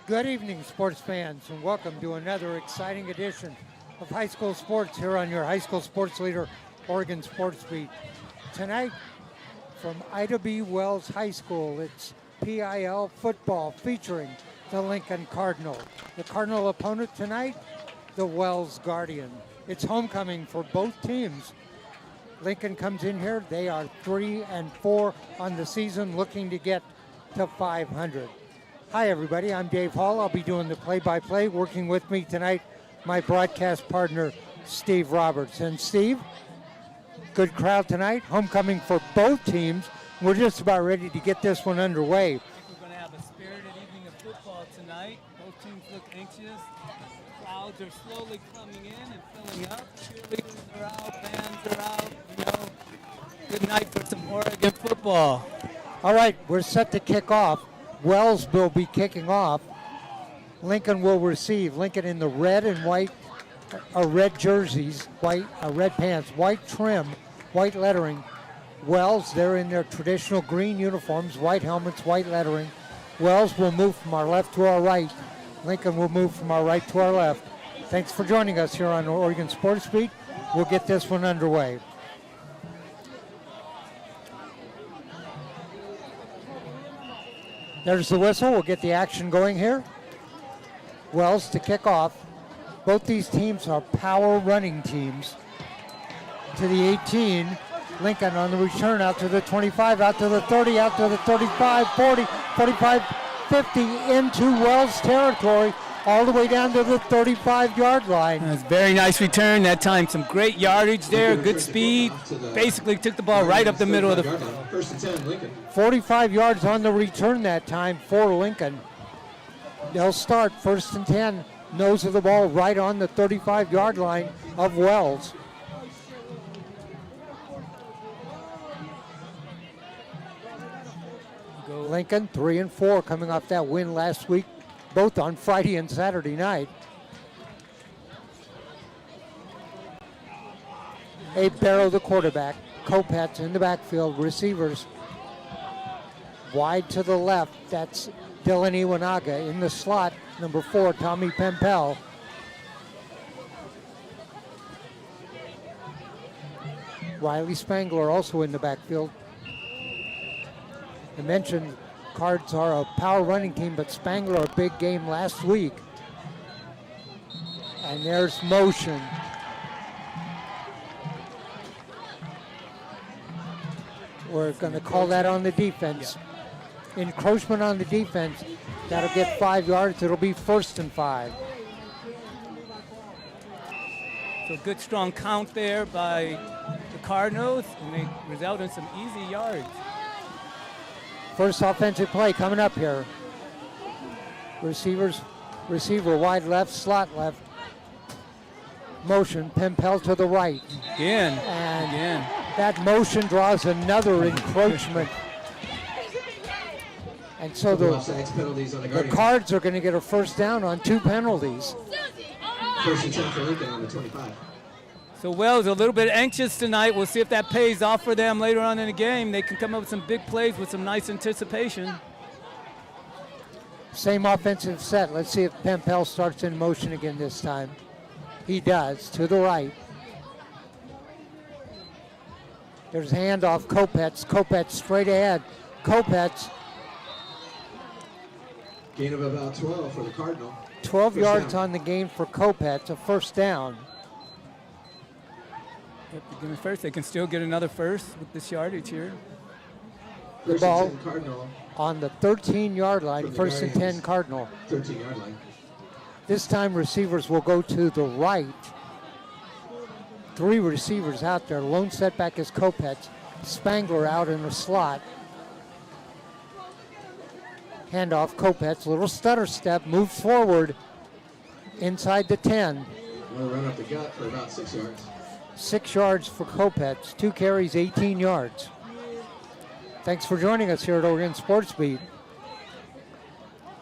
Good evening, sports fans, and welcome to another exciting edition of High School Sports here on your High School Sports Leader, Oregon Sports Beat. Tonight, from Ida B. Wells High School, it's PIL football featuring the Lincoln Cardinal. The Cardinal opponent tonight, the Wells Guardian. It's homecoming for both teams. Lincoln comes in here, they are 3-4 on the season, looking to get to 500. Hi everybody, I'm Dave Hall. I'll be doing the play-by-play. Working with me tonight, my broadcast partner, Steve Roberts. And Steve, good crowd tonight, homecoming for both teams. We're just about ready to get this one underway. I think we're going to have a spirited evening of football tonight. Both teams look anxious. Crowds are slowly coming in and filling up. Cheerleaders are out, bands are out. You know, good night for some Oregon football. All right, we're set to kick off. Wells will be kicking off. Lincoln will receive. Lincoln in the red and white, red jerseys, red pants, white trim, white lettering. Wells, they're in their traditional green uniforms, white helmets, white lettering. Wells will move from our left to our right. Lincoln will move from our right to our left. Thanks for joining us here on Oregon Sports Beat. We'll get this one underway. There's the whistle. We'll get the action going here. Wells to kick off. Both these teams are power running teams. To the 18. Lincoln on the return out to the 25, out to the 30, out to the 35, 40, 45, 50 into Wells territory, all the way down to the 35-yard line. That's a very nice return that time. Some great yardage there, good speed. Basically took the ball right up the middle of the field. First and 10, Lincoln. 45 yards on the return that time for Lincoln. They'll start first and 10, nose of the ball right on the 35-yard line of Wells. Lincoln 3-4 coming off that win last week, both on Friday and Saturday night. Abe Barrow, the quarterback. Kopetz in the backfield. Receivers wide to the left. That's Dylan Iwanaga. In the slot, number 4, Tommy Pempel. Riley Spangler also in the backfield. I mentioned Cards are a power running team, but Spangler a big game last week. And there's motion. We're going to call that on the defense. Encroachment on the defense. That'll get 5 yards. It'll be first and 5. So good strong count there by the Cardinals, and they result in some easy yards. First offensive play coming up here. Receiver wide left, slot left. Motion, Pempel to the right. Again. That motion draws another encroachment. And so the Cards are going to get a first down on 2 penalties. First and 10 for Lincoln on the 25. So Wells a little bit anxious tonight. We'll see if that pays off for them later on in the game. They can come up with some big plays with some nice anticipation. Same offensive set. Let's see if Pempel starts in motion again this time. He does, to the right. There's handoff, Kopetz. Kopetz straight ahead. Kopetz. Gain of about 12 for the Cardinal. 12 First yards down. on the game for Kopetz, a first down. First, they can still get another first with this yardage here. The First ball and 10 Cardinal. On the 13-yard line, first and 10 Cardinal. 13-yard line. This time receivers will go to the right. 3 receivers out there. Lone setback is Kopetz. Spangler out in the slot. Handoff, Kopetz, little stutter step, moves forward inside the 10. We'll run up the gut for about 6 yards. 6 yards for Kopetz, 2 carries, 18 yards. Thanks for joining us here at Oregon Sports Beat.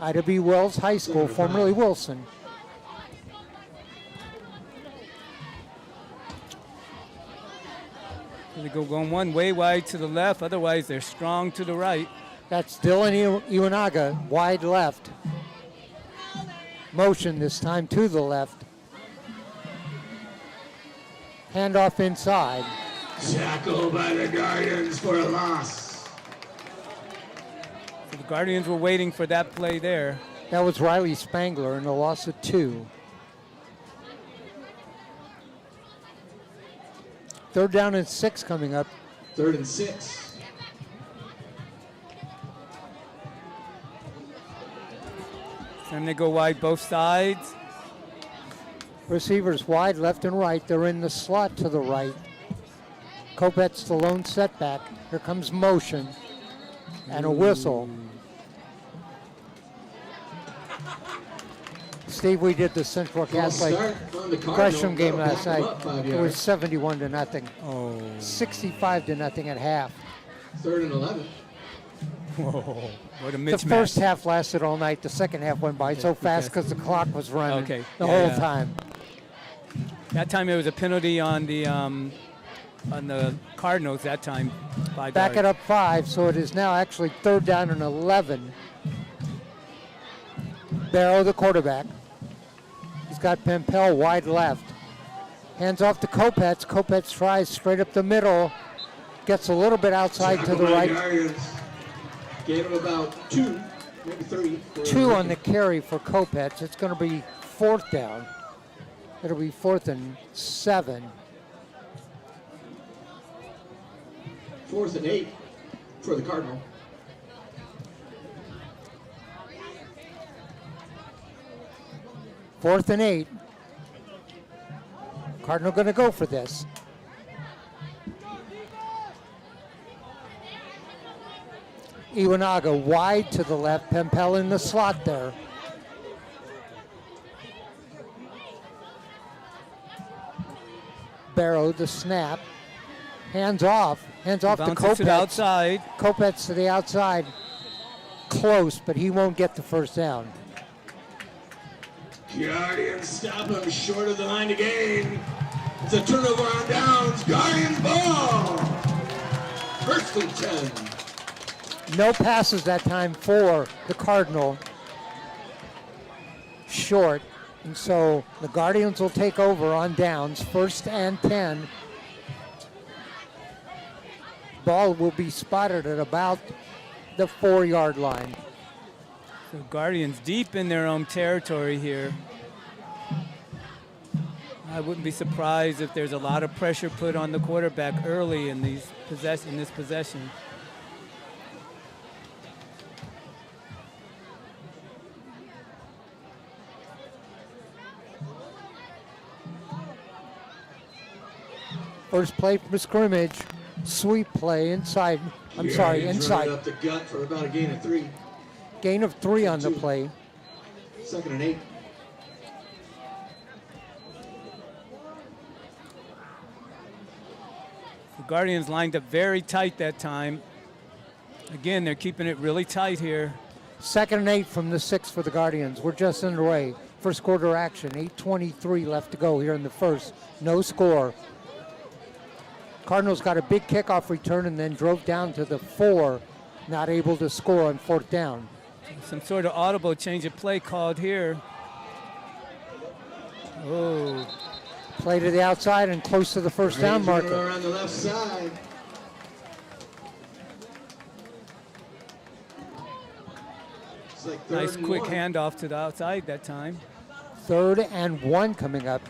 Ida B. Wells High School, formerly Wilson. They go going one way wide to the left, otherwise they're strong to the right. That's Dylan Iwanaga, wide left. Motion this time to the left. Handoff inside. Tackle by the Guardians for a loss. So the Guardians were waiting for that play there. That was Riley Spangler and a loss of 2. Third down and 6 coming up. 3rd and 6. Time they go wide both sides. Receivers wide left and right. They're in the slot to the right. Kopet's the lone setback. Here comes motion and a whistle. Steve, we did the Central False Catholic start on the Cardinal. Gresham game That'll last back 'em night. up 5 It yards. was 71-0, Oh. 65-0 at half. 3rd and 11. Whoa. What a The mismatch. first half lasted all night. The second half went by so fast because the clock was running Okay. the Yeah, whole yeah. time. That time it was a penalty on the Cardinals that time. Back it up 5, so it is now actually 3rd down and 11. Barrow, the quarterback. He's got Pempel wide left. Hands off to Kopetz. Kopetz tries straight up the middle. Gets a little bit outside to the Tackle by right. Guardians. Gave him about 2, maybe 3. 2 on the carry for Kopetz. It's going to be 4th down. It'll be 4th and 7. 4th and 8 for the Cardinal. Fourth and 8. Cardinal going to go for this. Iwanaga wide to the left. Pempel in the slot there. Barrow, the snap. Hands off. Hands off to Bounces to the Kopetz. outside. Kopetz to the outside. Close, but he won't get the first down. Guardians stop him short of the line to gain. It's a turnover on downs. Guardians ball. 1st and 10. No passes that time for the Cardinal. Short. And so the Guardians will take over on downs. 1st and 10. Ball will be spotted at about the 4-yard line. So Guardians deep in their own territory here. I wouldn't be surprised if there's a lot of pressure put on the quarterback early in this possession. First play from scrimmage. Sweep play inside. Guardians running Inside. up the gut for about a gain of 3. Gain of 3 on the 2. play. 2nd and 8. The Guardians lined up very tight that time. Again, they're keeping it really tight here. 2nd and 8 from the 6 for the Guardians. We're just underway. First quarter action. 8:23 left to go here in the first. No score. Cardinals got a big kickoff return and then drove down to the 4. Not able to score on 4th down. Some sort of audible change of play called here. Oh, Play to the outside and close to the first down Guardians marker. running around the left side. It's like 3rd nice and quick 1. handoff to the outside that time. 3rd and 1 coming up.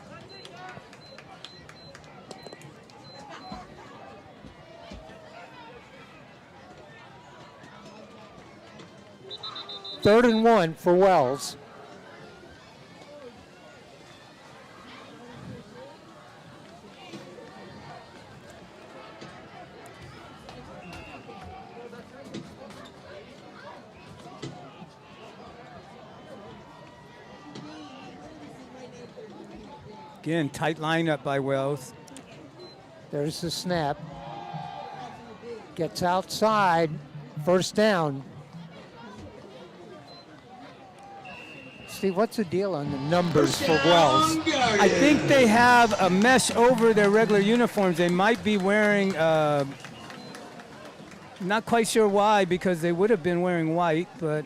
Third and 1 for Wells. Again, tight lineup by Wells. There's the snap. Gets outside. First down. Steve, what's the deal on the numbers for Wells? I think they have a mesh over their regular uniforms. They might be wearing, not quite sure why, because they would have been wearing white, but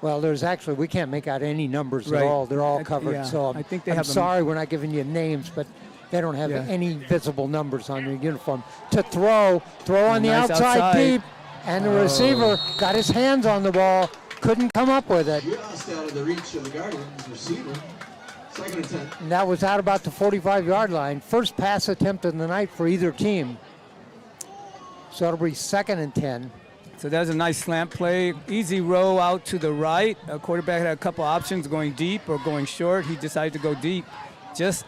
Well, there's actually, we can't make out any numbers Right. at all. They're all covered. Yeah, So I think they I'm have them- sorry we're not giving you names, but they don't have Yeah. any visible numbers on their uniform. To throw on the Nice outside deep, and the Oh. receiver got his hands on the ball, couldn't come up with it. Just out of the reach of the Guardians receiver. Second and 10. And that was out about the 45-yard line. First pass attempt of the night for either team. So it'll be 2nd and 10. So that was a nice slant play. Easy row out to the right. A quarterback had a couple options, going deep or going short. He decided to go deep, just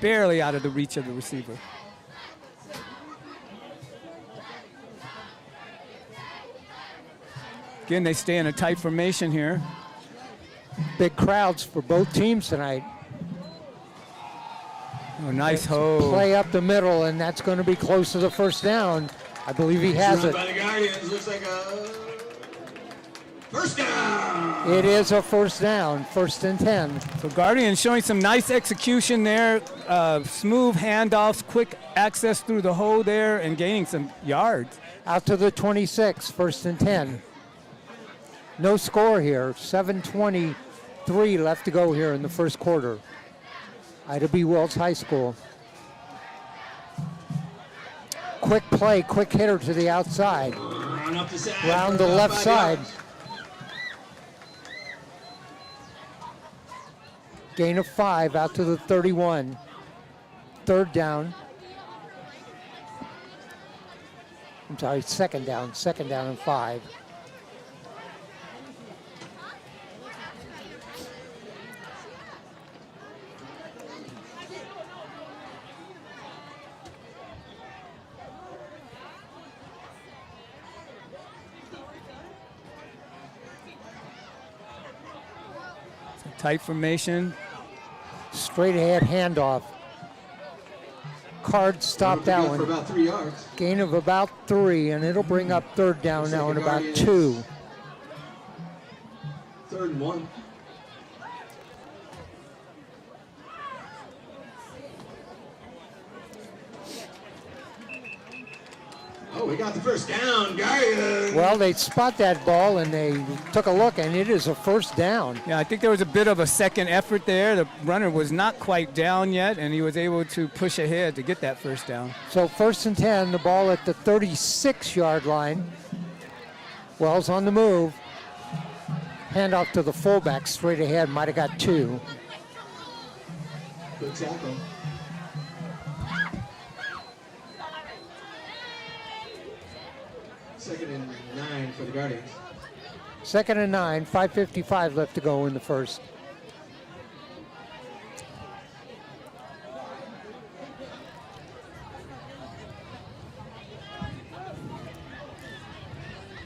barely out of the reach of the receiver. Again, they stay in a tight formation here. Big crowds for both teams tonight. Oh, nice hold. Play up the middle, and that's going to be close to the first down. I believe he has Run it. by the Guardians. Looks like a first down. It is a first down, 1st and 10. So Guardians showing some nice execution there. Smooth handoffs, quick access through the hole there, and gaining some yards. Out to the 26, 1st and 10. No score here, 7:23 left to go here in the first quarter. Ida B. Wells High School. Quick play, quick hitter to the outside. Run up the side. Round the for about left 5 side. yards. Gain of 5 out to the 31. 3rd down. I'm sorry, 2nd down. 2nd down and 5. Tight formation. Straight ahead handoff. Card stopped that For one. about 3 yards. Gain of about 3, and it'll bring up 3rd down now in about 2. 3rd and 1. Oh, we got the first down, Guardians. Well, they spot that ball, and they took a look, and it is a first down. Yeah, I think there was a bit of a second effort there. The runner was not quite down yet, and he was able to push ahead to get that first down. So 1st and 10, the ball at the 36-yard line. Wells on the move. Handoff to the fullback straight ahead, might have got 2. Good tackle. Second and 9 for the Guardians. 2nd and 9, 5:55 left to go in the first.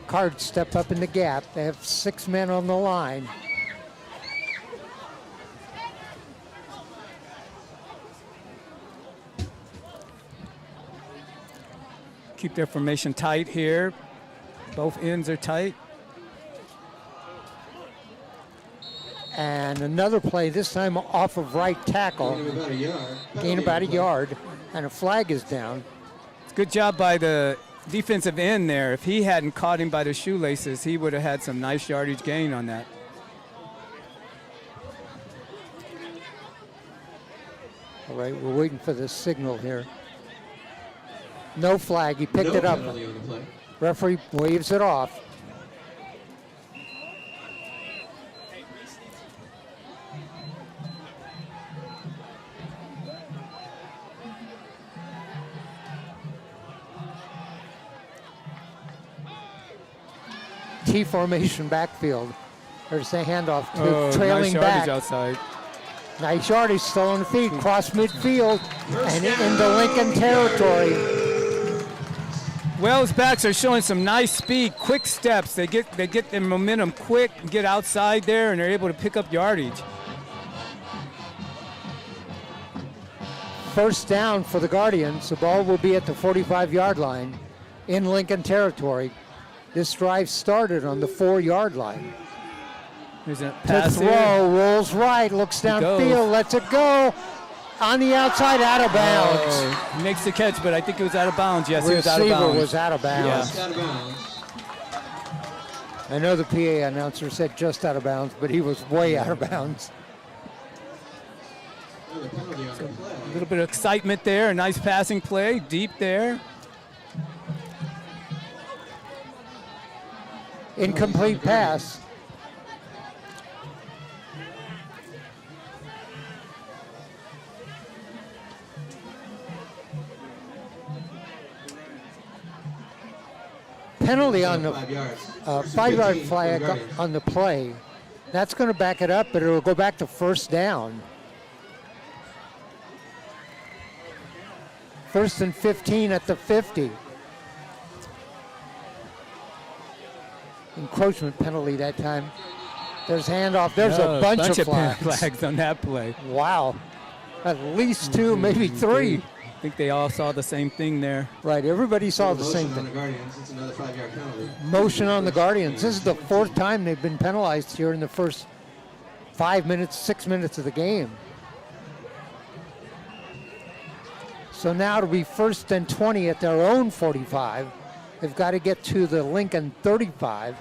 Cards step up in the gap. They have 6 men on the line. Keep their formation tight here. Both ends are tight. And another play, this time off of right tackle. Gain of about a yard. Gain about a yard, and a flag is down. Good job by the defensive end there. If he hadn't caught him by the shoelaces, he would have had some nice yardage gain on that. All right, we're waiting for the signal here. No flag, he picked it up. Penalty on the play. Referee waves it off. T formation backfield. There's the handoff to trailing nice back. yardage outside. Nice yardage, still on the feet, cross midfield, and into Lincoln territory. Wells backs are showing some nice speed, quick steps. They get their momentum quick, get outside there, and they're able to pick up yardage. First down for the Guardians. The ball will be at the 45-yard line in Lincoln territory. This drive started on the 4-yard line. There's a To pass throw, here. rolls right, looks goes. downfield, lets it go. On the outside, out of bounds. Oh, he makes the catch, but I think it was out of bounds. Yes, he was out of Receiver bounds. was out of bounds. It's out of bounds. I know the PA announcer said just out of bounds, but he was way out of bounds. Another penalty on the A play. little bit of excitement there. A nice passing play, deep there. Incomplete pass. Penalty on the 5 yards. 5-yard 15 for flag the Guardians. on the play. That's going to back it up, but it'll go back to first down. First and 15 at the 50. Encroachment penalty that time. There's handoff. There's a bunch of flags. flags on that play. Wow. At least two, maybe three. I think they all saw the same thing there. Right, everybody saw the same Motion on thing. the Guardians. It's another 5-yard penalty. Motion on the Guardians. This is the fourth time they've been penalized here in the first 5 minutes, 6 minutes of the game. So now it'll be first and 20 at their own 45. They've got to get to the Lincoln 35.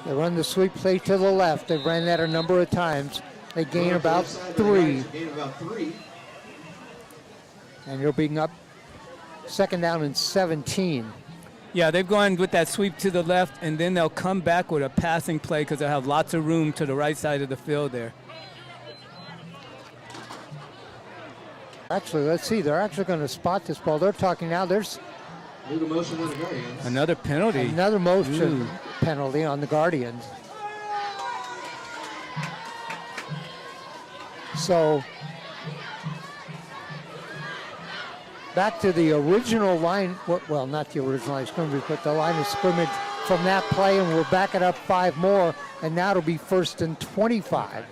They run the sweep play to the left. They've ran that a number of times. They gain about three. Gain about 3. And you're being up second down and 17. Yeah, they've gone with that sweep to the left, and then they'll come back with a passing play because they'll have lots of room to the right side of the field there. Actually, let's see. They're actually going to spot this ball. They're talking now. There's Legal motion on the Guardians. Another penalty. another motion penalty on the Guardians. So back to the original line, well, not the original line of scrimmage, but the line of scrimmage from that play, and we'll back it up 5 more, and now it'll be first and 25.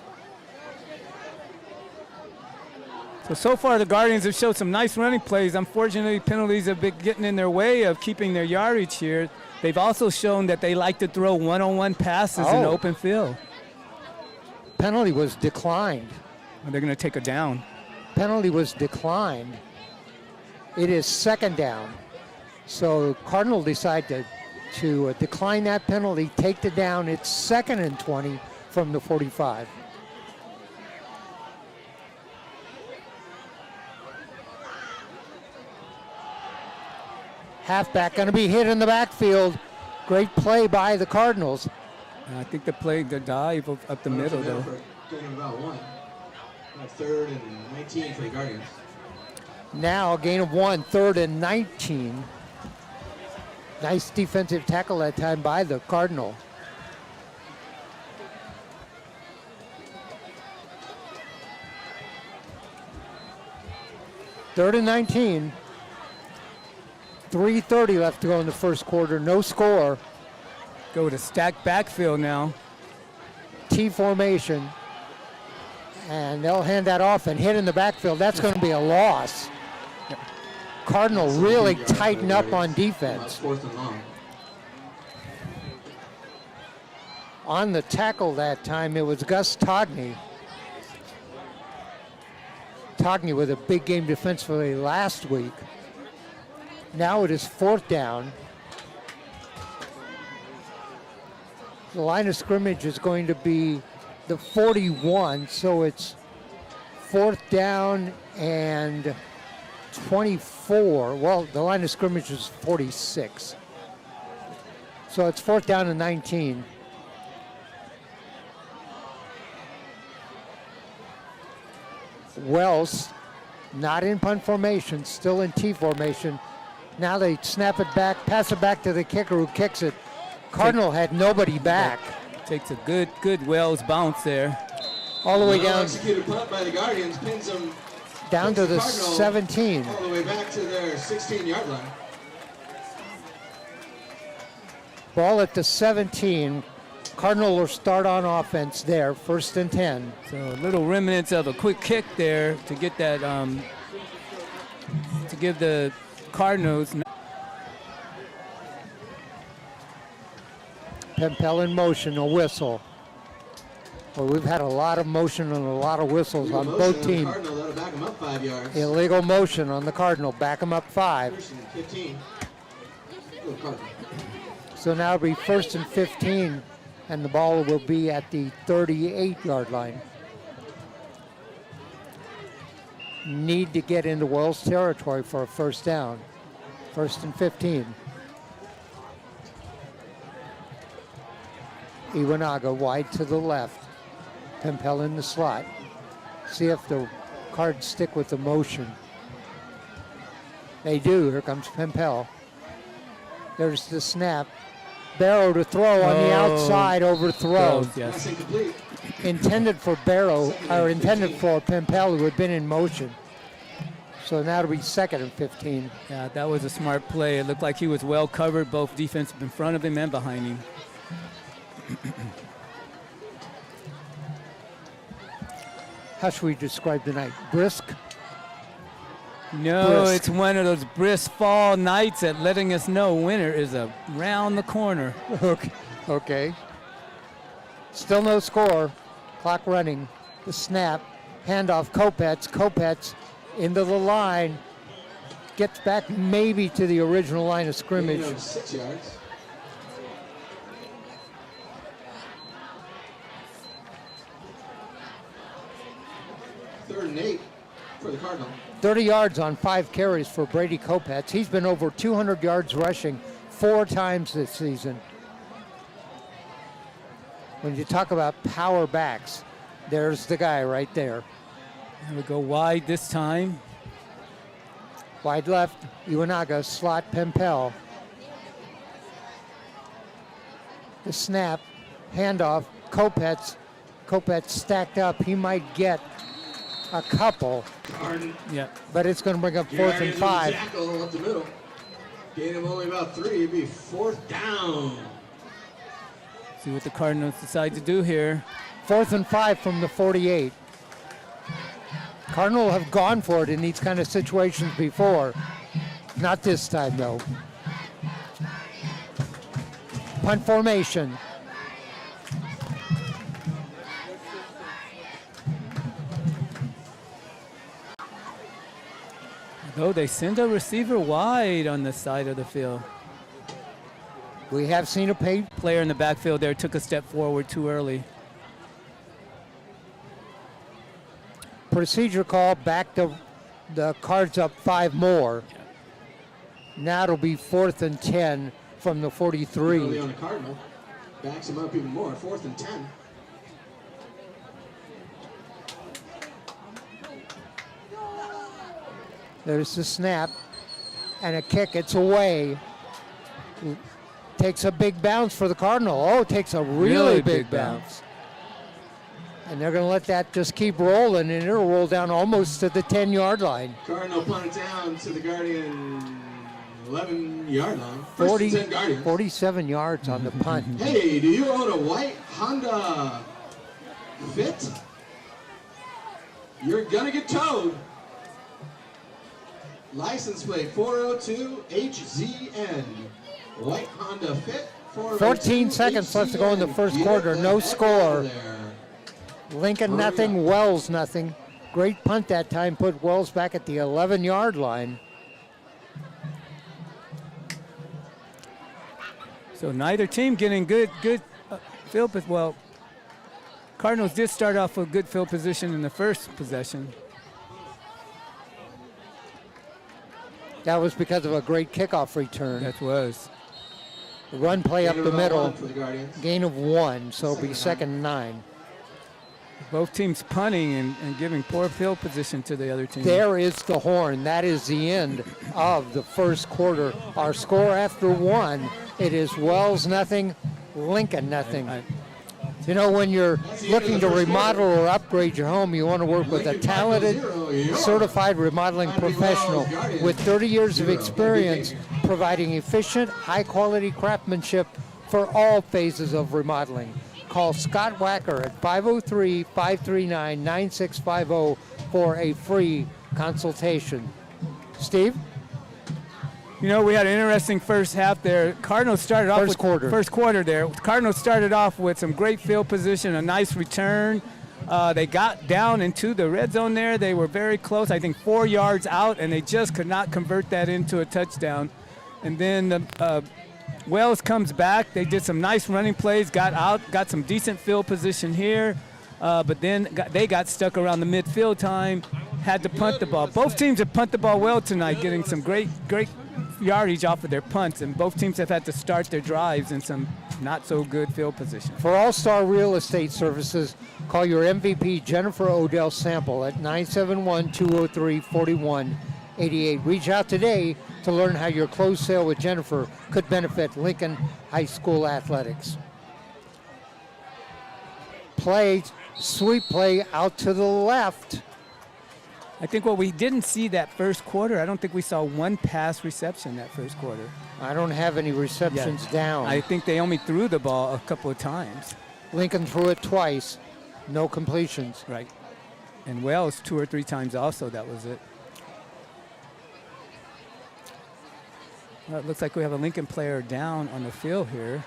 So far the Guardians have showed some nice running plays. Unfortunately, penalties have been getting in their way of keeping their yardage here. They've also shown that they like to throw one-on-one passes in the open field. Penalty was declined. And they're going to take a down. Penalty was declined. It is second down. So Cardinal decide to decline that penalty, take the down. It's second and 20 from the 45. Halfback going to be hit in the backfield. Great play by the Cardinals. I think the play, the dive up the middle, though. Gain of about 1. Third and 19 for the Guardians. Now a gain of 1, third and 19. Nice defensive tackle that time by the Cardinal. Third and 19. 3:30 left to go in the first quarter. No score. Go to stacked backfield now. T formation. And they'll hand that off and hit in the backfield. That's going to be a loss. Cardinal really tighten up on defense. Fourth and long. On the tackle that time, it was Gus Togney. Togney with a big game defensively last week. Now it is fourth down. The line of scrimmage is going to be the 41, so it's fourth down and 24. Well, the line of scrimmage is 46. So it's fourth down and 19. Wells, not in punt formation, still in T formation. Now they snap it back, pass it back to the kicker who kicks it. Cardinal had nobody back. Takes a good Wells bounce there. All the way down, Executed punt by the Guardians pins them down to the Cardinal 17. all the way back to their 16-yard line. Ball at the 17. Cardinal will start on offense there, first and 10. So a little remnants of a quick kick there to get that, to give the Cardinals. Pempel in motion, a whistle. Well, we've had a lot of motion and a lot of whistles on both teams. Cardinal, that'll back them up up 5 yards. Illegal motion on the Cardinal. Back him up 5. First and 15. Go Cardinal. So now it'll be 1st and 15, and the ball will be at the 38-yard line. Need to get into Wells territory for a first down. 1st and 15. Iwanaga wide to the left. Pempel in the slot. See if the Cards stick with the motion. They do. Here comes Pempel. There's the snap. Barrow to throw on the outside, overthrown. Yes. Intended for Barrow, or intended for Pempel, who had been in motion. So now it'll be 2nd and 15. Yeah, that was a smart play. It looked like he was well covered, both defensive in front of him and behind him. How should we describe the night? Brisk? No, Brisk. it's one of those brisk fall nights that letting us know winter is around the corner. Okay. Still no score. Clock running. The snap. Handoff. Kopets. Kopets into the line. Gets back maybe to the original line of scrimmage. 6 yards. Third and 8 for the Cardinal. 30 yards on 5 carries for Brady Kopets. He's been over 200 yards rushing 4 times this season. When you talk about power backs, there's the guy right there. And we go wide this time. Wide left, Iwanaga, slot Pempel. The snap, handoff, Kopets. Kopets stacked up. He might get a couple, Yeah. but it's going to bring up 4th and 5. Jackal up the middle. Gain him only about 3. It'd be 4th down. See what the Cardinals decide to do here. 4th and 5 from the 48. Cardinal have gone for it in these kind of situations before. Not this time, though. Punt formation. Though they send a receiver wide on the side of the field. We have seen a Player in the backfield there took a step forward too early. procedure call, back the Cards up 5 more. Now it'll be 4th and 10 from the 43. Early on the Cardinal. Backs him up even more. 4th and 10. There's the snap and a kick. It's away. Takes a big bounce for the Cardinal. Oh, takes a really big bounce. And they're going to let that just keep rolling, and it'll roll down almost to the 10-yard line. Cardinal punt it down to the Guardian 11-yard line. First and 10 Guardians. 47 yards on the punt. Hey, do you own a white Honda Fit? You're going to get towed. License plate 402HZN. White Honda Fit. 14 seconds left to go in the first quarter. No score. Lincoln nothing, Wells nothing. Great punt that time, put Wells back at the 11-yard line. So neither team getting good field position. Well, Cardinals did start off with good field position in the first possession. That was because of a great kickoff return. That was. The run play up the middle, Guardians. gain of 1, so it'll be 2nd and 9. Both teams punting and giving poor field position to the other team. There is the horn. That is the end of the first quarter. Our score after 1, it is Wells nothing, Lincoln nothing. You know, when you're looking to remodel or upgrade your home, you want to work with a talented, certified remodeling professional with 30 years of experience providing efficient, high-quality craftsmanship for all phases of remodeling. Call Scott Wacker at 503-539-9650 for a free consultation. Steve? You know, we had an interesting first half there. Cardinals started off First quarter there. Cardinals started off with some great field position, a nice return, They got down into the red zone there. They were very close, I think 4 yards out, and they just could not convert that into a touchdown. And then Wells comes back. They did some nice running plays, got out, got some decent field position here, but then they got stuck around the midfield time, had to punt the ball. Both teams have punted the ball well tonight, getting some great yardage off of their punts, and both teams have had to start their drives in some not so good field position. For All-Star Real Estate Services, call your MVP Jennifer Odell Sample at 971-203-4188. Reach out today to learn how your closed sale with Jennifer could benefit Lincoln High School athletics. Play, sweep play out to the left. I think what we didn't see that first quarter, I don't think we saw one pass reception that first quarter. I don't have any receptions down. I think they only threw the ball a couple of times. Lincoln threw it twice, no completions. Right. And Wells 2 or 3 times also, that was it. Well, it looks like we have a Lincoln player down on the field here.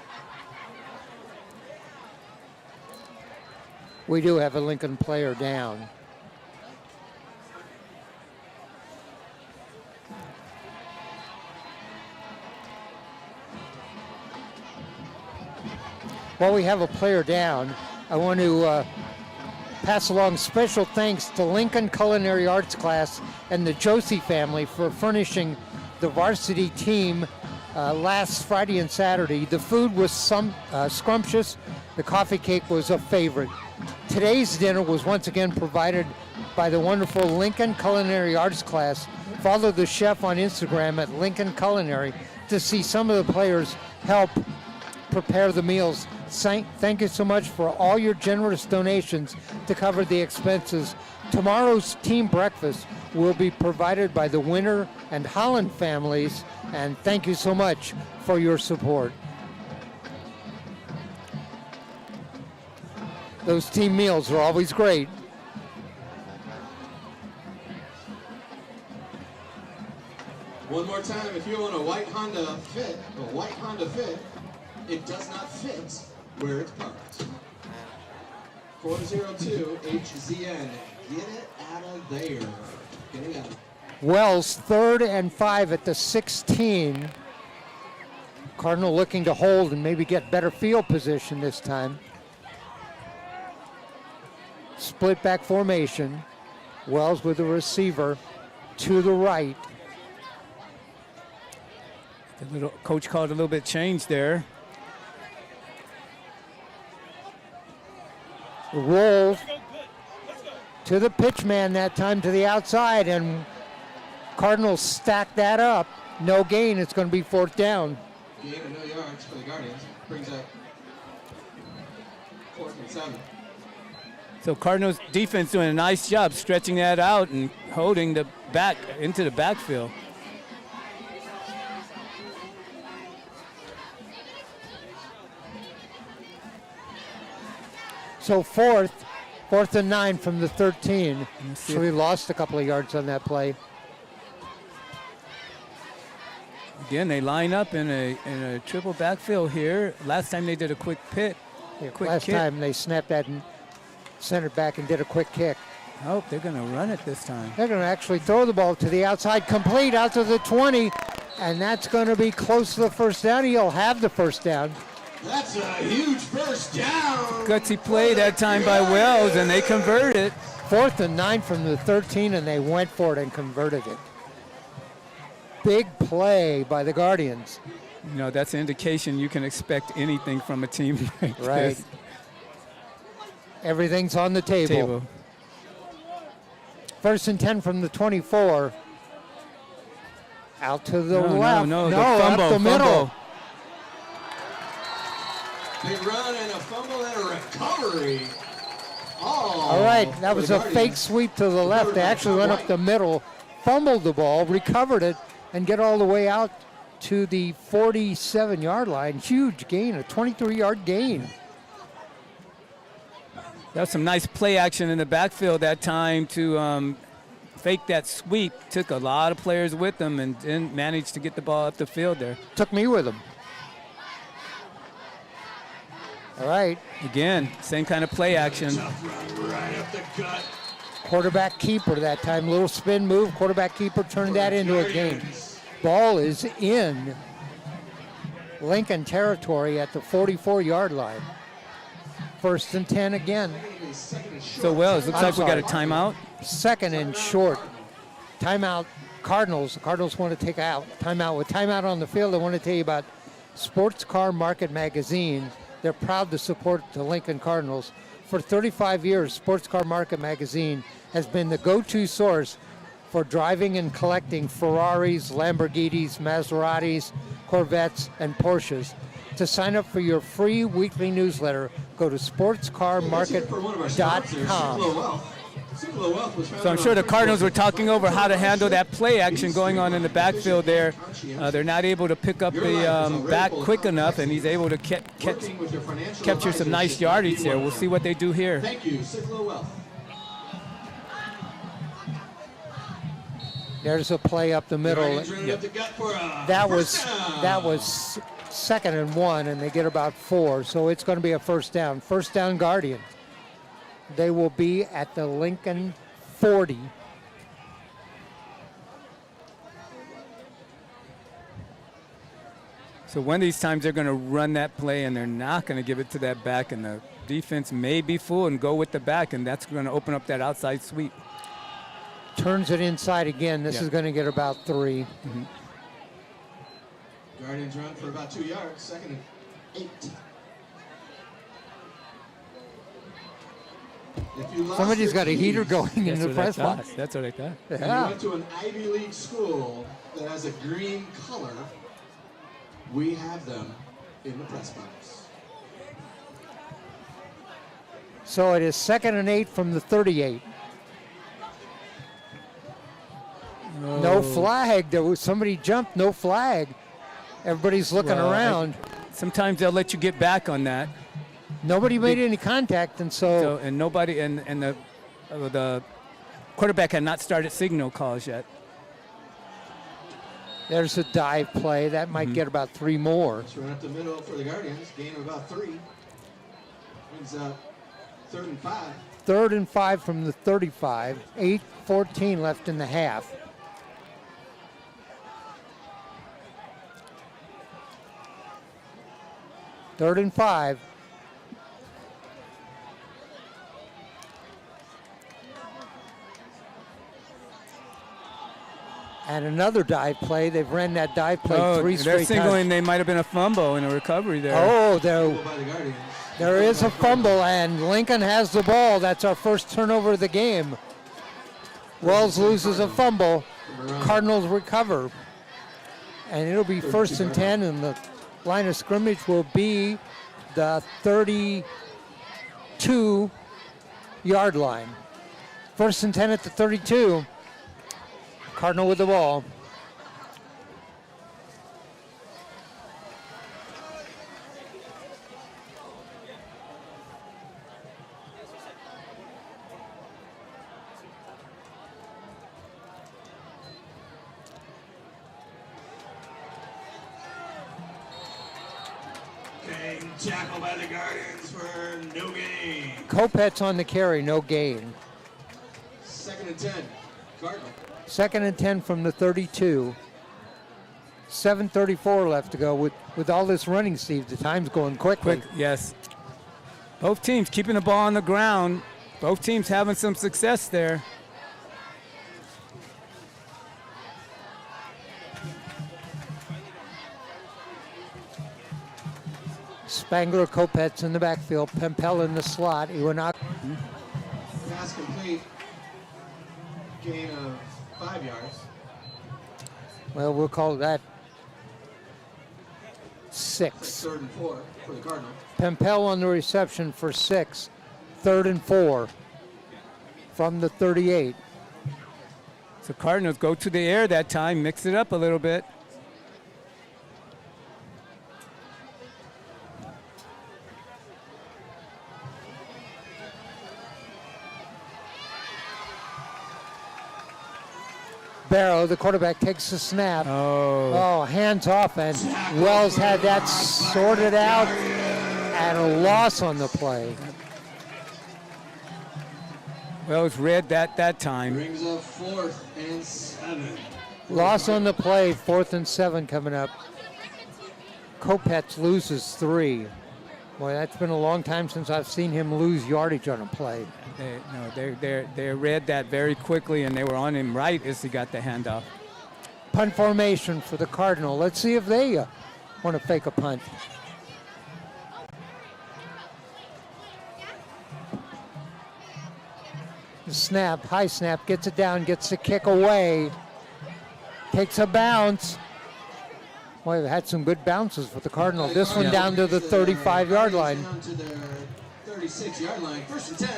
We do have a Lincoln player down. While we have a player down, I want to pass along special thanks to Lincoln Culinary Arts class and the Josie family for furnishing the varsity team last Friday and Saturday. The food was scrumptious. The coffee cake was a favorite. Today's dinner was once again provided by the wonderful Lincoln Culinary Arts class. Follow the chef on Instagram at Lincoln Culinary to see some of the players help prepare the meals. Thank you so much for all your generous donations to cover the expenses. Tomorrow's team breakfast will be provided by the Winter and Holland families, and thank you so much for your support. Those team meals are always great. One more time, if you own a white Honda Fit, it does not fit where it's parked. 402-HZN. Get it out of there. Get it out. Wells 3rd and 5 at the 16. Cardinal looking to hold and maybe get better field position this time. Split back formation. Wells with the receiver to the right. The little coach called a little bit change there. Roll to the pitch man that time to the outside, and Cardinals stack that up. No gain. It's going to be 4th down. Gain of no yards for the Guardians. Brings up 4th and 7. So Cardinals defense doing a nice job stretching that out and holding the back into the backfield. So 4th and 9 from the 13. So we lost a couple of yards on that play. Again, they line up in a triple backfield here. Last time they did a quick pit. Yeah, quick last kick. time they snapped that and sent it back and did a quick kick. Oh, they're going to run it this time. They're going to actually throw the ball to the outside, complete out to the 20, and that's going to be close to the 1st down. He'll have the 1st down. That's a huge first down. Gutsy play that time by Wells, and they convert it. 4th and 9 from the 13, and they went for it and converted it. Big play by the Guardians. You know, that's an indication you can expect anything from a team like Right. this. Everything's on the table. 1st and 10 from the 24. Out to the left. No, no, the fumble, up the middle. fumble. Big run and a fumble and a recovery. All right, that was a fake sweep to the left. They actually went up the middle, fumbled the ball, recovered it, and get all the way out to the 47-yard line. Huge gain, a 23-yard gain. That was some nice play action in the backfield that time to fake that sweep. Took a lot of players with them and then managed to get the ball up the field there. Took me with him. All right. Again, same kind of play action. Tough run right up the gut. Quarterback keeper that time. Little spin move. Quarterback keeper turned that into a gain. Ball is in Lincoln territory at the 44-yard line. 1st and 10 again. So Wells, looks like we got a timeout. 2nd and short. Timeout. Cardinals. The Cardinals want to take out timeout. With timeout on the field, I want to tell you about Sports Car Market Magazine. They're proud to support the Lincoln Cardinals. For 35 years, Sports Car Market Magazine has been the go-to source for driving and collecting Ferraris, Lamborghinis, Maseratis, Corvettes, and Porsches. To sign up for your free weekly newsletter, go to sportscarmarket.com. So I'm sure the Cardinals were talking over how to handle that play action going on in the backfield there. They're not able to pick up the back quick enough, and he's able to capture some nice yardage there. We'll see what they do here. Thank you, Ciclo Wealth. There's a play up the middle. That was 2nd and 1, and they get about 4, so it's going to be a first down. First down, Guardian. They will be at the Lincoln 40. So one of these times they're going to run that play, and they're not going to give it to that back, and the defense may be full and go with the back, and that's going to open up that outside sweep. Turns it inside again. This is going to get about 3. Mm-hmm. Guardians run for about 2 yards. 2nd and 8. Somebody's got a heater going in the press box. That's what I thought. And you went to an Ivy League school that has a green color. We have them in the press box. So it is 2nd and 8 from the 38. No flag. There was somebody jumped. No flag. Everybody's looking around. Sometimes they'll let you get back on that. Nobody made any contact, and and nobody and the quarterback had not started signal calls yet. There's a dive play that might get about 3 more. Let's run up the middle for the Guardians. Gain of about 3. Brings up 3rd and 5. 3rd and 5 from the 35. 8:14 left in the half. Third and 5. And another dive play. They've ran that dive play 3 straight they're times. signaling they might have been a fumble in a recovery there. Oh, there is a fumble, and Lincoln has the ball. That's our first turnover of the game. Wells loses a fumble. Cardinals recover. And it'll be 1st and 10, and the line of scrimmage will be the 32-yard line. 1st and 10 at the 32. Cardinal with the ball. Tackle by the Guardians for no gain. Kopetz on the carry, no gain. 2nd and 10, Cardinal. 2nd and 10 from the 32. 7:34 left to go. With all this running, Steve, the time's going quickly. Yes. Both teams keeping the ball on the ground. Both teams having some success there. Spangler, Kopetz in the backfield. Pempel in the slot. Iwanaka. Pass complete. Gain of 5 yards. Well, we'll call that 6. 3rd and 4 for the Cardinals. Pempel on the reception for 6. 3rd and 4 from the 38. So Cardinals go to the air that time, mix it up a little bit. Barrow, the quarterback, takes the snap. Oh. Hands off, and Wells had that sorted out And a loss on the play. Well, it's red that time. Brings up 4th and 7. Loss on the play, 4th and 7 coming up. Kopetz loses 3. Boy, that's been a long time since I've seen him lose yardage on a play. They read that very quickly, and they were on him right as he got the handoff. Punt formation for the Cardinal. Let's see if they want to fake a punt. The snap, high snap, gets it down, gets the kick away. Takes a bounce. Boy, they've had some good bounces for the Cardinal. This one down to the 35-yard line. Down to their 36-yard line. 1st and 10.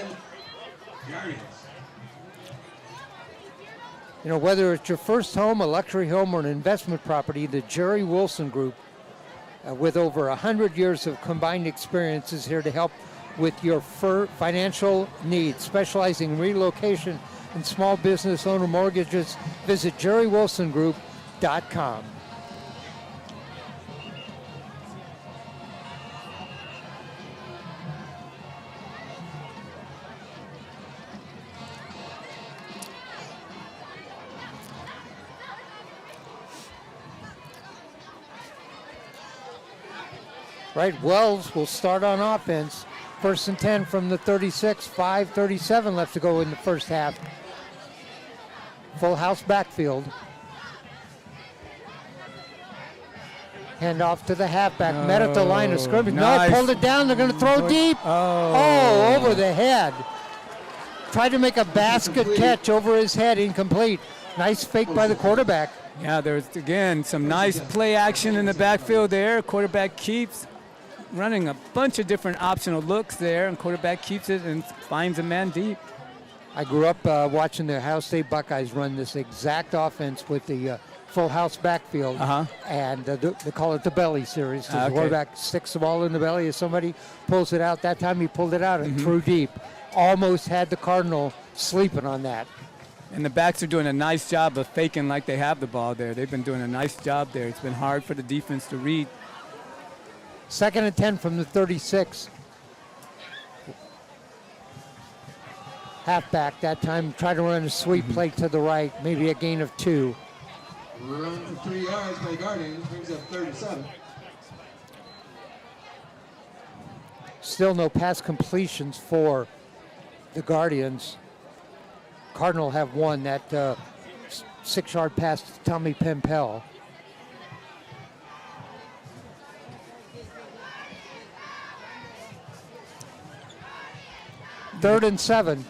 Guardians. You know, whether it's your first home, a luxury home, or an investment property, the Jerry Wilson Group, with over 100 years of combined experience, is here to help with your financial needs. Specializing in relocation and small business owner mortgages, visit jerrywilsongroup.com. Right, Wells will start on offense. 1st and 10 from the 36, 5:37 left to go in the first half. Full house backfield. Hand off to the halfback. Met at the line of scrimmage. Nice. No, pulled it down. They're going to throw deep. Oh, over the head. Tried to make a basket catch over his head. Incomplete. Nice fake by the quarterback. Yeah, there's, again, some nice play action in the backfield there. Quarterback keeps running a bunch of different optional looks there, and quarterback keeps it and finds a man deep. I grew up watching the Ohio State Buckeyes run this exact offense with the full house backfield, and they call it the belly series. The quarterback sticks the ball in the belly as somebody pulls it out. That time he pulled it out and threw deep. Almost had the Cardinal sleeping on that. And the backs are doing a nice job of faking like they have the ball there. They've been doing a nice job there. It's been hard for the defense to read. 2nd and 10 from the 36. Halfback that time, tried to run a sweep play to the right, maybe a gain of 2. Run for 3 yards by the Guardians, brings up 37. Still no pass completions for the Guardians. Cardinal have won that 6-yard pass to Tommy Pempel. Third and 7.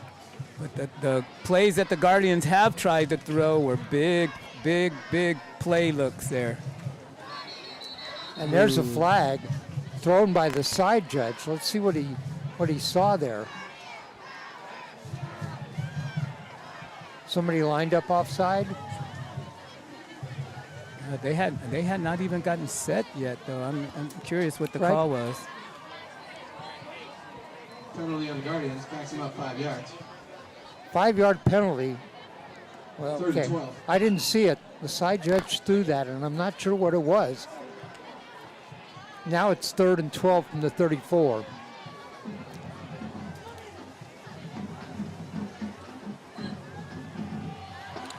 But the plays that the Guardians have tried to throw were big play looks there. And there's a flag thrown by the side judge. Let's see what he saw there. Somebody lined up offside. They had not even gotten set yet, though. I'm curious what the call was. Penalty on the Guardians, backs him up 5 yards. 5-yard penalty. Well, 3rd and okay. 12. I didn't see it. The side judge threw that, and I'm not sure what it was. Now it's 3rd and 12 from the 34.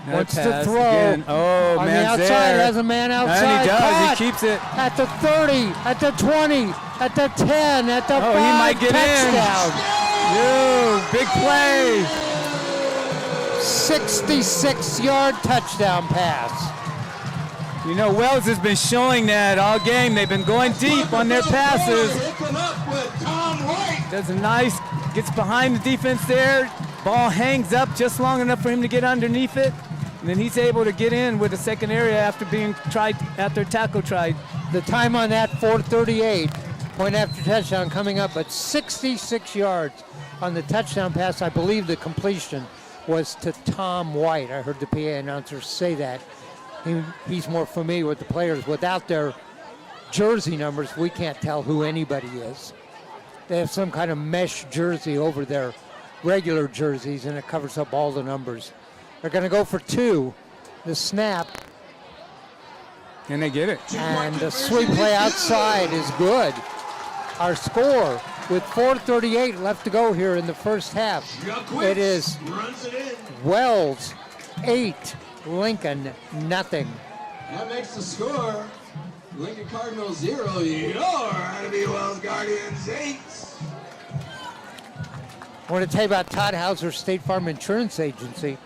Wants to throw. Again. Oh, on the man's outside, there. has a man outside. And he does. Caught He keeps it. at the 30, at the 20, at the 10, at the 5. He might get touchdown. in. Big play. 66-yard touchdown pass. You know, Wells has been showing that all game. They've been going deep on their passes. Hooking up with Tom White. Does a nice, gets behind the defense there. Ball hangs up just long enough for him to get underneath it. And then he's able to get in with a second area after being tried, after tackle tried. The time on that, 4:38. Point after touchdown coming up, but 66 yards on the touchdown pass. I believe the completion was to Tom White. I heard the PA announcer say that. He's more familiar with the players. Without their jersey numbers, we can't tell who anybody is. They have some kind of mesh jersey over their regular jerseys, and it covers up all the numbers. They're going to go for 2. The snap. And they get it. And the sweep play outside is good. our score with 4:38 left to go here in the first half. It is Runs it in. Wells 8, Lincoln nothing. That makes the score. Lincoln Cardinals 0. Your Ida Wells Guardians 8. I want to tell you about Todd Hauser State Farm Insurance Agency.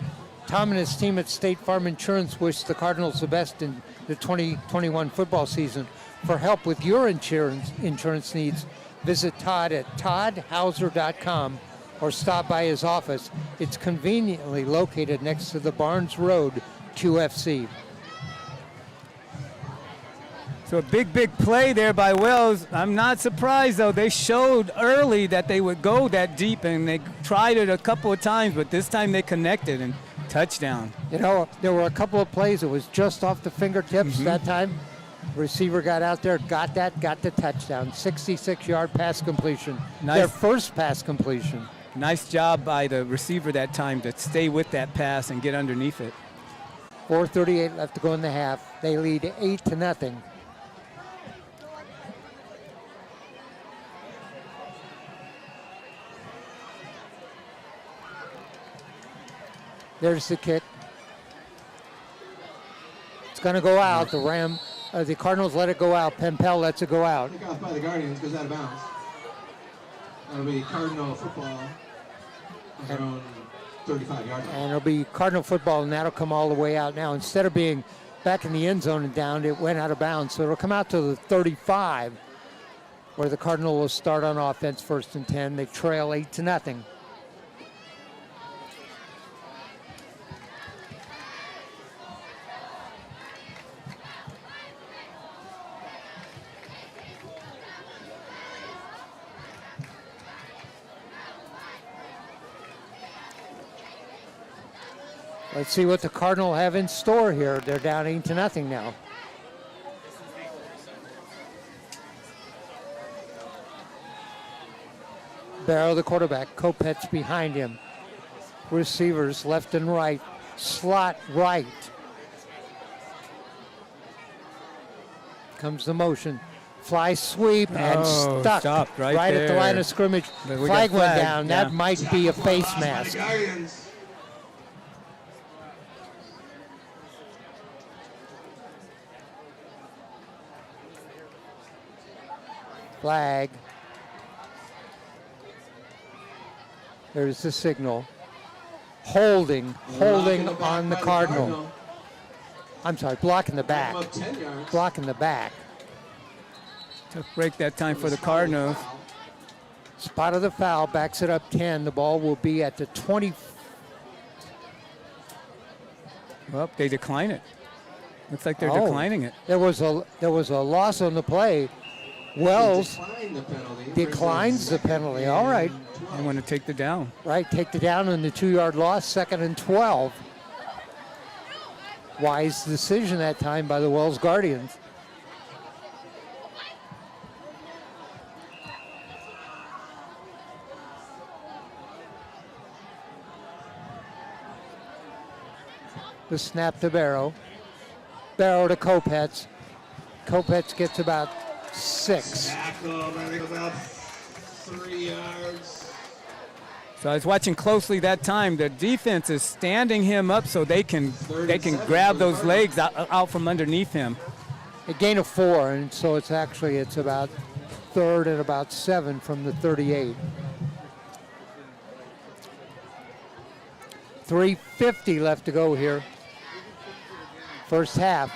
Tom and his team at State Farm Insurance wish the Cardinals the best in the 2021 football season. For help with your insurance needs, visit Todd at toddhauser.com or stop by his office. It's conveniently located next to the Barnes Road QFC. So a big play there by Wells. I'm not surprised, though. They showed early that they would go that deep, and they tried it a couple of times, but this time they connected, and touchdown. You know, there were a couple of plays. It was just off the fingertips that time. Receiver got out there, got the touchdown. 66-yard pass completion. Nice. Their first pass completion. Nice job by the receiver that time to stay with that pass and get underneath it. 4:38 left to go in the half. They lead 8-0. There's the kick. It's going to go out. The Cardinals let it go out. Pempel lets it go out. Pick off by the Guardians, goes out of bounds. That'll be Cardinal football on their own 35-yard line. And it'll be Cardinal football, and that'll come all the way out now. Instead of being back in the end zone and down, it went out of bounds. So it'll come out to the 35, where the Cardinal will start on offense, 1st and 10. They trail 8-0. Let's see what the Cardinal have in store here. They're down 8-0 now. Barrow, the quarterback. Kopetz behind him. Receivers left and right. Slot right. Comes the motion. Fly sweep and stuck stopped right at the there. line of scrimmage. But we Flag got went flag, down. yeah. That might be a face Lost by the mask. Guardians. Flag. There's the signal. Holding on the Cardinal. I'm sorry, blocking the back. Up 10 yards. Blocking the back. Tough break that time for the Cardinals. Spot of the foul, backs it up 10. The ball will be at the 20. Well, they decline it. Looks like they're declining it. There was a loss on the play. Wells declines the penalty. All right. They want to take the down. Right, take the down on the 2-yard loss, 2nd and 12. Wise decision that time by the Wells Guardians. The snap to Barrow. Barrow to Kopetz. Kopetz gets about 6. Tackled, I think about 3 yards. So I was watching closely that time. The defense is standing him up so they can grab those legs out from underneath him. A gain of 4, and so it's about 3rd and about 7 from the 38. 3:50 left to go here. First half.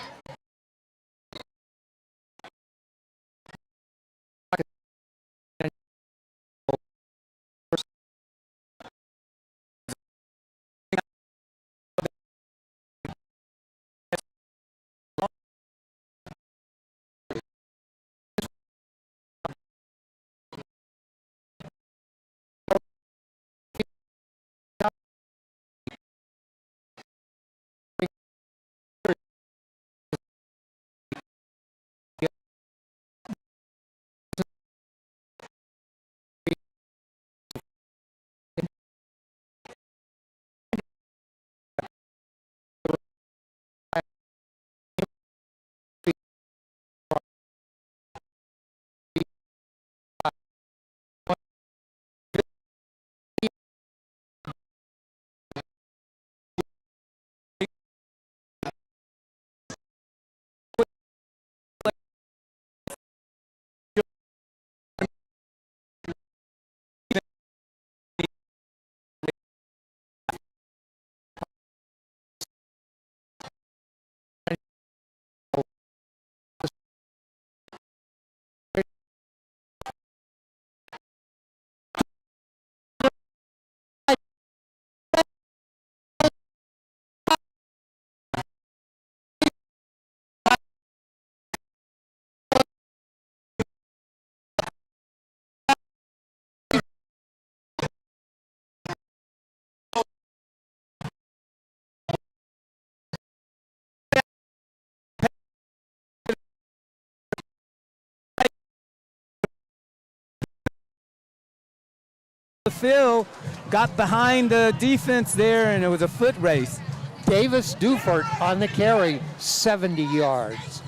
field, got behind the defense there, and it was a foot race. Davis Dufort on the carry, 70 yards,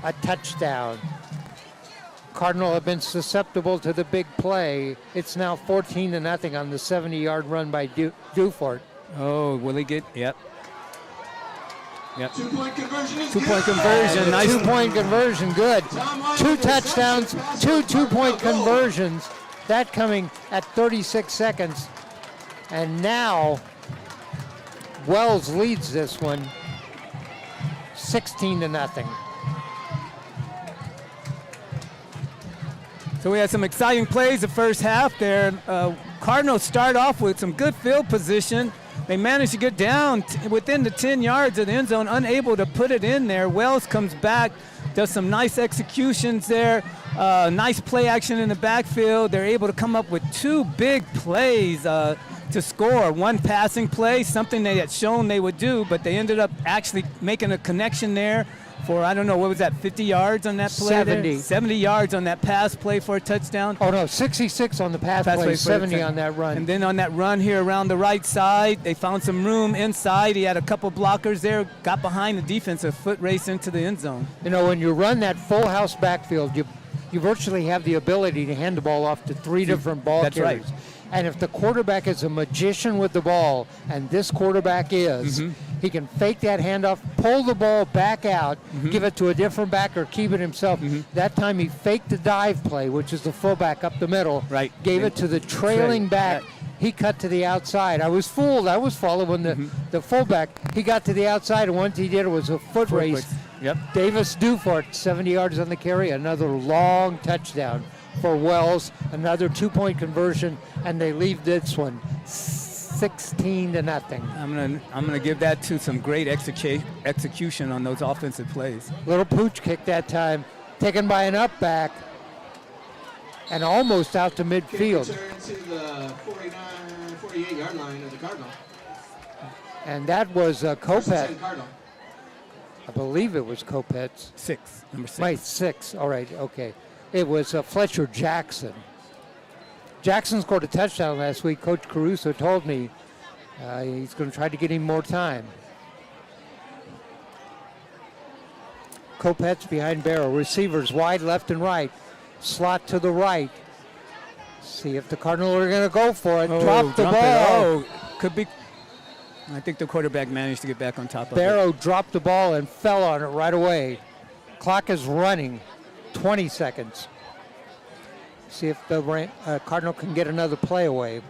a touchdown. Cardinal have been susceptible to the big play. It's now 14-0 on the 70-yard run by Dufort. Oh, will he get? Yep. Yep. 2-point conversion is 2-point good. conversion. Nice. 2-point conversion, good. 2 touchdowns, 2 2-point conversions. That coming at 36 seconds. And now Wells leads this one 16-0. So we had some exciting plays the first half there. Cardinals start off with some good field position. They managed to get down within the 10 yards of the end zone, unable to put it in there. Wells comes back, does some nice executions there. Nice play action in the backfield. They're able to come up with 2 big plays to score. One passing play, something they had shown they would do, but they ended up actually making a connection there for, I don't know, what was that, 50 yards on that play? 70. There? 70 yards on that pass play for a touchdown. Oh, no, 66 on the pass play, 70 on that run. And then on that run here around the right side, they found some room inside. He had a couple blockers there, got behind the defense, a foot race into the end zone. You know, when you run that full house backfield, you virtually have the ability to hand the ball off to 3 different ball That's carriers. right. And if the quarterback is a magician with the ball, and this quarterback is, he can fake that handoff, pull the ball back out, give it to a different back, or keep it himself. That time he faked the dive play, which is the fullback up the middle, Right. gave it to the trailing back. He cut to the outside. I was fooled. I was following the fullback. He got to the outside, and once he did, it was a foot race. Yep. Davis Dufort, 70 yards on the carry, another long touchdown for Wells, another 2-point conversion, and they leave this one 16-0. I'm gonna give that to some great execution on those offensive plays. Little pooch kick that time, taken by an up back, and almost out to midfield. Return to the 48-yard line of the Cardinal. And that was Kopet. Cardinal. I believe it was Kopet's. Number 6. Right, 6. All right, okay. It was Fletcher Jackson. Jackson scored a touchdown last week. Coach Caruso told me he's going to try to get him more time. Kopet's behind Barrow. Receivers wide left and right. Slot to the right. See if the Cardinals are going to go for it. Drop the ball. Could be. I think the quarterback managed to get back on top of Barrow dropped the ball and fell on it right away. Clock is running. 20 seconds. See if the Cardinal can get another play away.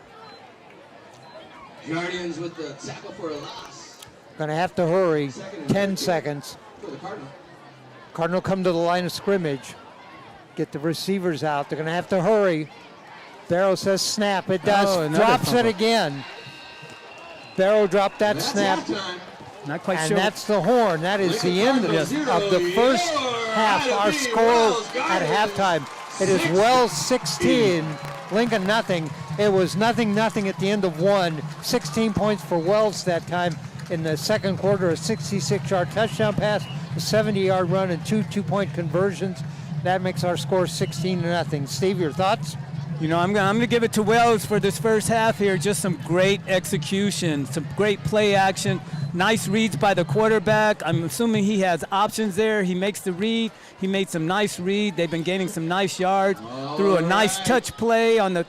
Guardians with the tackle for a loss. Going to have to hurry. 10 seconds. For the Cardinal. Cardinal come to the line of scrimmage. Get the receivers out. They're going to have to hurry. Barrow says snap. It does. Oh, Drops fumble. it again. Barrow dropped that That's snap. halftime. Not quite And sure. that's the horn. That is the end of the first half. Our score at halftime. It is Wells 16, Lincoln nothing. It was 0-0 at the end of one. 16 points for Wells that time in the second quarter. A 66-yard touchdown pass, a 70-yard run, and 2 2-point conversions. That makes our score 16-0. Steve, your thoughts? You know, I'm going to give it to Wells for this first half here. Just some great execution, some great play action, nice reads by the quarterback. I'm assuming he has options there. He makes the read. He made some nice read. They've been gaining some nice yards through a nice touch play on the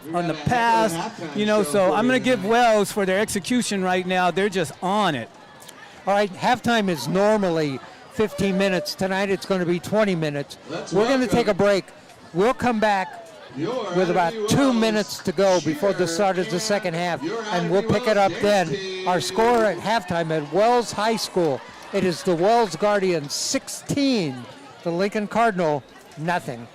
pass. You know, so I'm going to give Wells for their execution right now. They're just on it. All right, halftime is normally 15 minutes. Tonight it's going to be 20 minutes. We're going to take a break. We'll come back with about 2 minutes to go before the start of the second half, and we'll pick it up then. Our score at halftime at Wells High School, it is the Wells Guardians 16, the Lincoln Cardinal nothing.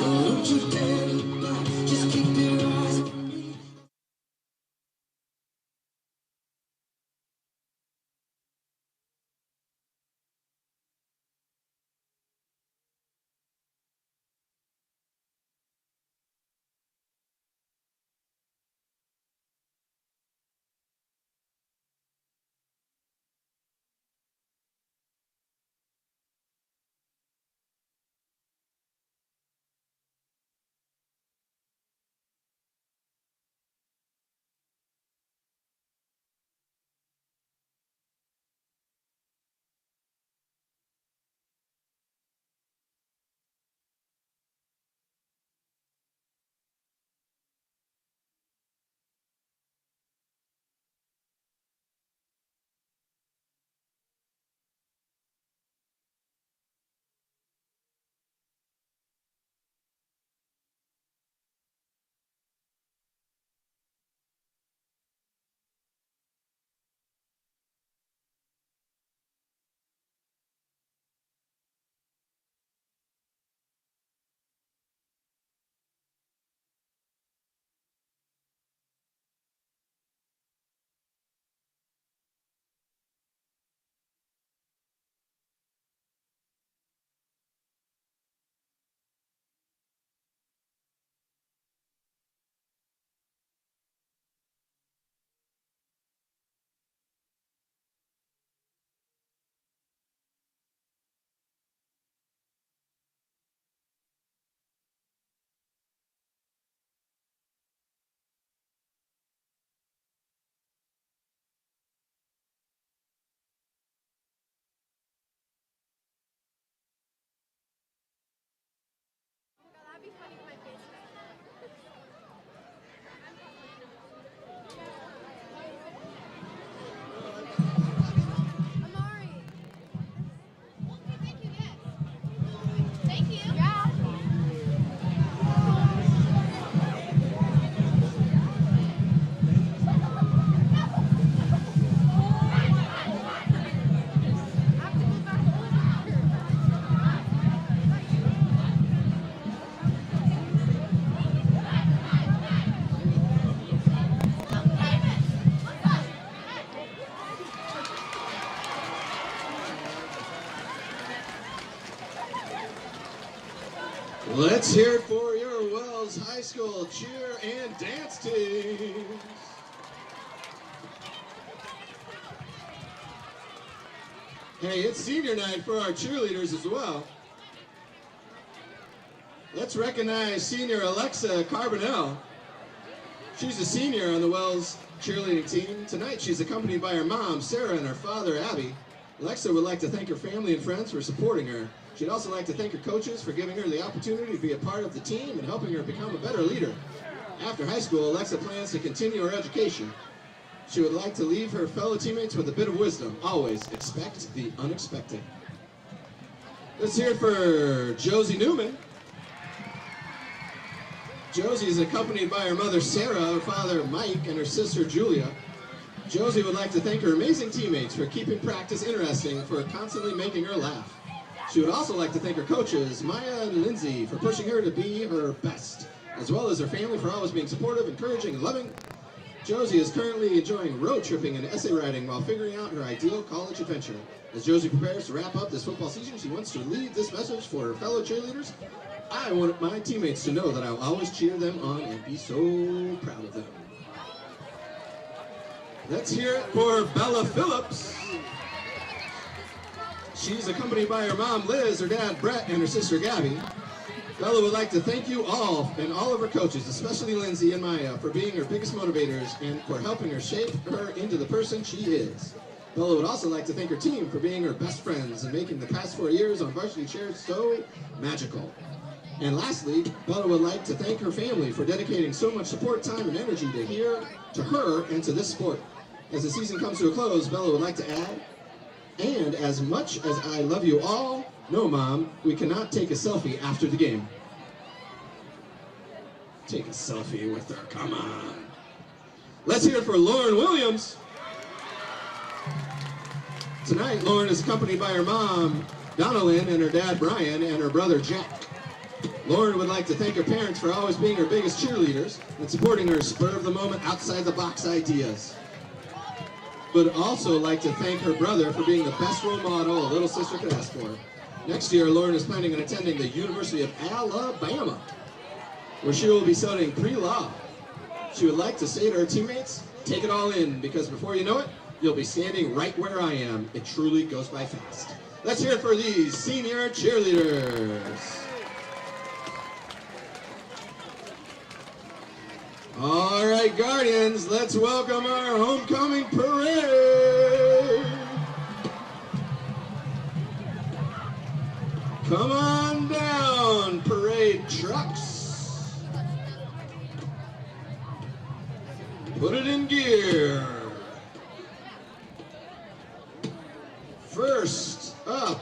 Don't you dare look back, just keep your eyes on me. That'd be funny if my face Amari. Okay, thank you, yes. Thank you. Yeah. Let's hear it for your Wells High School cheer and dance teams. Hey, it's senior night for our cheerleaders as well. Let's recognize senior Alexa Carbonell. She's a senior on the Wells cheerleading team. Tonight she's accompanied by her mom, Sarah, and her father, Abby. Alexa would like to thank her family and friends for supporting her. She'd also like to thank her coaches for giving her the opportunity to be a part of the team and helping her become a better leader. After high school, Alexa plans to continue her education. She would like to leave her fellow teammates with a bit of wisdom. Always expect the unexpected. Let's hear it for Josie Newman. Josie is accompanied by her mother, Sarah, her father, Mike, and her sister, Julia. Josie would like to thank her amazing teammates for keeping practice interesting, for constantly making her laugh. She would also like to thank her coaches, Maya and Lindsay, for pushing her to be her best, as well as her family for always being supportive, encouraging, and loving. Josie is currently enjoying road tripping and essay writing while figuring out her ideal college adventure. As Josie prepares to wrap up this football season, she wants to leave this message for her fellow cheerleaders. I want my teammates to know that I'll always cheer them on and be so proud of them. Let's hear it for Bella Phillips. She's accompanied by her mom, Liz, her dad, Brett, and her sister, Gabby. Bella would like to thank you all and all of her coaches, especially Lindsay and Maya, for being her biggest motivators and for helping her shape her into the person she is. Bella would also like to thank her team for being her best friends and making the past 4 years on varsity cheer so magical. And lastly, Bella would like to thank her family for dedicating so much support, time, and energy to her and to this sport. As the season comes to a close, Bella would like to add, and as much as I love you all, no, Mom, we cannot take a selfie after the game. Take a selfie with her, come on. Let's hear it for Lauren Williams. Tonight, Lauren is accompanied by her mom, Donalyn, and her dad, Brian, and her brother, Jack. Lauren would like to thank her parents for always being her biggest cheerleaders and supporting her spur-of-the-moment outside-the-box ideas. Would also like to thank her brother for being the best role model a little sister could ask for. Next year, Lauren is planning on attending the University of Alabama, where she will be studying pre-law. She would like to say to her teammates, take it all in, because before you know it, you'll be standing right where I am. It truly goes by fast. Let's hear it for these senior cheerleaders. All right, Guardians, let's welcome our homecoming parade. Come on down, parade trucks. Put it in gear. First up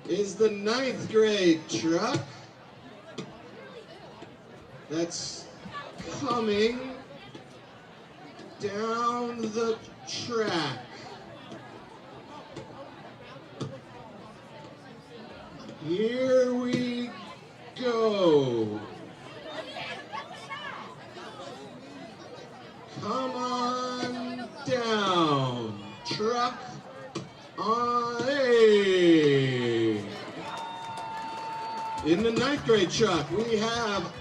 is the 9th grade truck. That's coming down the track. Here we go. Come on down, truck on A. In the 9th grade truck, we have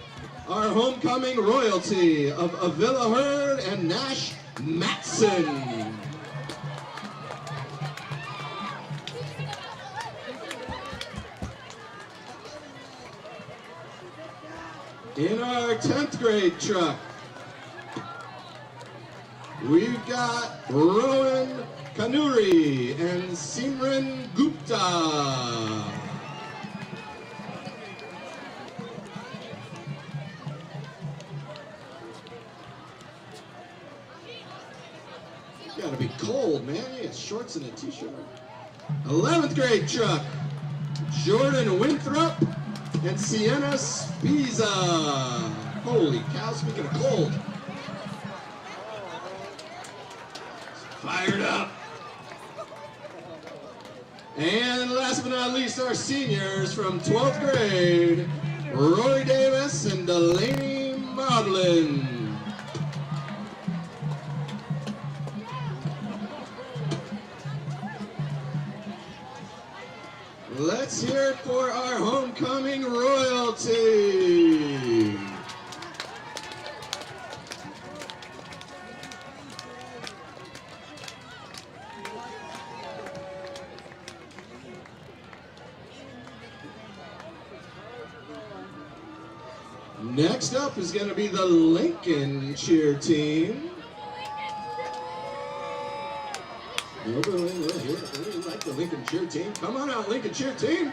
our homecoming royalty of Avila Hurd and Nash Matson. In our 10th grade truck, we've got Rowan Kanuri and Simran Gupta. Gotta be cold, man. You got shorts and a t-shirt. 11th grade truck, Jordan Winthrop and Sienna Spiza. Holy cow, speaking of cold. Fired up. And last but not least, our seniors from 12th grade, Rory Davis and Delaney Maudlin. Let's hear it for our homecoming royalty. Next up is going to be the Lincoln cheer team. Nobody like the Lincoln cheer team. Come on out, Lincoln cheer team.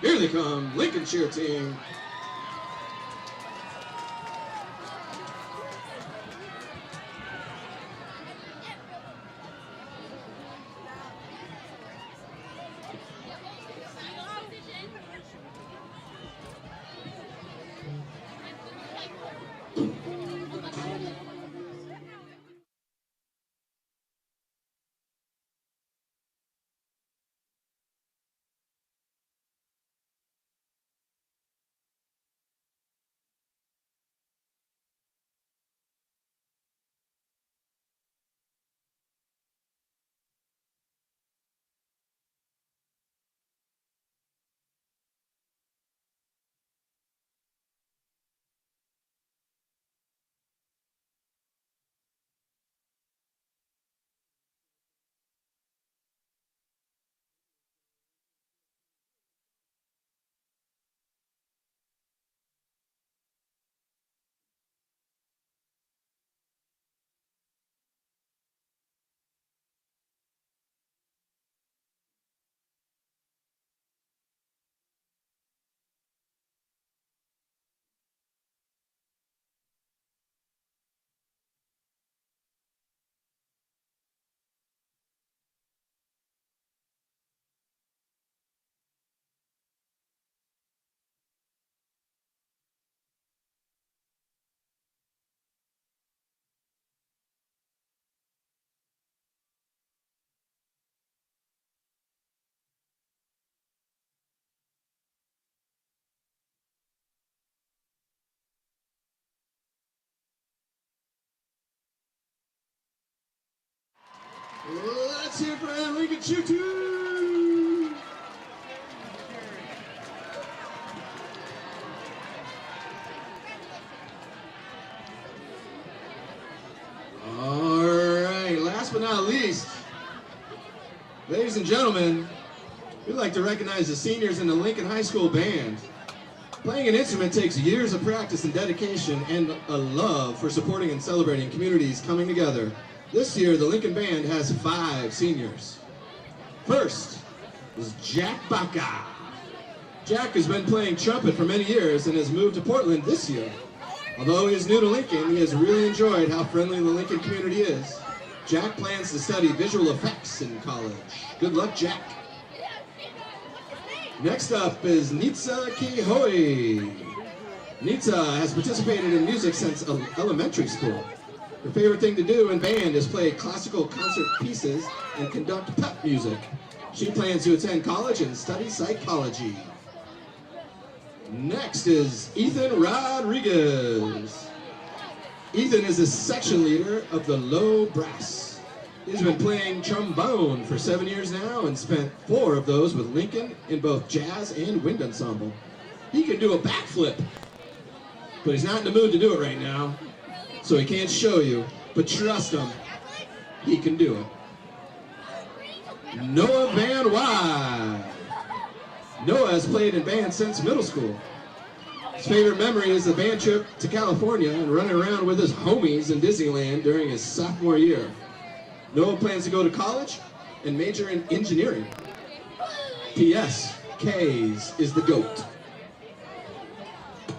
Here they come, Lincoln cheer team. Let's hear it for Lincoln Choo-Choo. All right, last but not least, ladies and gentlemen, we'd like to recognize the seniors in the Lincoln High School Band. Playing an instrument takes years of practice and dedication and a love for supporting and celebrating communities coming together. This year, the Lincoln Band has 5 seniors. First is Jack Baca. Jack has been playing trumpet for many years and has moved to Portland this year. Although he is new to Lincoln, he has really enjoyed how friendly the Lincoln community is. Jack plans to study visual effects in college. Good luck, Jack. Next up is Nitsa Kihoi. Nitsa has participated in music since elementary school. Her favorite thing to do in band is play classical concert pieces and conduct pep music. She plans to attend college and study psychology. Next is Ethan Rodriguez. Ethan is the section leader of the low brass. He's been playing trombone for 7 years now and spent 4 of those with Lincoln in both jazz and wind ensemble. He can do a backflip, but he's not in the mood to do it right now, so he can't show you, but trust him, he can do it. Noah Van Wy. Noah has played in band since middle school. His favorite memory is the band trip to California and running around with his homies in Disneyland during his sophomore year. Noah plans to go to college and major in engineering. P.S. K's is the GOAT.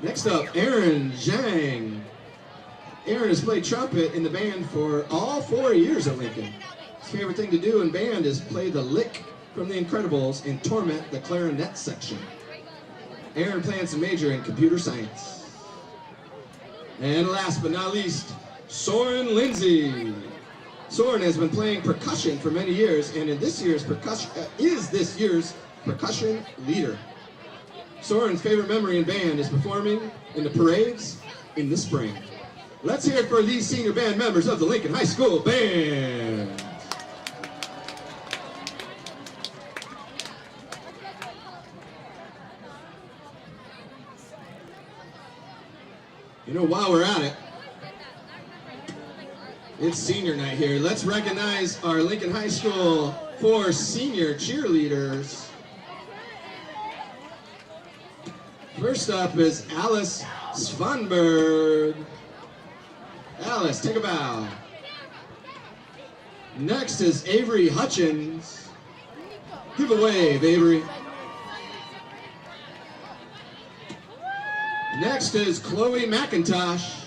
Next up, Aaron Zhang. Aaron has played trumpet in the band for all 4 years at Lincoln. His favorite thing to do in band is play the lick from The Incredibles and torment the clarinet section. Aaron plans to major in computer science. And last but not least, Soren Lindsay. Soren has been playing percussion for many years and is this year's percussion leader. Soren's favorite memory in band is performing in the parades in the spring. Let's hear it for these senior band members of the Lincoln High School Band. You know, while we're at it, it's senior night here. Let's recognize our Lincoln High School 4 senior cheerleaders. First up is Alice Svanberg. Alice, take a bow. Next is Avery Hutchins. Give a wave, Avery. Next is Chloe McIntosh.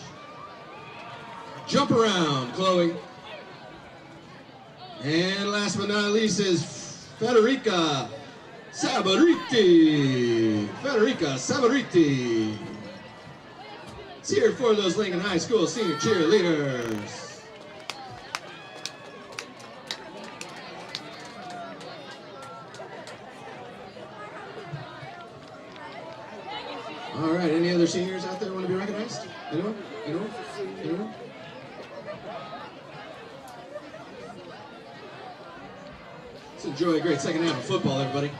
Jump around, Chloe. And last but not least is Federica Sabariti. Federica Sabariti. Let's hear it for those Lincoln High School senior cheerleaders. All right, any other seniors out there want to be recognized? Anyone? Anyone? Anyone? Let's enjoy a great second half of football, everybody.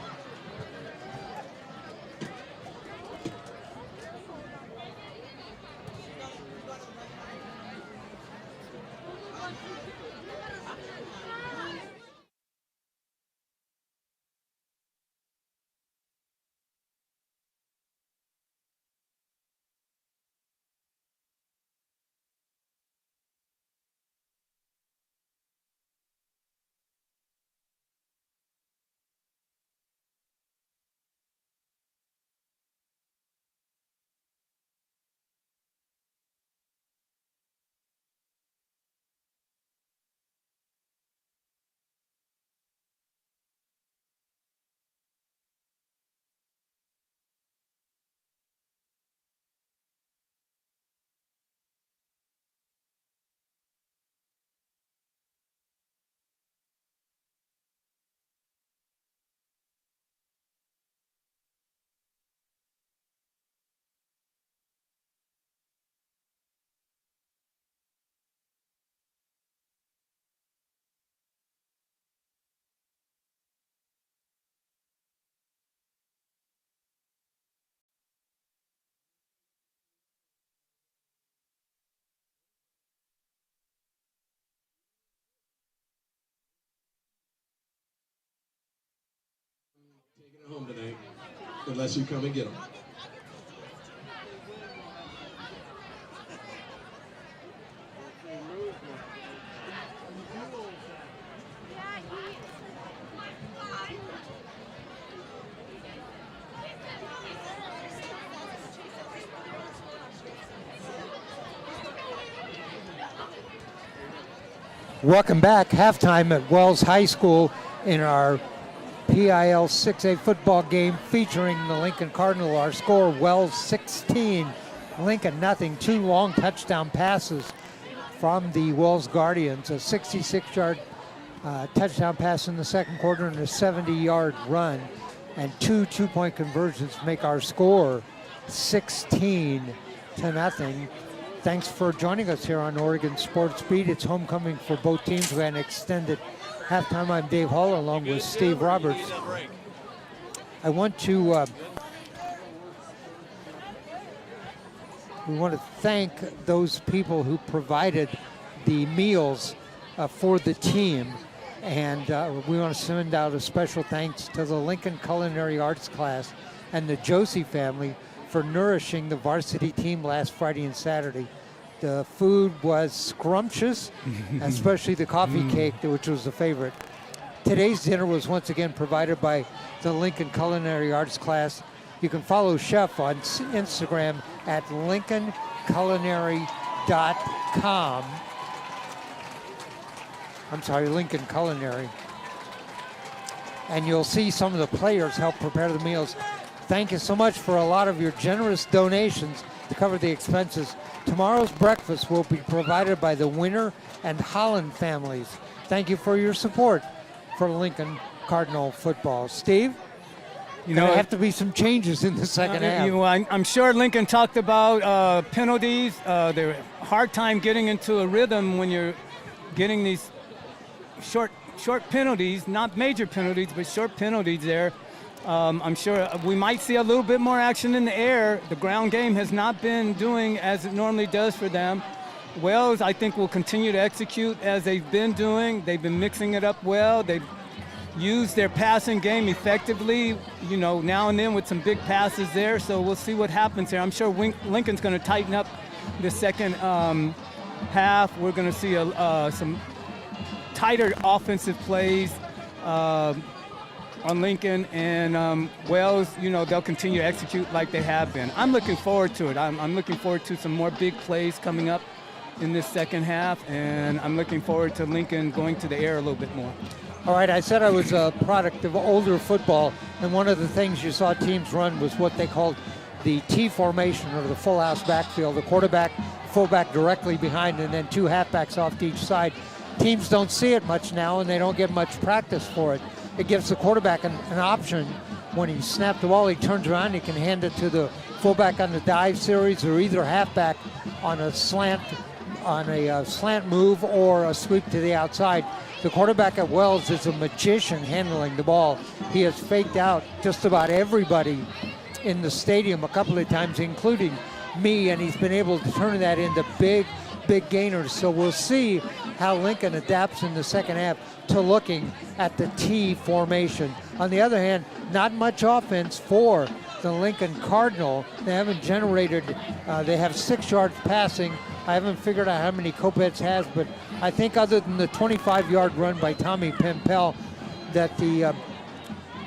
home tonight unless you come and get them. Welcome back. Halftime at Wells High School in our PIL 6A football game featuring the Lincoln Cardinal. Our score, Wells 16, Lincoln nothing. 2 long touchdown passes from the Wells Guardians. A 66-yard touchdown pass in the second quarter and a 70-yard run. And 2 two-point conversions make our score 16-0. Thanks for joining us here on Oregon Sports Beat. It's homecoming for both teams. We had an extended halftime. I'm Dave Hall along with Steve Roberts. I want to we want to thank those people who provided the meals for the team, and we want to send out a special thanks to the Lincoln Culinary Arts class and the Josie family for nourishing the varsity team last Friday and Saturday. The food was scrumptious, especially the coffee cake, which was a favorite. Today's dinner was once again provided by the Lincoln Culinary Arts class. You can follow Chef on Instagram at lincolnculinary.com. I'm sorry, Lincoln Culinary. And you'll see some of the players help prepare the meals. Thank you so much for a lot of your generous donations to cover the expenses. Tomorrow's breakfast will be provided by the Winter and Holland families. Thank you for your support for Lincoln Cardinal football. Steve? There have to be some changes in the second half. I'm sure Lincoln talked about penalties. They're a hard time getting into a rhythm when you're getting these short penalties, not major penalties, but short penalties there. I'm sure we might see a little bit more action in the air. The ground game has not been doing as it normally does for them. Wells, I think, will continue to execute as they've been doing. They've been mixing it up well. They've used their passing game effectively, now and then with some big passes there. So we'll see what happens here. I'm sure Lincoln's going to tighten up the second half. We're going to see some tighter offensive plays on Lincoln, and Wells, they'll continue to execute like they have been. I'm looking forward to it. I'm looking forward to some more big plays coming up in this second half, and I'm looking forward to Lincoln going to the air a little bit more. All right, I said I was a product of older football, and one of the things you saw teams run was what they called the T formation, or the full house backfield. The quarterback, fullback directly behind, and then 2 halfbacks off to each side. Teams don't see it much now, and they don't get much practice for it. It gives the quarterback an option. When he snaps the ball, he turns around, he can hand it to the fullback on the dive series, or either halfback on a slant move or a sweep to the outside. The quarterback at Wells is a magician handling the ball. He has faked out just about everybody in the stadium a couple of times, including me, and he's been able to turn that into big gainers. So we'll see how Lincoln adapts in the second half to looking at the T formation. On the other hand, not much offense for the Lincoln Cardinal. They haven't generated, they have 6 yards passing. I haven't figured out how many Kopetz has, but I think other than the 25-yard run by Tommy Pimpel, that the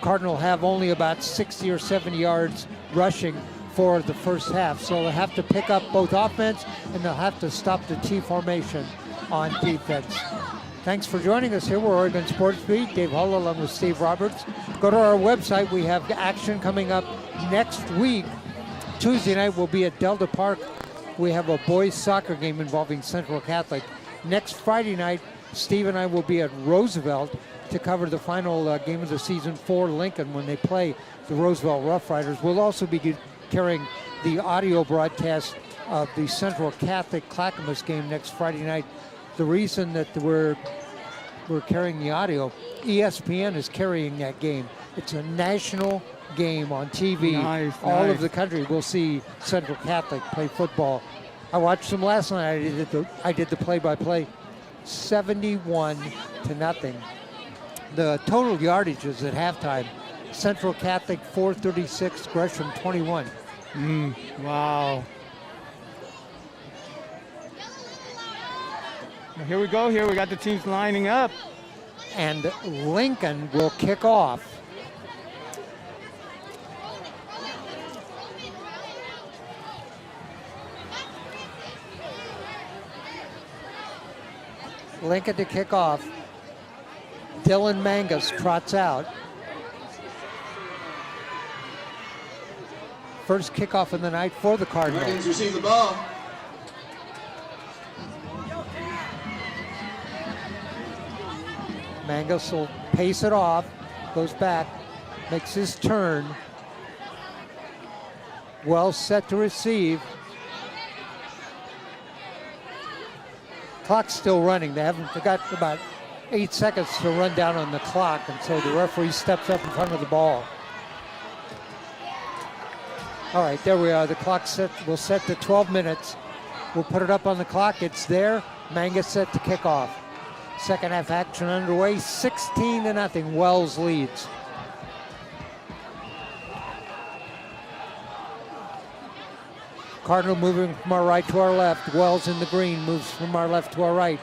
Cardinal have only about 60 or 70 yards rushing for the first half. So they'll have to pick up both offense, and they'll have to stop the T formation on defense. Thanks for joining us here. We're Oregon Sports Beat. Dave Hull along with Steve Roberts. Go to our website. We have action coming up next week. Tuesday night we'll be at Delta Park. We have a boys soccer game involving Central Catholic. Next Friday night, Steve and I will be at Roosevelt to cover the final game of the season for Lincoln when they play the Roosevelt Rough Riders. We'll also be carrying the audio broadcast of the Central Catholic Clackamas game next Friday night. The reason that we're carrying the audio, ESPN is carrying that game. It's a national game on TV. All of the country will see Central Catholic play football. I watched them last night. I did the play-by-play. 71-0. The total yardages at halftime Central Catholic 436, Gresham 21. Wow. Well, here we go. Here we got the teams lining up. And Lincoln will kick off. Lincoln to kick off. Dylan Mangus trots out. First kickoff of the night for the Cardinals. Guardians receive the ball. Mangus will pace it off, goes back, makes his turn. Well set to receive. Clock's still running. They got about 8 seconds to run down on the clock, and so the referee steps up in front of the ball. All right, there we are. The clock will set to 12 minutes. We'll put it up on the clock. It's there. Mangus set to kick off. Second half action underway, 16-0. Wells leads. Cardinal moving from our right to our left. Wells in the green moves from our left to our right.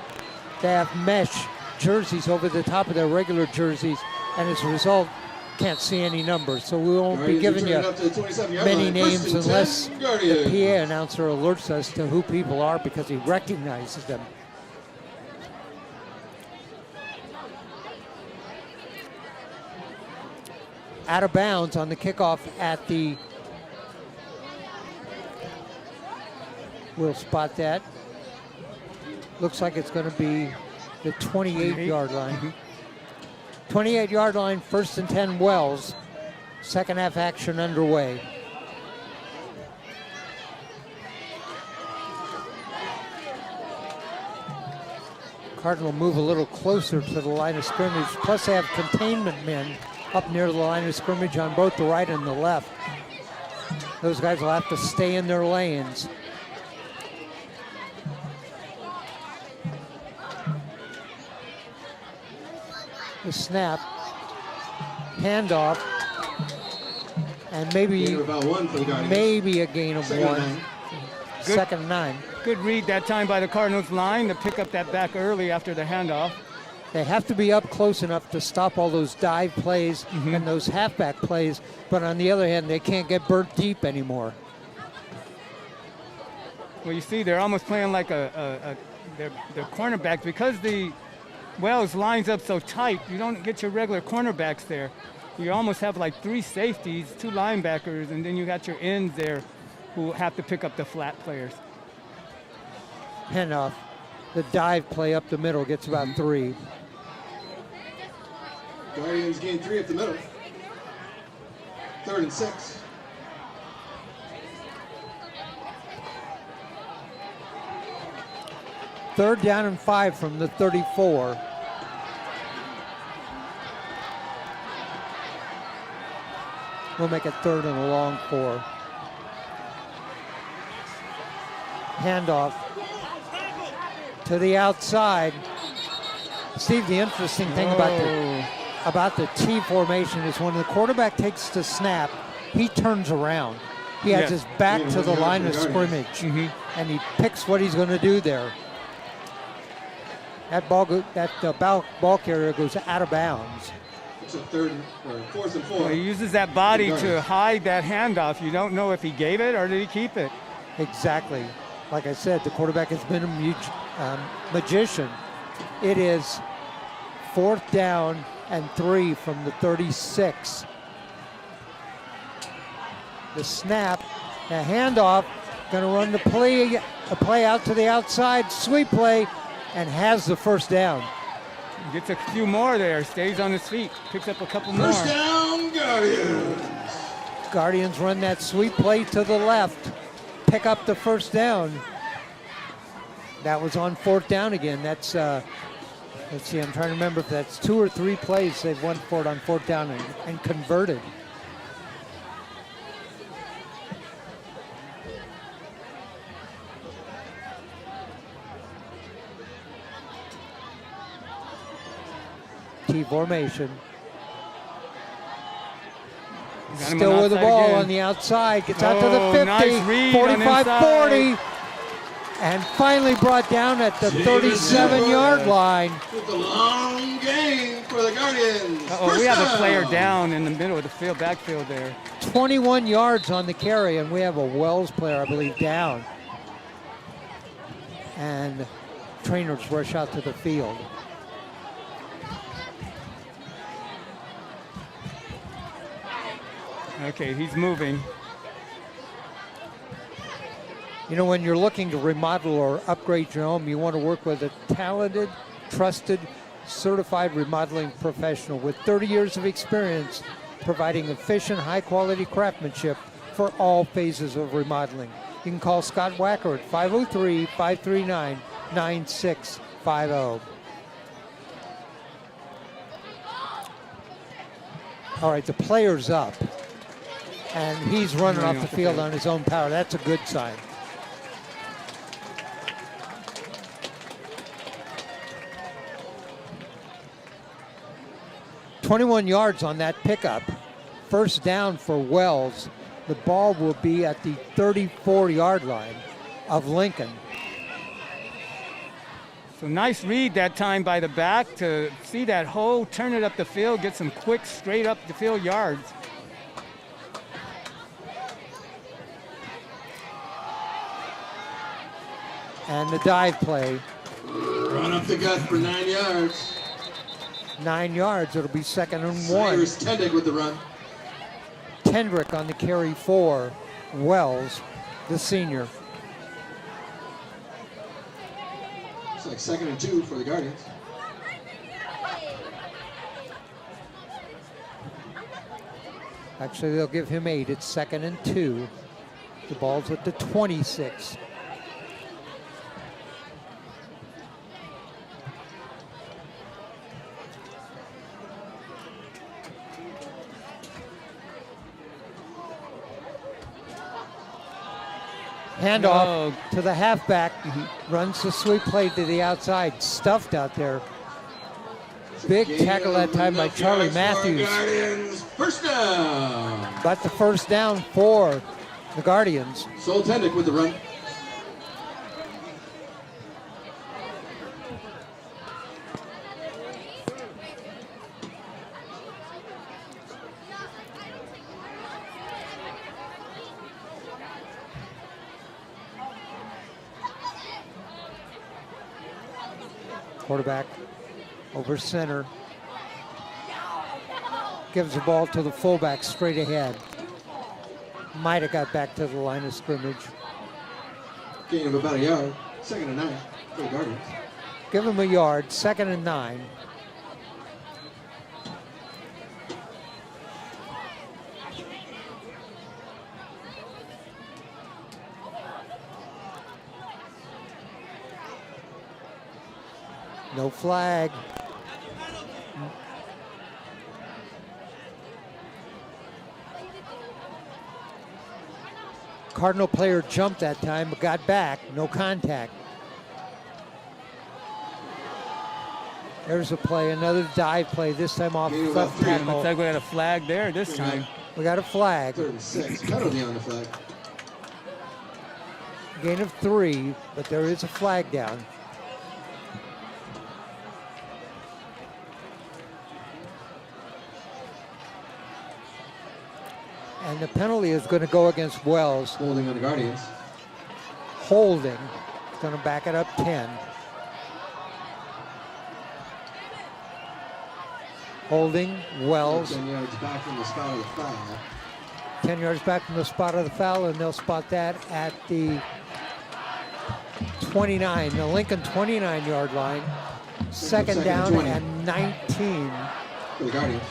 They have mesh jerseys over the top of their regular jerseys, and as a result, can't see any numbers. So we won't be giving you many names unless the PA announcer alerts us to who people are because he recognizes them. Out of bounds on the kickoff at the, we'll spot that. Looks like it's going to be the 28-yard line. 28-yard line, 1st and 10 Wells. Second half action underway. Cardinal move a little closer to the line of scrimmage. Plus they have containment men up near the line of scrimmage on both the right and the left. Those guys will have to stay in their lanes. The snap, handoff, and maybe a gain of one. Second and 9. Good read that time by the Cardinals line to pick up that back early after the handoff. They have to be up close enough to stop all those dive plays and those halfback plays, but on the other hand, they can't get burnt deep anymore. Well, you see, they're almost playing like they're cornerbacks because the Wells lines up so tight. You don't get your regular cornerbacks there. You almost have like 3 safeties, 2 linebackers, and then you got your ends there who have to pick up the flat players. Handoff, the dive play up the middle gets about 3. Guardians gain 3 up the middle. 3rd and 6. Third down and 5 from the 34. We'll make it 3rd and a long 4. Handoff to the outside. Steve, the interesting thing about the T formation is when the quarterback takes the snap, he turns around. He has his back to the line of scrimmage, and he picks what he's going to do there. That ball carrier goes out of bounds. It's a 4th and 4. Well, he uses that body to hide that handoff. You don't know if he gave it or did he keep it. Exactly. Like I said, the quarterback has been a magician. It is 4th down and 3 from the 36. The snap, the handoff, going to run a play out to the outside, sweep play, and has the 1st down. Gets a few more there, stays on his feet, picks up a couple more. 1st down, Guardians. Guardians run that sweep play to the left, pick up the 1st down. That was on 4th down again. That's, let's see, I'm trying to remember if that's 2 or 3 plays they've won for it on 4th down and converted. T formation. Got him Still on with the outside ball again. on the outside. Gets out to the Oh, 50. nice read on 45, inside. 40. And finally brought down at the 37-yard line. With the long gain for the Guardians. Uh-oh, we First have a down. player down in the middle of the field, backfield there. 21 yards on the carry, and we have a Wells player, I believe, down. And trainers rush out to the field. Okay, he's moving. You know, when you're looking to remodel or upgrade your home, you want to work with a talented, trusted, certified remodeling professional with 30 years of experience providing efficient, high-quality craftsmanship for all phases of remodeling. You can call Scott Wacker at 503-539-9650. All right, the player's up, and he's running off the field on his own power. That's a good sign. .21 yards on that pickup. First down for Wells. The ball will be at the 34-yard line of Lincoln. So nice read that time by the back to see that hole, turn it up the field, get some quick, straight up the field yards. And the dive play, Run up the gut for 9 yards. 9 yards. It'll be 2nd and 1. Cyrus Tendick with the run. Kendrick on the carry for Wells, the senior. It's like 2nd and 2 for the Guardians. Actually, they'll give him 8. It's 2nd and 2. The ball's at the 26. Handoff to the halfback. Runs the sweep play to the outside. Stuffed out there. Big tackle that time by Charlie Matthews. Guardians, first down. Got the first down for the Guardians. Sol Tendick with the run. Quarterback over center. Gives the ball to the fullback straight ahead. Might have got back to the line of scrimmage. Gain of about a yard. 2nd and 9 for the Guardians. Give him a yard, 2nd and 9. No flag. Cardinal player jumped that time, but got back. No contact. There's a play, another dive play, this time off Gain of left about 3. tackle. Looks like we got a flag there this time. We got a flag. 3rd and 6. Penalty on the flag. Gain of 3, but there is a flag down. And the penalty is going to go against Wells. Holding on the Guardians. Holding. It's going to back it up 10. Holding, Wells. 10 yards back from the spot of the foul. 10 yards back from the spot of the foul, and they'll spot that at the 29, the Lincoln 29-yard line. Second down 20. and 19. For the Guardians.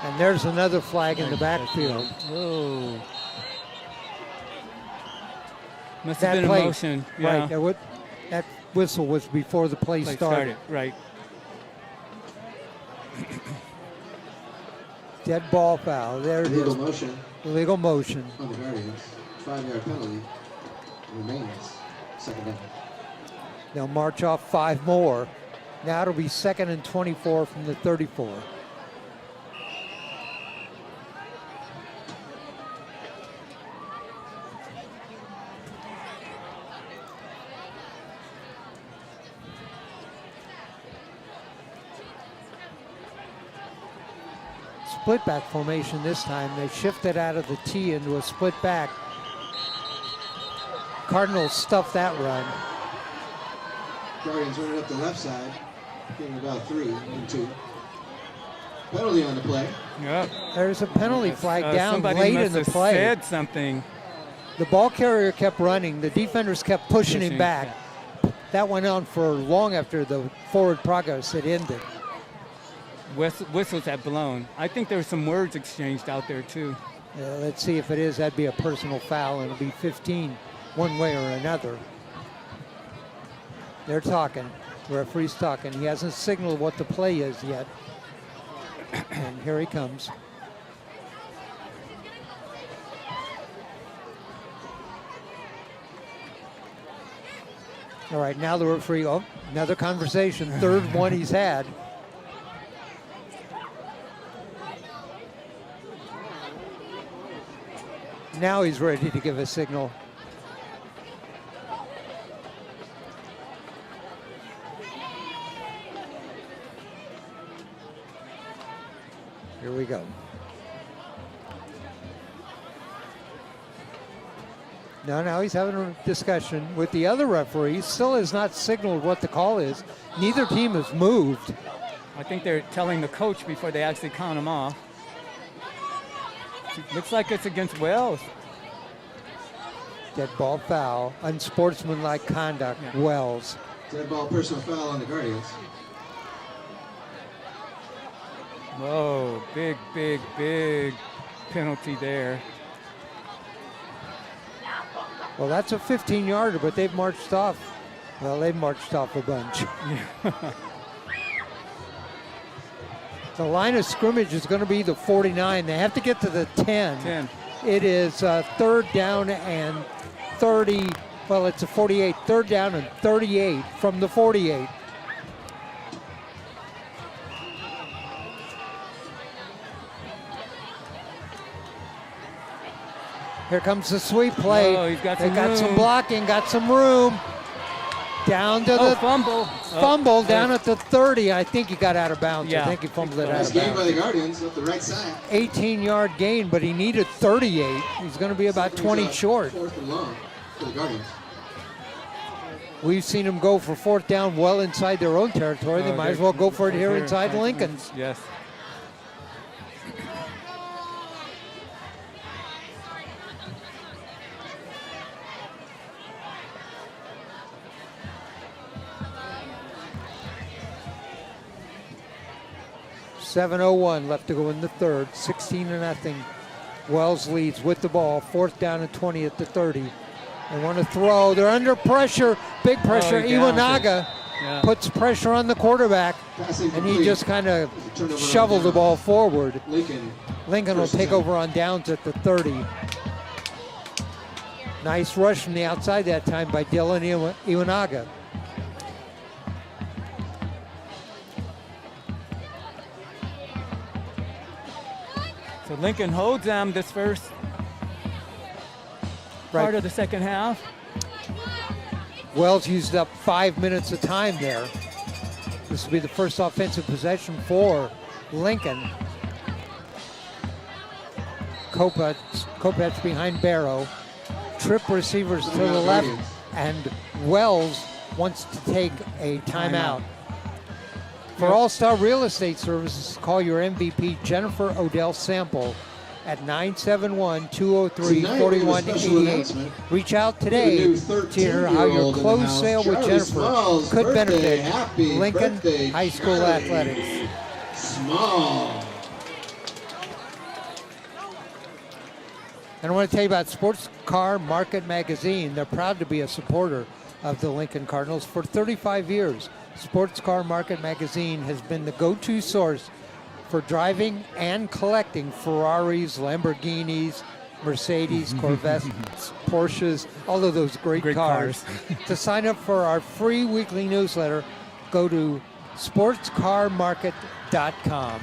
And there's another flag in the backfield. Oh. Must have That been a play, motion. Yeah. right, that whistle was before the play Play started. Right. Dead ball foul. There it Illegal is. motion Illegal motion. on the Guardians. 5-yard penalty remains. Second down. They'll march off 5 more. Now it'll be 2nd and 24 from the 34. Split back formation this time. They shifted out of the T into a split back. Cardinals stuffed that run. Guardians running up the left side, getting about 3 and 2. Penalty on the play. Yep. There's a penalty flag down Somebody late must in the have play. said something. The ball carrier kept running. The defenders kept pushing him back. That went on for long after the forward progress had ended. Whistles had blown. I think there were some words exchanged out there too. Let's see if it is. That'd be a personal foul, and it'll be 15 one way or another. They're talking. The referee's talking. He hasn't signaled what the play is yet. And here he comes. All right, now the referee, oh, another conversation. Third one he's had. Now he's ready to give a signal. Here we go. Now he's having a discussion with the other referee. Still has not signaled what the call is. Neither team has moved. I think they're telling the coach before they actually count him off. Looks like it's against Wells. Dead ball foul, unsportsmanlike conduct, Yeah. Wells. Dead ball personal foul on the Guardians. Whoa, big penalty there. Well, that's a 15-yarder, but they've marched off. Well, they've marched off a bunch. The line of scrimmage is going to be the 49. They have to get to the 10. 10. It is 3rd down and 30. Well, it's a 48. 3rd down and 38 from the 48. Here comes the sweep play. Oh, he's got they some got some room. blocking, got some room. Down to the fumble. Down at the 30. I think he got out of bounds. Yeah. I think he fumbled it out Nice of game by bounds. the Guardians up the right side. 18-yard gain, but he needed 38. He's going to be about 20 short. 4th and long for the Guardians. We've seen them go for 4th down well inside their own territory. They might as well go for it here inside Lincoln's. Yes. .701 left to go in the third. 16-0. Wells leads with the ball. 4th down and 20 at the 30. They want to throw. They're under pressure. Big pressure. he downs Iwanaga Yeah. puts pressure on the quarterback, Passing and he complete. just kind of Turnover on shoveled the down. ball forward. Lincoln. Lincoln will First take down. over on downs at the 30. Nice rush from the outside that time by Dylan Iwanaga. So Lincoln holds them this first part of the second half. Wells used up 5 minutes of time there. This will be the first offensive possession for Lincoln. Kopech behind Barrow. Trip receivers to the left, and Wells wants to take a timeout. For All-Star Real Estate Services, call your MVP Jennifer Odell Sample at 971-203-4188. Reach out today to hear how your closed sale with Jennifer could benefit Lincoln High School athletics. Small. And I want to tell you about Sports Car Market Magazine. They're proud to be a supporter of the Lincoln Cardinals for 35 years. Sports Car Market Magazine has been the go-to source for driving and collecting Ferraris, Lamborghinis, Mercedes, Corvettes, Porsches, all of those great cars. To sign up for our free weekly newsletter, go to sportscarmarket.com.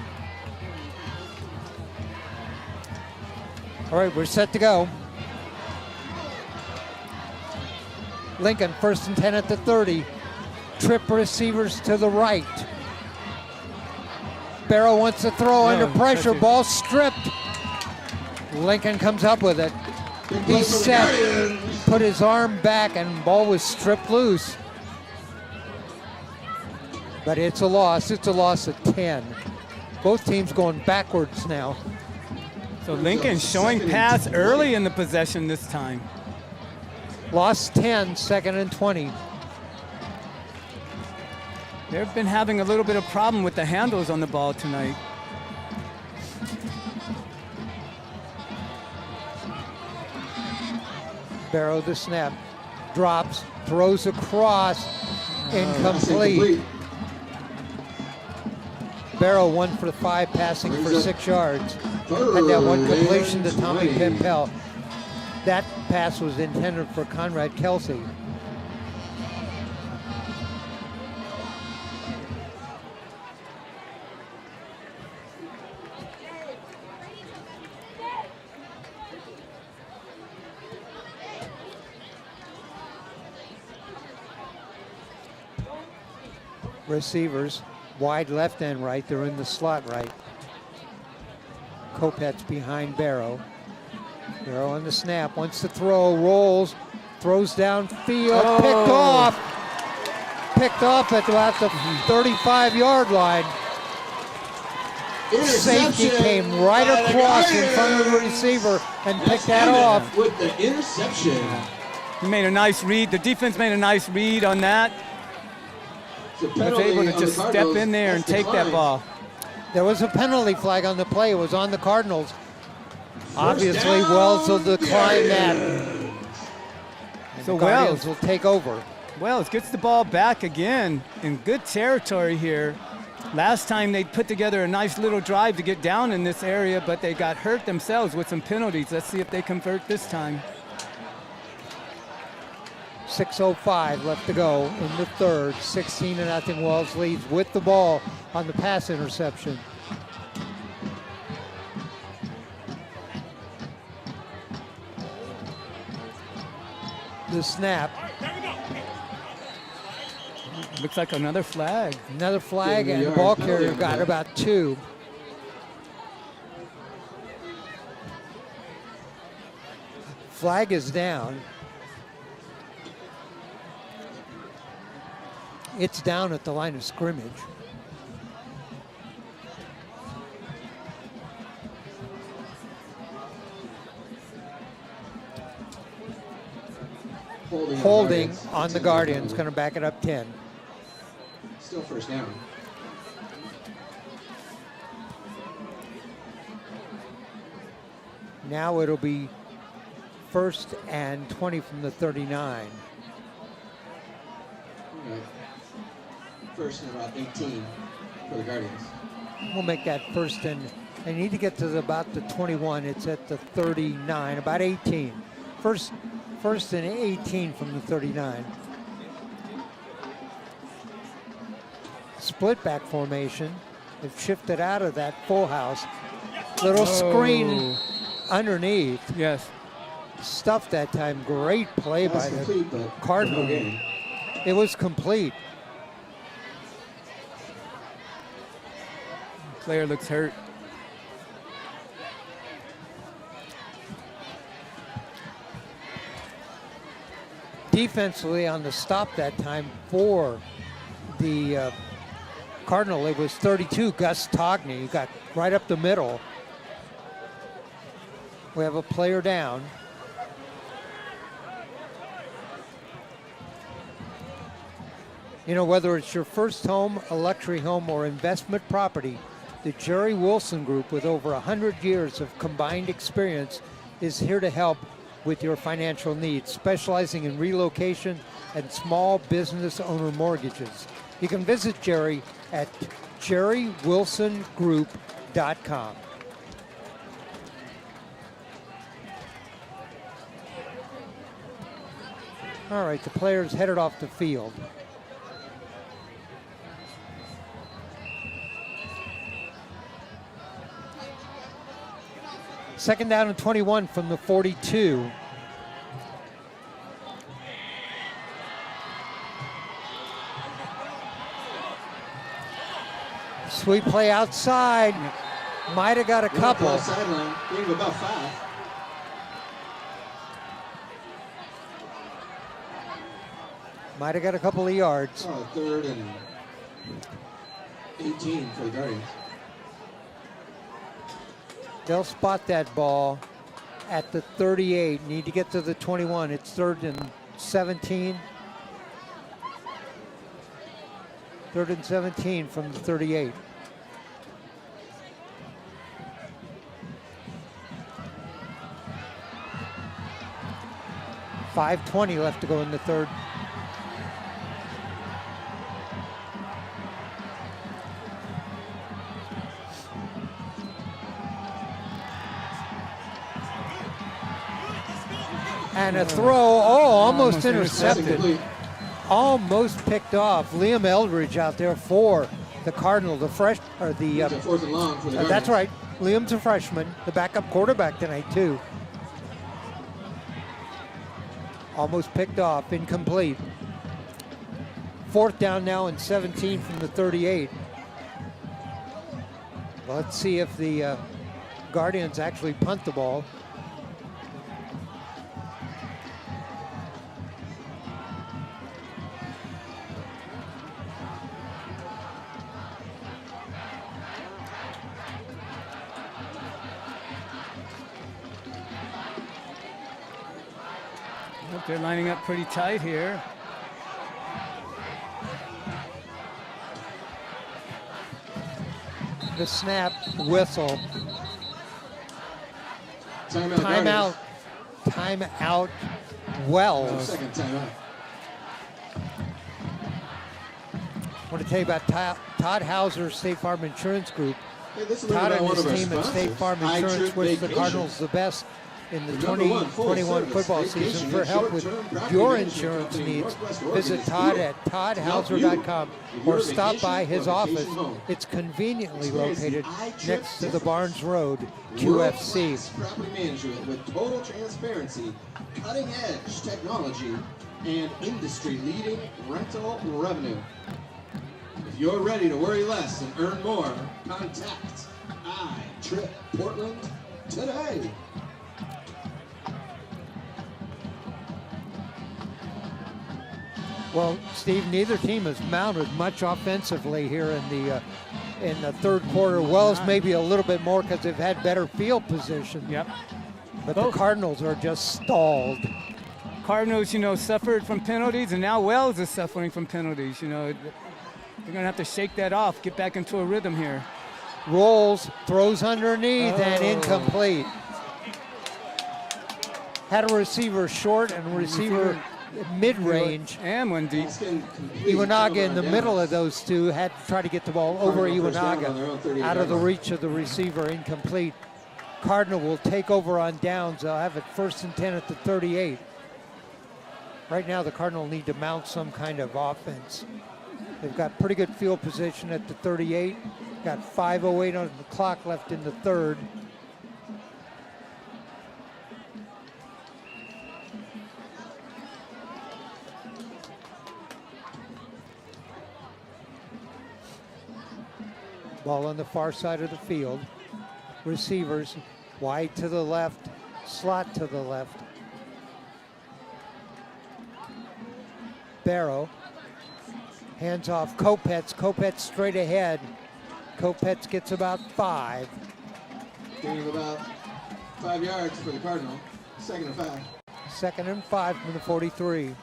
All right, we're set to go. Lincoln, 1st and 10 at the 30. Trip receivers to the right. Barrow wants to throw under pressure. Ball stripped. Lincoln comes up with it. He's set. Put his arm back and ball was stripped loose. But it's a loss. It's a loss of 10. Both teams going backwards now. So Lincoln showing pass early in the possession this time. Lost 10, 2nd and 20. They've been having a little bit of problem with the handles on the ball tonight. Barrow the snap. Drops, throws across, incomplete. Barrow 1 for 5, passing for 6 yards. Had that one completion to Tommy Pimpel. That pass was intended for Conrad Kelsey. Receivers, wide left and right. They're in the slot right. Kopet's behind Barrow. Barrow on the snap, wants to throw, rolls, throws downfield, picked off at about the 35-yard line. Safety came right across in front of the receiver and picked that off. With the interception. He made a nice read. The defense made a nice read on that. Was able to just step in there and take that ball. There was a penalty flag on the play. It was on the Cardinals. Obviously, Wells will decline that. So Wells will take over. Wells gets the ball back again in good territory here. Last time they put together a nice little drive to get down in this area, but they got hurt themselves with some penalties. Let's see if they convert this time. 6:05 left to go in the third. 16-0 Wells leads with the ball on the pass interception. The snap. Looks like another flag. Another flag, and the ball carrier got about 2. Flag is down. It's down at the line of scrimmage. Holding on the Guardians, going to back it up 10. Still first down. Now it'll be 1st and 20 from the 39. Okay. First and about 18 for the Guardians. We'll make that 1st and they need to get to about the 21. It's at the 39, about 18. First and 18 from the 39. Split back formation. They've shifted out of that full house. Little screen underneath. Yes. Stuffed that time. Great play by the Cardinal. It was complete. Player looks hurt. Defensively on the stop that time for the Cardinal, it was 32. Gus Togney got right up the middle. We have a player down. You know, whether it's your first home, a luxury home, or investment property, the Jerry Wilson Group, with over 100 years of combined experience, is here to help with your financial needs, specializing in relocation and small business owner mortgages. You can visit Jerry at jerrywilsongroup.com. festivities.com. All right, the players headed off the field. Second down and 21 from the 42. Sweep play outside. Might have got a couple. Sideline, gain of about 5. Might have got a couple of yards. Oh, 3rd and 18 for the Guardians. They'll spot that ball at the 38. Need to get to the 21. It's 3rd and 17. 3rd and 17 from the 38. .520 left to go in the 3rd. And a throw, almost intercepted. Incomplete. Almost picked off. Liam Eldridge out there for the Cardinal, the fresh, or the. It's a 4th and long for the Guardians. That's right. Liam's a freshman, the backup quarterback tonight too. Almost picked off, incomplete. 4th down now and 17 from the 38. Let's see if the Guardians actually punt the ball. They're lining up pretty tight here. The snap, whistle, Timeout. timeout, Wells. Second timeout. I want to tell you about Todd Hauser, State Farm Insurance Group. Hey, this is Todd about and one his of our team at State sponsors, Farm I Insurance Trip wish the Vacations. Cardinals the best in the The number one 2021 full-service football season. vacation For and help with short-term property your management insurance company in needs, Northwest Oregon visit is Todd here at to help toddhauser.com you with or your stop by vacation his or office. vacation home. It's conveniently Experience the located I Trip next to the difference. Barnes Road QFC. World-class property management with total transparency, cutting-edge technology, and industry-leading rental revenue. If you're ready to worry less and earn more, contact I Trip Portland today. Well, Steve, neither team has mounted much offensively here in the 3rd quarter. Wells maybe a little bit more because they've had better field position. Yep. But the Cardinals are just stalled. Cardinals, suffered from penalties, and now Wells is suffering from penalties. They're going to have to shake that off, get back into a rhythm here. Rolls, throws underneath, and incomplete. Had a receiver short and a receiver mid-range. And one deep. Iwanaga in the middle of those two had to try to get the ball over Cardinal first down on their own Iwanaga, 38 out of the line. reach of the receiver, incomplete. Cardinal will take over on downs. They'll have it 1st and 10 at the 38. Right now, the Cardinal need to mount some kind of offense. They've got pretty good field position at the 38. Got 5:08 on the clock left in the 3rd. Ball on the far side of the field. Receivers wide to the left, slot to the left. Barrow. Hands off Kopetz. Kopetz straight ahead. Kopetz gets about 5. Gain of about 5 yards for the Cardinal. 2nd and 5. 2nd and 5 from the 43.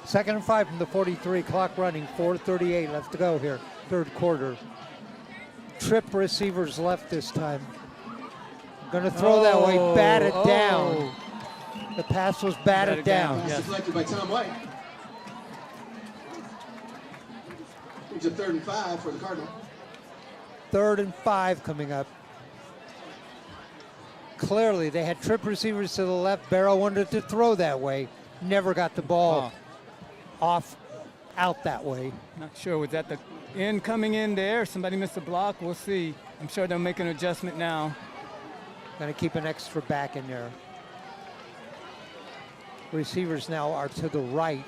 Second and 5 from the 43, clock running, 4:38 left to go here, 3rd quarter. Trip receivers left this time. Gonna throw that way, batted down. The pass was batted down. Pass deflected by Tom White. It's a 3rd and 5 for the Cardinal. 3rd and 5 coming up. Clearly, they had trip receivers to the left. Barrow wanted to throw that way. Never got the ball out that way. Not sure. Was that the end coming in there? Somebody missed a block? We'll see. I'm sure they'll make an adjustment now. Going to keep an extra back in there. Receivers now are to the right.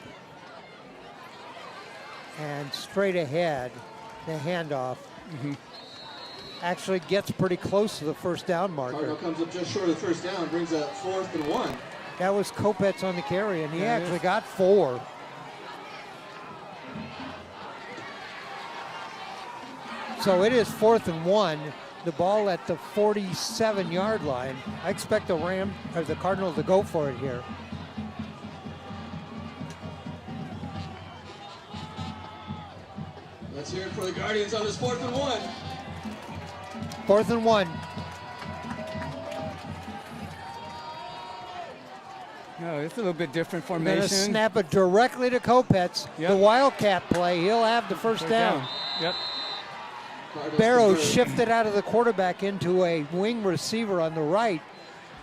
And straight ahead, the handoff actually gets pretty close to the first down marker. Cardinal comes up just short of the first down, brings up 4th and 1. That was Kopetz on the carry, and he actually got 4. So it is 4th and 1. The ball at the 47-yard line. I expect the Cardinals to go for it here. Let's hear it for the Guardians on this 4th and 1. 4th and 1. No, it's a little bit different Going formation. to snap it directly to Kopetz. Yep. The Wildcat play. He'll have the first down. Yep. Cardinals Barrow convert. shifted out of the quarterback into a wing receiver on the right,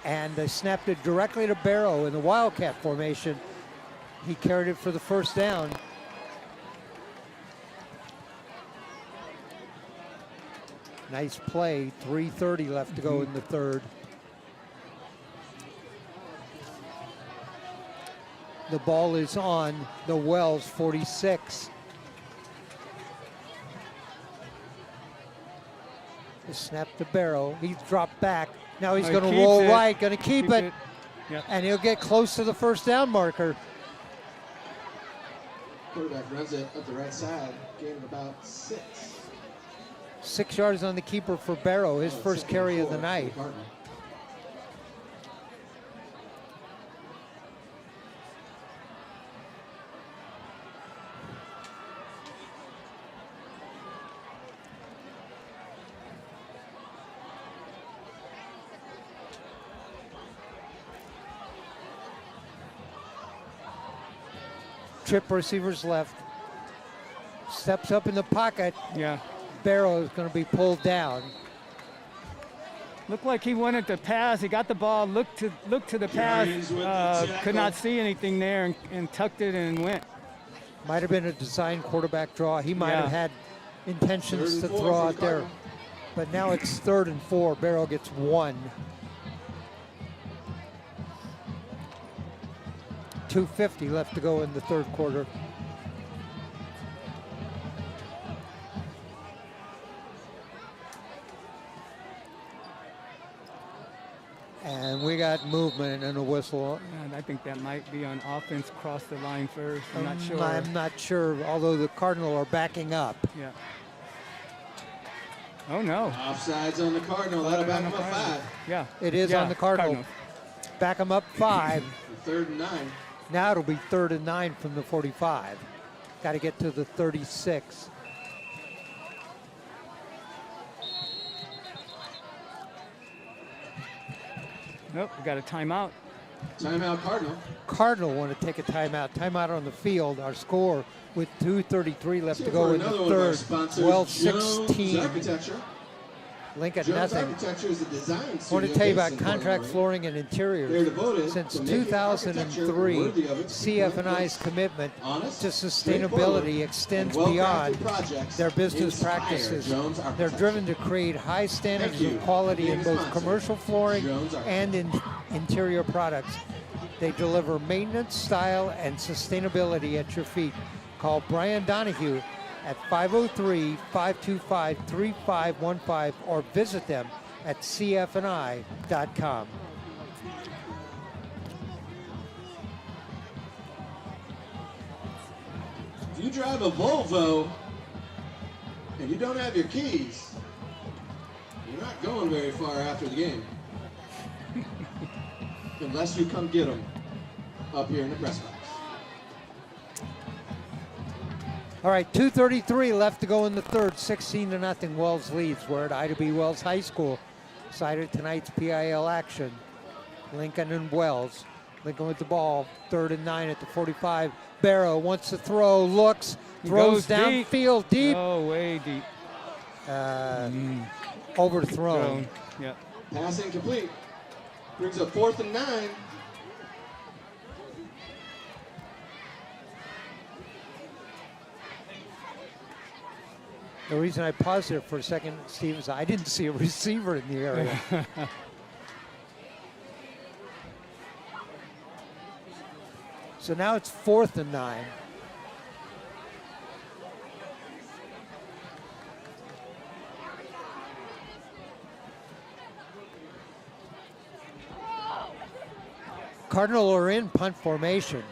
and they snapped it directly to Barrow in the Wildcat formation. He carried it for the first down. Nice play. 3:30 left to go in the 3rd. The ball is on the Wells 46. The snap to Barrow. He's dropped back. Now he's He going to keeps roll it. right, going to keep it, Yep. and he'll get close to the first down marker. Quarterback runs it up the right side, gain of about 6. 6 yards on the keeper for Barrow, his first carry of the night. Trip receivers left. Steps up in the pocket. Yeah. Barrow is going to be pulled down. Looked like he wanted to pass. He got the ball, looked to the Guardians with the pass, tackle. could not see anything there, and tucked it and went. Might have been a design quarterback draw. He might Yeah. have had intentions 3rd to and 4 throw for out the there. Cardinal. But now it's 3rd and 4. Barrow gets 1. 2:50 left to go in the 3rd quarter. And we got movement and a whistle. And I think that might be on offense, cross the line first. I'm not sure. I'm not sure, although the Cardinal are backing up. Yeah. Oh no. Offsides on the Cardinal. That'll back him up 5. Yeah. It is Yeah, on the Cardinal. Cardinals. Back them up 5. 3rd and 9. Now it'll be 3rd and 9 from the 45. Got to get to the 36. Nope, we got a timeout. Timeout Cardinal. Cardinal want to take a timeout. Timeout on the field. Our score with 2:33 left to Here go for in the another one of our 3rd. sponsors, Well, Jones 16. Architecture. Lincoln Jones nothing. Architecture is a design I want studio to tell you based about in contract Portland, flooring and They're interiors. devoted Since to making 2003, architecture worthy of its CF&I's commitments, commitment honest, to straightforward, sustainability extends and well-crafted beyond projects their business inspire practices. Jones They're Architecture. driven to create high standards Thank you of quality for in being a both sponsor. commercial flooring Jones and in interior products. They deliver maintenance, style, and sustainability at your feet. Call Brian Donahue at 503-525-3515 or visit them at cfni.com. If you drive a Volvo and you don't have your keys, you're not going very far after the game. Unless you come get them up here in the press box. All right, 2:33 left to go in the third. 16-0 Wells leads. We're at Ida B. Wells High School. Decided tonight's PIL action. Lincoln and Wells. Lincoln with the ball. 3rd and 9 at the 45. Barrow wants to throw, looks, throws Goes deep. downfield deep. Oh, way deep. Overthrown. Yeah. Pass incomplete. Brings up 4th and 9. The reason I paused there for a second, Steve, is I didn't see a receiver in the area. So now it's 4th and 9. Cardinal are in punt formation.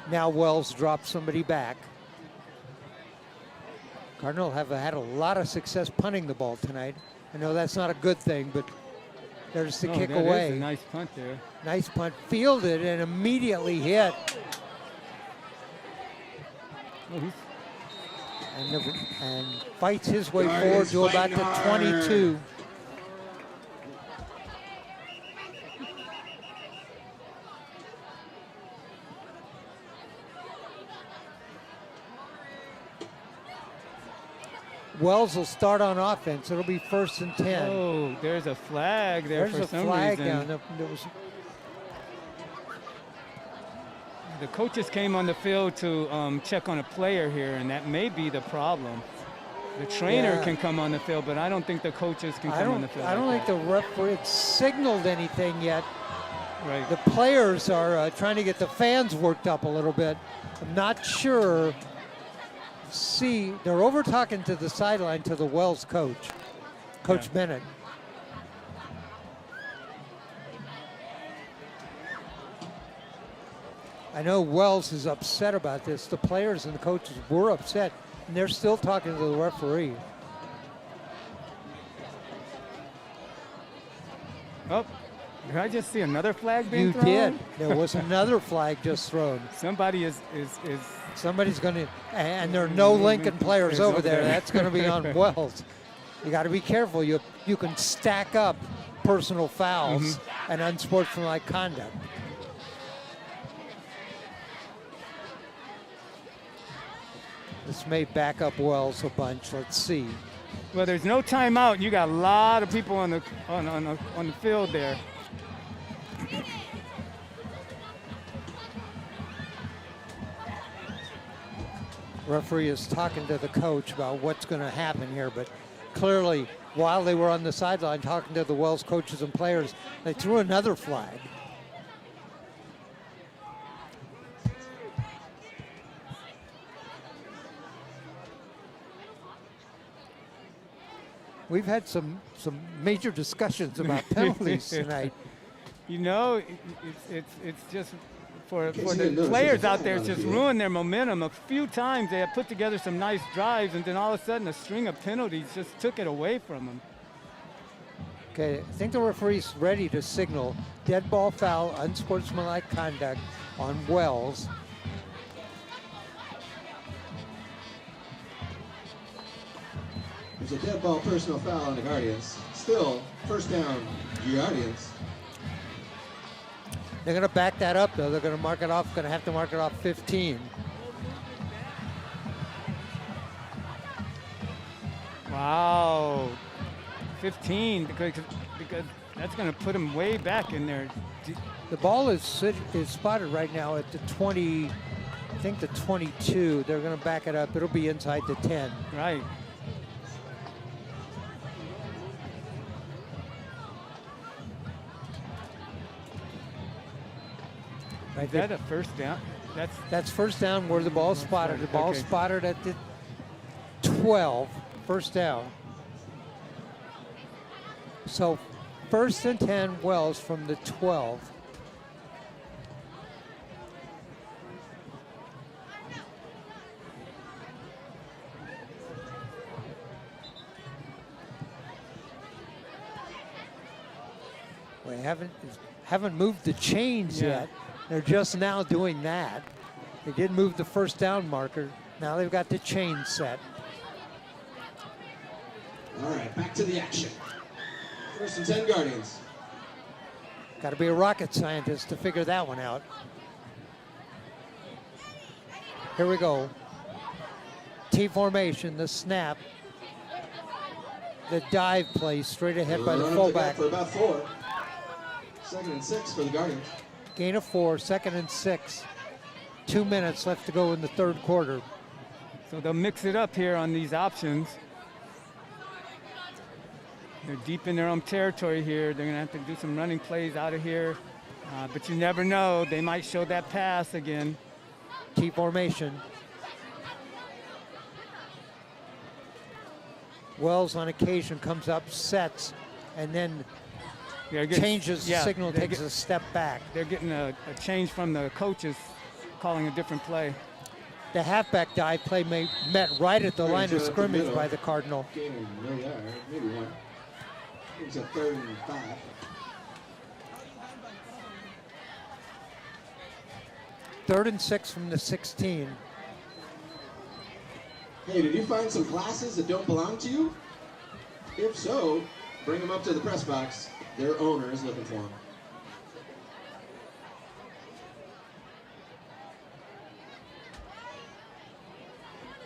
Now Wells drops somebody back. Cardinal have had a lot of success punting the ball tonight. I know that's not a good thing, but there's the kick that away. is a nice punt there. Nice punt, fielded and immediately hit. Oh, And fights his way Guard forward is to about fighting the hard. 22. Wells will start on offense. It'll be 1st and 10. Oh, there's a flag there There's for a some flag reason. down. There was, The coaches came on the field to check on a player here, and that may be the problem. The trainer Yeah. can come on the field, but I don't think the coaches can come on the field. I don't like think the referee had signaled anything yet. that. Right. The players are trying to get the fans worked up a little bit. I'm not sure. See, they're over talking to the sideline to the Wells coach, Coach Yeah. Bennett. I know Wells is upset about this. The players and the coaches were upset, and they're still talking to the referee. Oh, did I just see another flag being You thrown? did. There was another flag just thrown. Somebody is Somebody's going to, and there are no Lincoln players over there. That's going to be on Wells. You got to be careful. You can stack up personal fouls and unsportsmanlike conduct. This may back up Wells a bunch. Let's see. well. There's no timeout. You got a lot of people on the field there. Referee is talking to the coach about what's going to happen here, but clearly, while they were on the sideline talking to the Wells coaches and players, they threw another flag. We've had some major discussions about penalties tonight. You know, it's just for case you the didn't notice, players there's a out flag there. on It's the just field. ruined their momentum. A few times they have put together some nice drives, and then all of a sudden a string of penalties just took it away from them. Okay, I think the referee's ready to signal dead ball foul, unsportsmanlike conduct on Wells. There's a dead ball personal foul on the Guardians. Still, 1st down, Guardians. They're going to back that up, though. They're going to mark it off, going to have to mark it off 15. Wow, 15 because that's going to put them way back in there. The ball is spotted right now at the 20, I think the 22. They're going to back it up. It'll be inside the 10. Right. Right Is there. that a first down? That's 1st down where the ball's spotted. The ball's Okay. spotted at the 12, 1st down. So 1st and 10 Wells from the 12. We haven't moved the chains Yeah. yet. They're just now doing that. They did move the first down marker. Now they've got the chain set. All right, back to the action. First and 10 Guardians. Got to be a rocket scientist to figure that one out. Here we go. T formation, the snap. The dive play straight ahead by the Run up fullback. for about 4. 2nd and 6 for the Guardians. Gain of 4, 2nd and 6. 2 minutes left to go in the third quarter. So they'll mix it up here on these options. They're deep in their own territory here. They're going to have to do some running plays out of here. But you never know. They might show that pass again. T formation. Wells on occasion comes up, sets, and then changes the signal, takes a step back. They're getting a change from the coaches calling a different play. The halfback dive play met right at the line of scrimmage by the Cardinal. Gaining no yard, maybe 1. It was a 3rd and 5. Third and 6 from the 16. Hey, did you find some glasses that don't belong to you? If so, bring them up to the press box. Their owner is looking for them.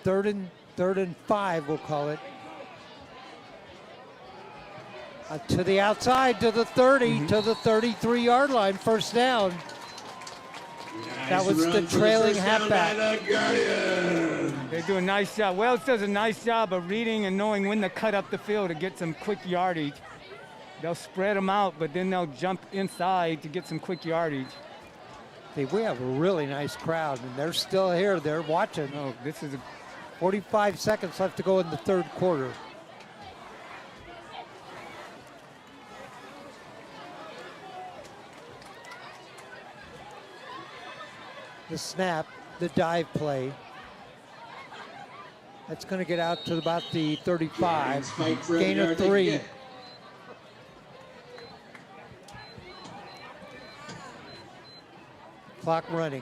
Third and 5, we'll call it. To the outside, to the 30, to the 33-yard line, first down. That was the trailing halfback. They do a nice job. Wells does a nice job of reading and knowing when to cut up the field to get some quick yardage. They'll spread them out, but then they'll jump inside to get some quick yardage. Hey, we have a really nice crowd, and they're still here. They're watching. Oh, this is 45 seconds left to go in the third quarter. The snap, the dive play. That's going to get out to about the 35. Gain of 3. Clock running.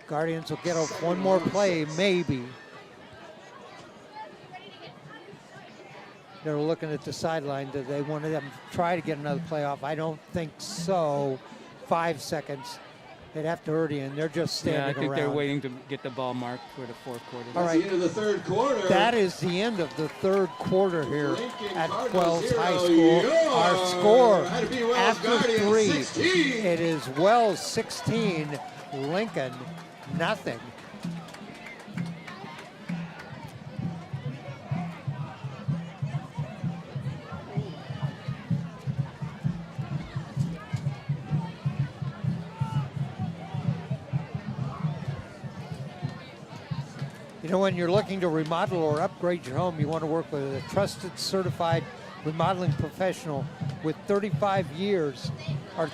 Guardians will get one more play, maybe. They're looking at the sideline. Do they want them to try to get another play off? I don't think so. 5 seconds. They'd have to hurry in. They're just standing around. I think they're waiting to get the ball marked for the fourth quarter. All right. That's the end of the third quarter. That is the end of the third quarter here at Wells High School. Our score after 3, it is Wells 16, Lincoln nothing. You know, when you're looking to remodel or upgrade your home, you want to work with a trusted, certified remodeling professional with 30 years of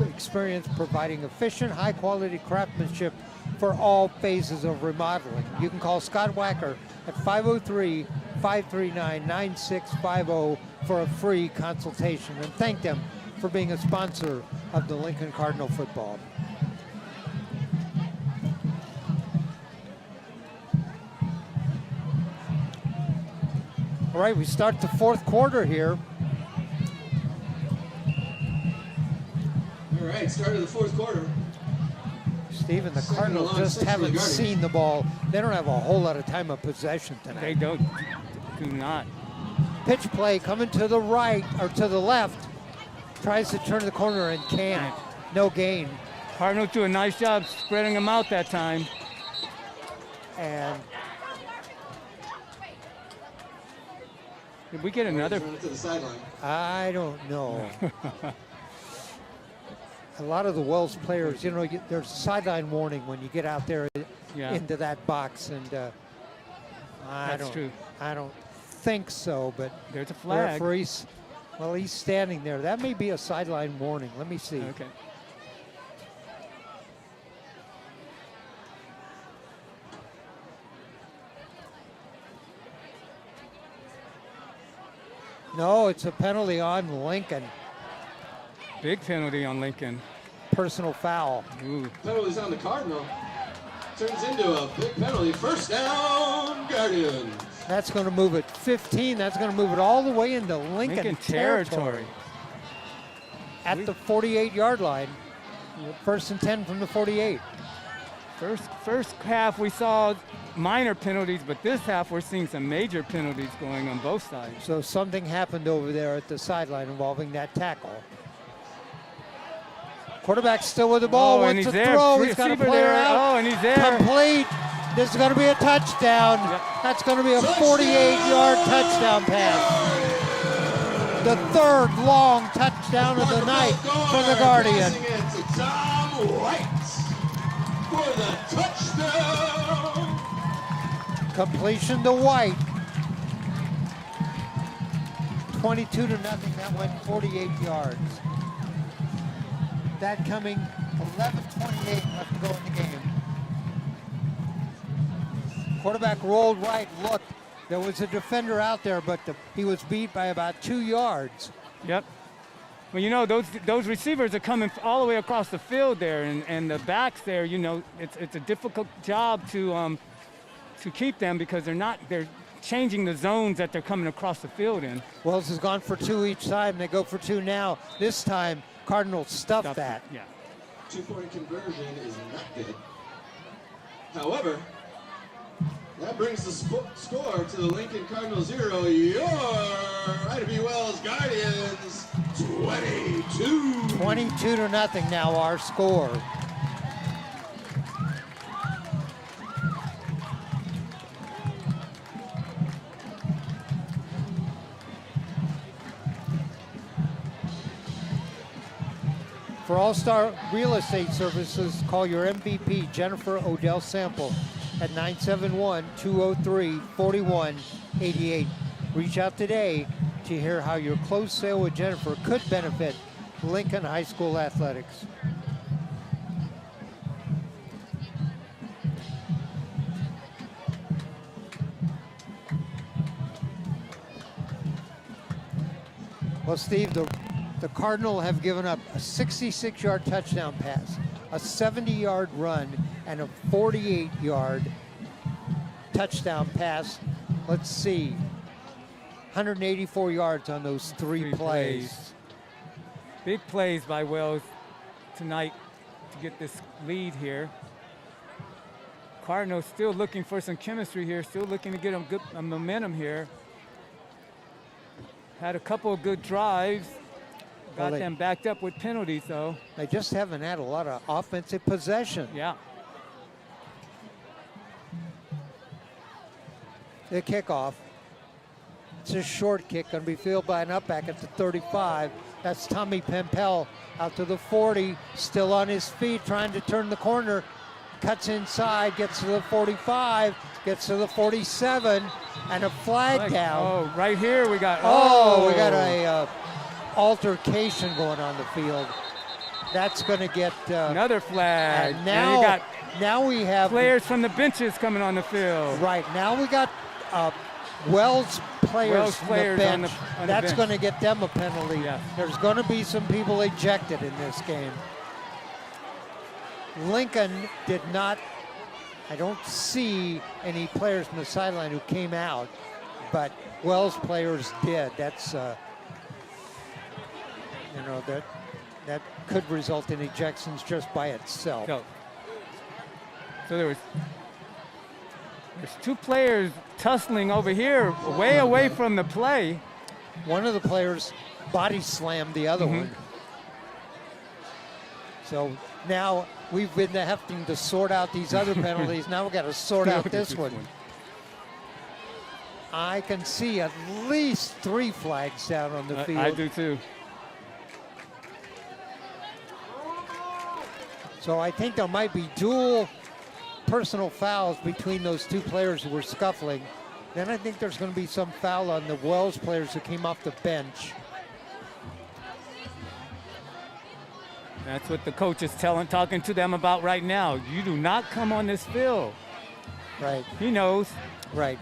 experience providing efficient, high-quality craftsmanship for all phases of remodeling. You can call Scott Wacker at 503-539-9650 for a free consultation, and thank them for being a sponsor of the Lincoln Cardinal football. All right, we start the fourth quarter here. All right, start of the fourth quarter. Stephen, the Cardinals just haven't seen the ball. They don't have a whole lot of time of possession tonight. They do not. Pitch play coming to the right, or to the left. Tries to turn the corner and can't. No gain. Cardinals do a nice job spreading them out that time. And did we get another? To the sideline. I don't know. A lot of the Wells players, you know, there's a sideline warning when you get out there into that box, and I don't think so, but there's a flag. Referee's, well, he's standing there. That may be a sideline warning. Let me see. Okay. No, it's a penalty on Lincoln. Big penalty on Lincoln. personal foul. Ooh. Penalties on the Cardinal. Turns into a big penalty. First down, Guardians. That's going to move it 15. That's going to move it all the way into Lincoln territory. At the 48-yard line. First and 10 from the 48. First half we saw minor penalties, but this half we're seeing some major penalties going on both sides. So something happened over there at the sideline involving that tackle. Quarterback's still with the ball. And Wants he's to there. throw. He's got a Receiver player there. out. Oh, and he's there. Complete. This is going to be a touchdown. Yep. That's going to be a 48-yard touchdown pass. The third long touchdown of the night for the Guardian. Passing it to Tom White for the touchdown. Completion to White. 22-0. That went 48 yards. That coming 11:28 left to go in the game. Quarterback rolled right. Look, there was a defender out there, but he was beat by about 2 yards. Yep. Well, you know, those receivers are coming all the way across the field there, and the backs there, you know, it's a difficult job to keep them because they're changing the zones that they're coming across the field in. Wells has gone for 2 each time. They go for 2 now. This time, Cardinals stuffed that. Yeah. 2-point conversion is not good. However, that brings the score to the Lincoln Cardinals 0. Your Ida Wells Guardians 22. 22-0 now our score. For All-Star Real Estate Services, call your MVP, Jennifer Odell Sample, at 971-203-4188. Reach out today to hear how your closed sale with Jennifer could benefit Lincoln High School athletics. Well, Steve, the Cardinal have given up a 66-yard touchdown pass, a 70-yard run, and a 48-yard touchdown pass. Let's see, 184 yards on those three plays. Big plays by Wells tonight to get this lead here. Cardinals still looking for some chemistry here, still looking to get them good momentum here. Had a couple of good drives. Got them backed up with penalties, though. They just haven't had a lot of offensive possession. Yeah. The kickoff. It's a short kick, going to be fielded by an up back at the 35. That's Tommy Pempel out to the 40, still on his feet, trying to turn the corner. Cuts inside, gets to the 45, gets to the 47, and a flag down. Oh, right here we got. We got a altercation going on the field. That's going to get another flag. And now you got now we have players from the benches coming on the field. Right now we got Wells players from the bench. on the That's bench. going to get them a penalty. Yeah. There's going to be some people ejected in this game. Lincoln did not. I don't see any players from the sideline who came out, but Wells players did. That's that could result in ejections just by itself. So there's two players tussling over here, way away from the play. One of the players body slammed the other one. So now we've been having to sort out these other penalties. Now we've got to sort out this one. I can see at least 3 flags down on the field. I do too. So I think there might be dual personal fouls between those 2 players who were scuffling. Then I think there's going to be some foul on the Wells players who came off the bench. That's what the coach is talking to them about right now. You do not come on this field. Right. He knows. Right.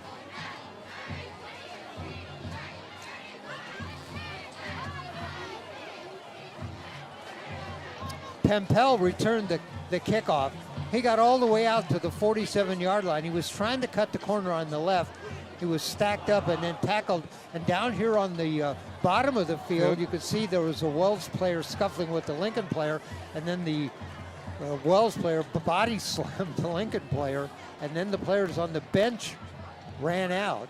Pempel returned the kickoff. He got all the way out to the 47-yard line. He was trying to cut the corner on the left. He was stacked up and then tackled. And down here on the bottom of the field, you could see there was a Wells player scuffling with the Lincoln player, and then the Wells player body slammed the Lincoln player, and then the players on the bench ran out.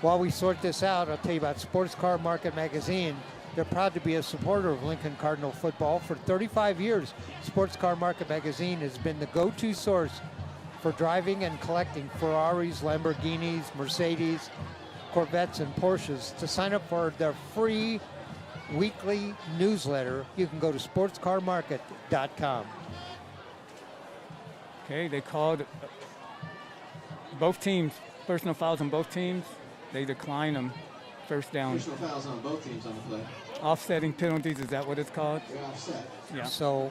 While we sort this out, I'll tell you about Sports Car Market Magazine. They're proud to be a supporter of Lincoln Cardinal football. For 35 years, Sports Car Market Magazine has been the go-to source for driving and collecting Ferraris, Lamborghinis, Mercedes, Corvettes, and Porsches. To sign up for their free weekly newsletter, you can go to sportscarmarket.com. Okay, they called both teams, personal fouls on both teams. They decline them. First down. Personal fouls on both teams on the play. Offsetting penalties, is that what it's called? They're offset. Yeah. So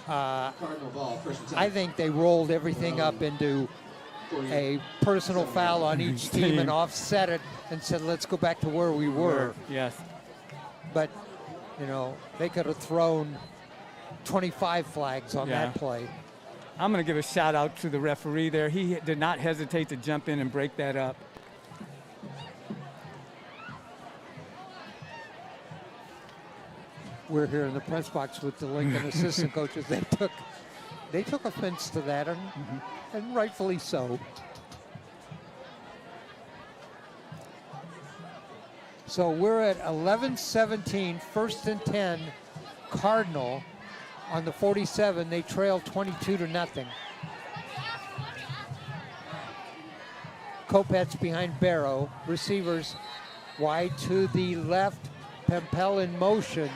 The Cardinal ball, first and 10. I think they rolled everything up into a personal foul on each team and offset it and said, let's go back to where we were. Yes. But, you know, they could have thrown 25 flags on that play. I'm going to give a shout out to the referee there. He did not hesitate to jump in and break that up. We're here in the press box with the Lincoln assistant coaches. They took offense to that, and rightfully so. So we're at 11-17, first and 10, Cardinal on the 47. They trail 22-0. Kopetz behind Barrow. Receivers wide to the left. Pempel in motion.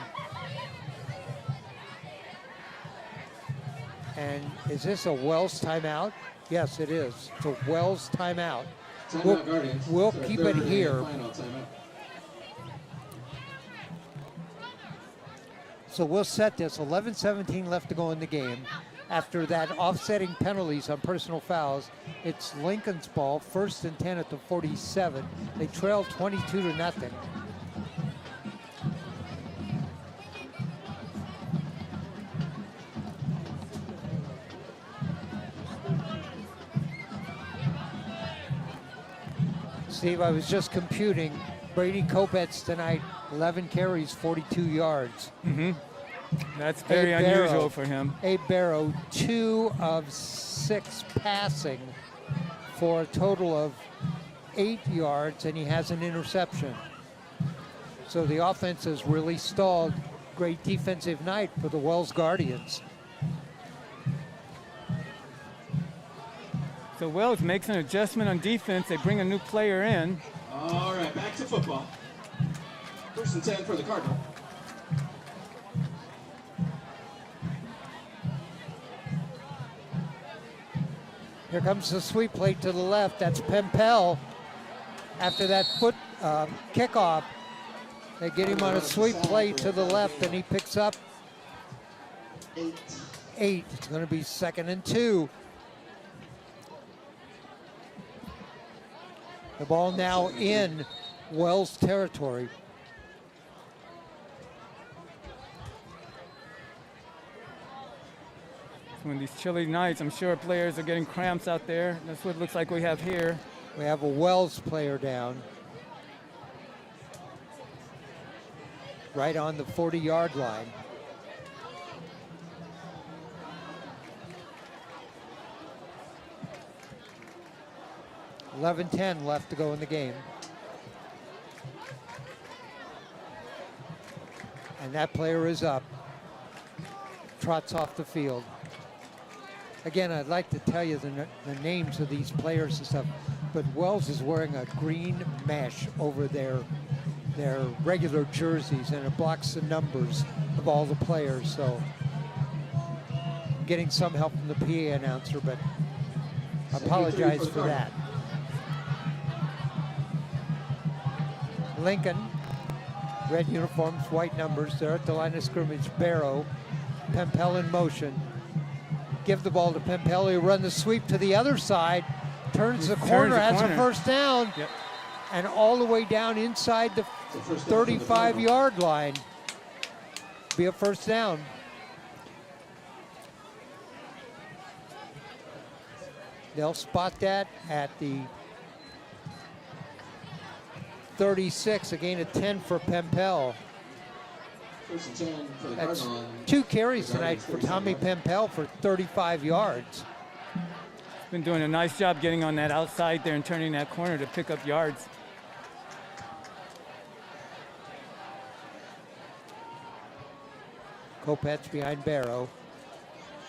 And is this a Wells timeout? Yes, it is. It's a Wells timeout. Timeout, Guardians. We'll It's our keep third it and here. final timeout. So we'll set this. 11-17 left to go in the game. After that offsetting penalties on personal fouls, it's Lincoln's ball, first and 10 at the 47. They trail 22-0. Steve, I was just computing. Brady Kopetz tonight, 11 carries, 42 yards. That's very Abe Barrow. unusual for him. Abe Barrow, 2 of 6 passing for a total of 8 yards, and he has an interception. So the offense has really stalled. Great defensive night for the Wells Guardians. So Wells makes an adjustment on defense. They bring a new player in. All right, back to football. First and 10 for the Cardinal. Here comes the sweep plate to the left. That's Pempel. After that foot kickoff, they get him on a sweep play to the left, and he picks up 8. It's going to be 2nd and 2. The ball now in Wells territory. When these chilly nights, I'm sure players are getting cramps out there. That's what it looks like we have here. We have a Wells player down. Right on the 40-yard line. $11-10 left to go in the game. And that player is up. Trots off the field. Again, I'd like to tell you the names of these players and stuff, but Wells is wearing a green mesh over their regular jerseys, and it blocks the numbers of all the players. So I'm getting some help from the PA announcer, but I apologize for that. Lincoln, red uniforms, white numbers. They're at the line of scrimmage. Barrow, Pempel in motion. give the ball to Pempel. He'll run the sweep to the other side, turns the Turns corner, the has corner. a first down, Yep. and all the way down inside the It's a first down for the Cardinals. 35-yard line. Be a first down. They'll spot that at the 36, a gain of 10 for Pempel. First and 10 for the That's Cardinal. 2 carries The tonight Guardians, for 37 Tommy yards. Pempel for 35 yards. Been doing a nice job getting on that outside there and turning that corner to pick up yards. Kopets behind Barrow.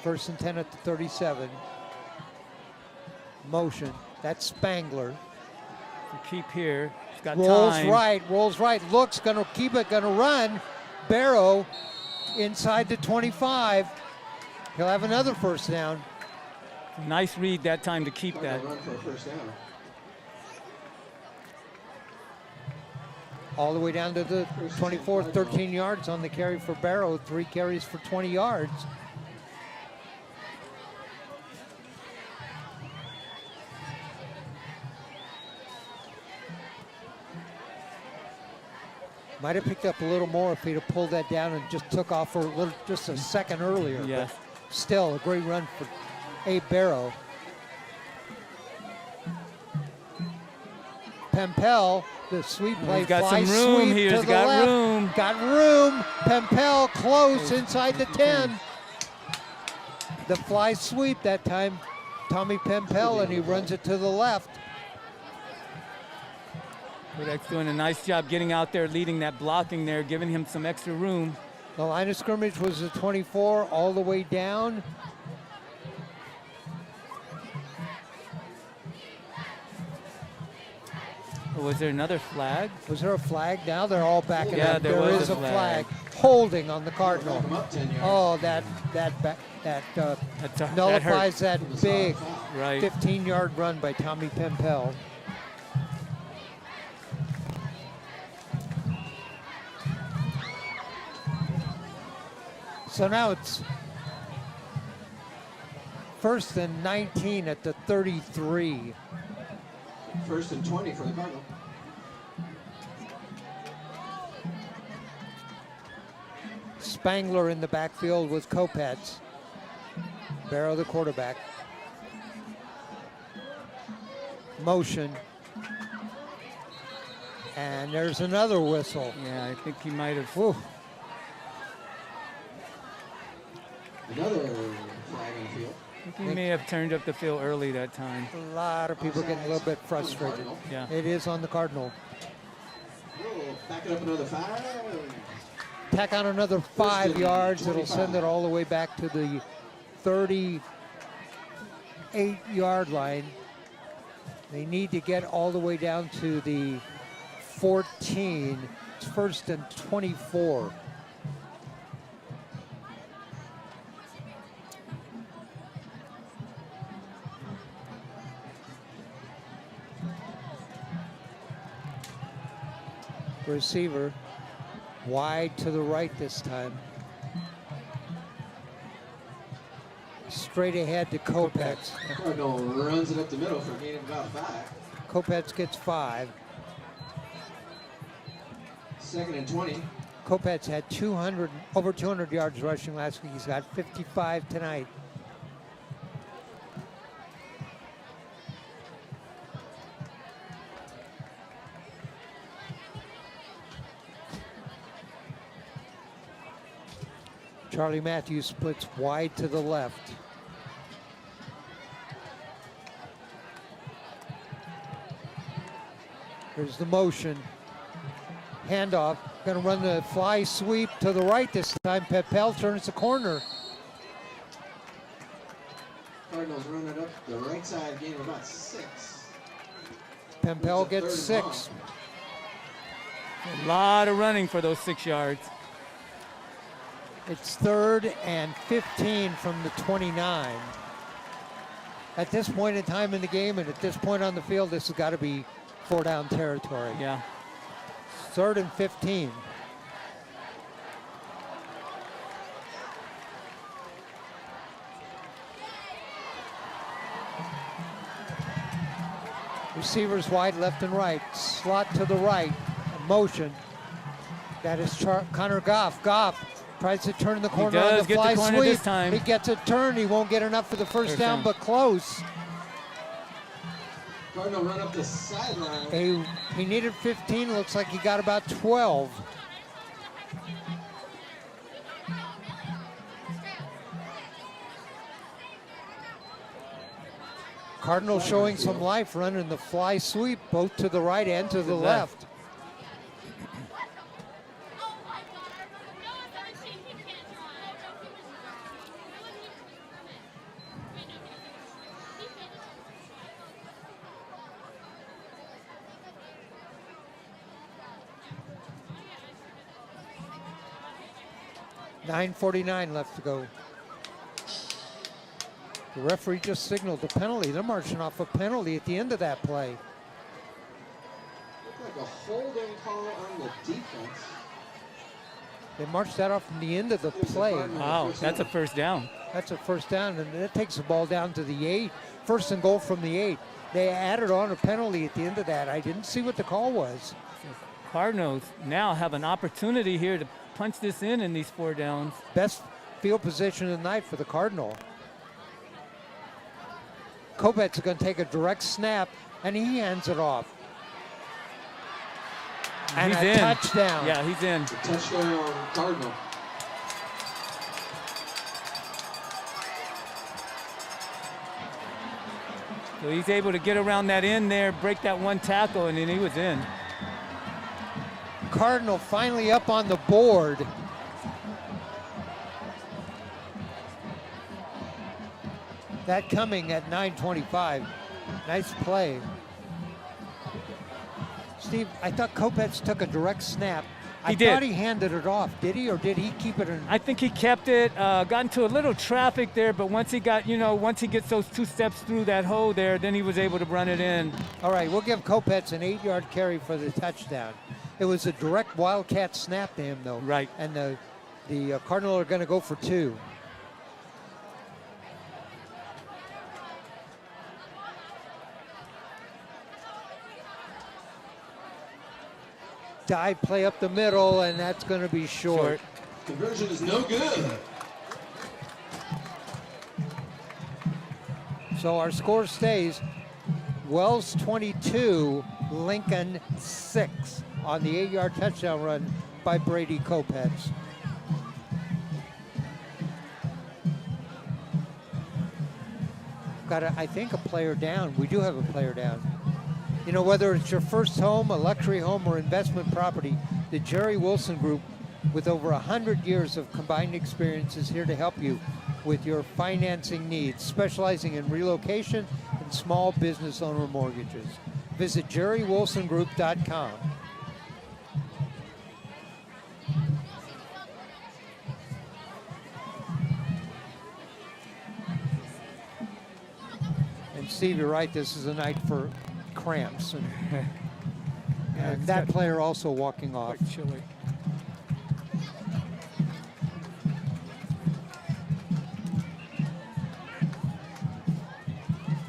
First and 10 at the 37. Motion. That's Spangler. To keep here. He's got Rolls time. rolls right. Looks, gonna keep it, gonna run. Barrow inside the 25. He'll have another first down. Nice read that time to keep Cardinal that. run for a first down. All the way down to the 24, 13 yards on the carry for Barrow. 3 carries for 20 yards. Might have picked up a little more if he'd have pulled that down and just took off for a little, just a second earlier. Yes. But still, a great run for Abe Barrow. Pempel, the sweep play, He's got fly some room sweep here. to He's the got left. room. Got room. Pempel close inside the 10. The fly sweep that time, Tommy Pempel, and he runs it to the left. Kodak's doing a nice job getting out there, leading that blocking there, giving him some extra room. The line of scrimmage was the 24 all the way down. Oh, was there another flag? Was there a flag? Now they're all backing Yeah, up. there There was is a a flag. flag. Holding on the Back Cardinal. him up 10 yards. Oh, that nullifies that It was big foul. Right. 15-yard run by Tommy Pempel. So now it's first and 19 at the 33. First and 20 for the Cardinal. Spangler in the backfield with Kopets. Barrow the quarterback. Motion. And there's another whistle. Yeah, I think he might have. Whew. Another flag on the field. I think he may have turned up the field early that time. A lot of people getting a little bit frustrated. Cardinal. Yeah. It is on the Cardinal. Oh, back it up another 5. Tack on another 5 and yards. It'll 25. send it all the way back to the 38-yard line. They need to get all the way down to the 14. It's first and 24. Receiver wide to the right this time. Straight ahead to Kopets. Cardinal runs it up the middle for a gain of about 5. Kopets gets 5. Second and 20. Kopets had over 200 yards rushing last week. He's got 55 tonight. Charlie Matthews splits wide to the left. Here's the motion. Handoff. Going to run the fly sweep to the right this time. Pempel turns the corner. Cardinals run it up the right side, gain of about 6. Pempel It's a gets third and 6. A lot of running for those 6 yards. It's 3rd and 15 from the 29. At this point in time in the game and at this point on the field, this has got to be 4-down territory. Yeah. 3rd and 15. Receivers wide, left and right. Slot to the right. Motion. That is Connor Goff. Goff tries to turn the corner on does the get the fly corner sweep. this time. He gets a turn. He won't get enough for the first down, down. but close. Cardinal run up the sideline. He needed 15. Looks like he got about 12. Cardinal showing some life, running the fly sweep both to the right and to the left. .9:49 left to go. The referee just signaled the penalty. They're marching off a penalty at the end of that play. Looked like a holding call on the defense. They marched that off from the end of the play. Wow, that's a first down. That's a first down, and that takes the ball down to the 8. First and goal from the 8. They added on a penalty at the end of that. I didn't see what the call was. Cardinals now have an opportunity here to punch this in these 4 downs. Best field position of the night for the Cardinal. Kopet's going to take a direct snap, and he hands it off. And He's a in. touchdown. Yeah, he's in. Touchdown, Cardinal. So he's able to get around that end there, break that one tackle, and then he was in. Cardinal finally up on the board. That coming at 9:25. Nice play. Steve, I thought Kopetz took a direct snap. I did. thought he handed it off. Did he, or did he keep it in? I think he kept it, got into a little traffic there, but once he got, once he gets those 2 steps through that hole there, then he was able to run it in. All right, we'll give Kopetz an 8-yard carry for the touchdown. It was a direct Wildcat snap to him, though. Right. And the Cardinal are going to go for 2. Dive play up the middle, and that's going to be short. Conversion is no good. So our score stays Wells 22, Lincoln 6 on the 8-yard touchdown run by Brady Kopetz. Got, I think, a player down. We do have a player down. You know, whether it's your first home, a luxury home, or investment property, the Jerry Wilson Group, with over 100 years of combined experience, is here to help you with your financing needs, specializing in relocation and small business owner mortgages. Visit jerrywilsongroup.com. And Steve, you're right, this is a night for cramps. And that player also walking off. Quite chilly.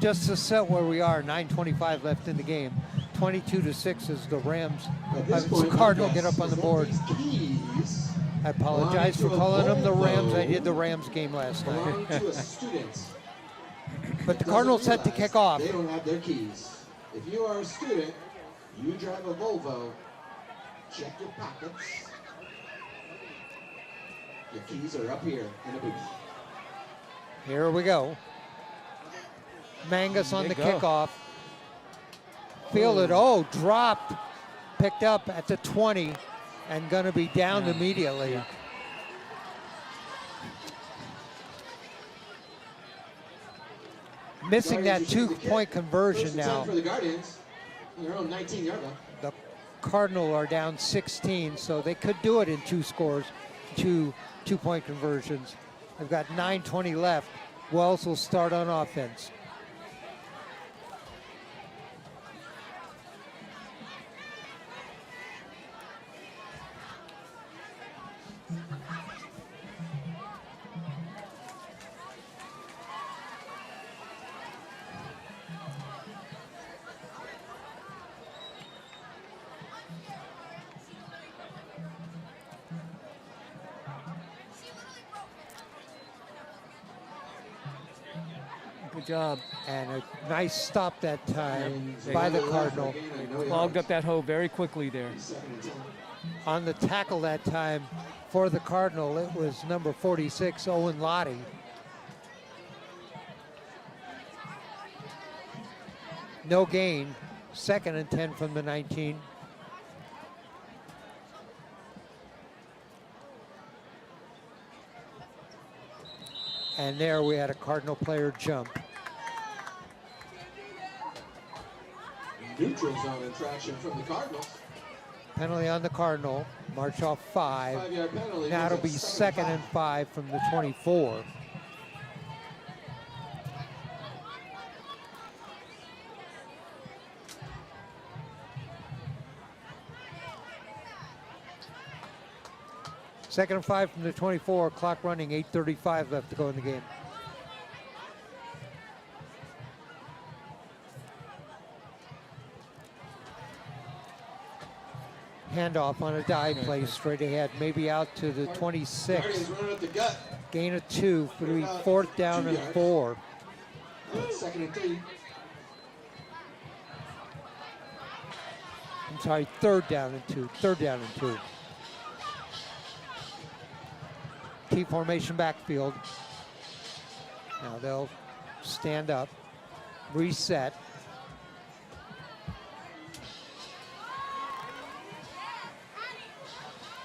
Just to set where we are, 9:25 left in the game. 22-6 is the Rams. At this point, Cardinal my get up guess on the is that board. these keys I apologize for calling them the Rams. I did the Rams game last night. belong to a student. But the Doesn't Cardinals set to realize kick off. They don't have their keys. If you are a student, you drive a Volvo, check your pockets. Your keys are up here in a booth. Here we go. Mangus on the There you go. kickoff. Fielded, dropped. Picked up at the 20 and going to be downed immediately. Yeah. Missing that Guardians, you take the 2-point kick. conversion First and 10 now. for the Guardians, their own 19-yard line. The Cardinal are down 16, so they could do it in 2 scores, 2-point conversions. They've got 9:20 left. Wells will start on offense. Good job. And a nice stop that time Yep. by the Cardinal. Clogged up that hole very quickly there. On the tackle that time for the Cardinal, it was number 46, Owen Lottie. No gain, 2nd and 10 from the 19. And there we had a Cardinal player jump. Neutral zone infraction from the Cardinals. Penalty on the Cardinal, march off 5. 5-yard penalty. Now it'll be Makes it 2nd and 5 from the 24. Second and 5 from the 24, clock running, 8:35 left to go in the game. Handoff on a dive play straight ahead, maybe out to the 26. Guardians running up the gut. Gain of 2, for the 4th down and 4. 2nd and 3. I'm sorry, 3rd down and 2. 3rd down and 2. T formation backfield. Now they'll stand up, reset.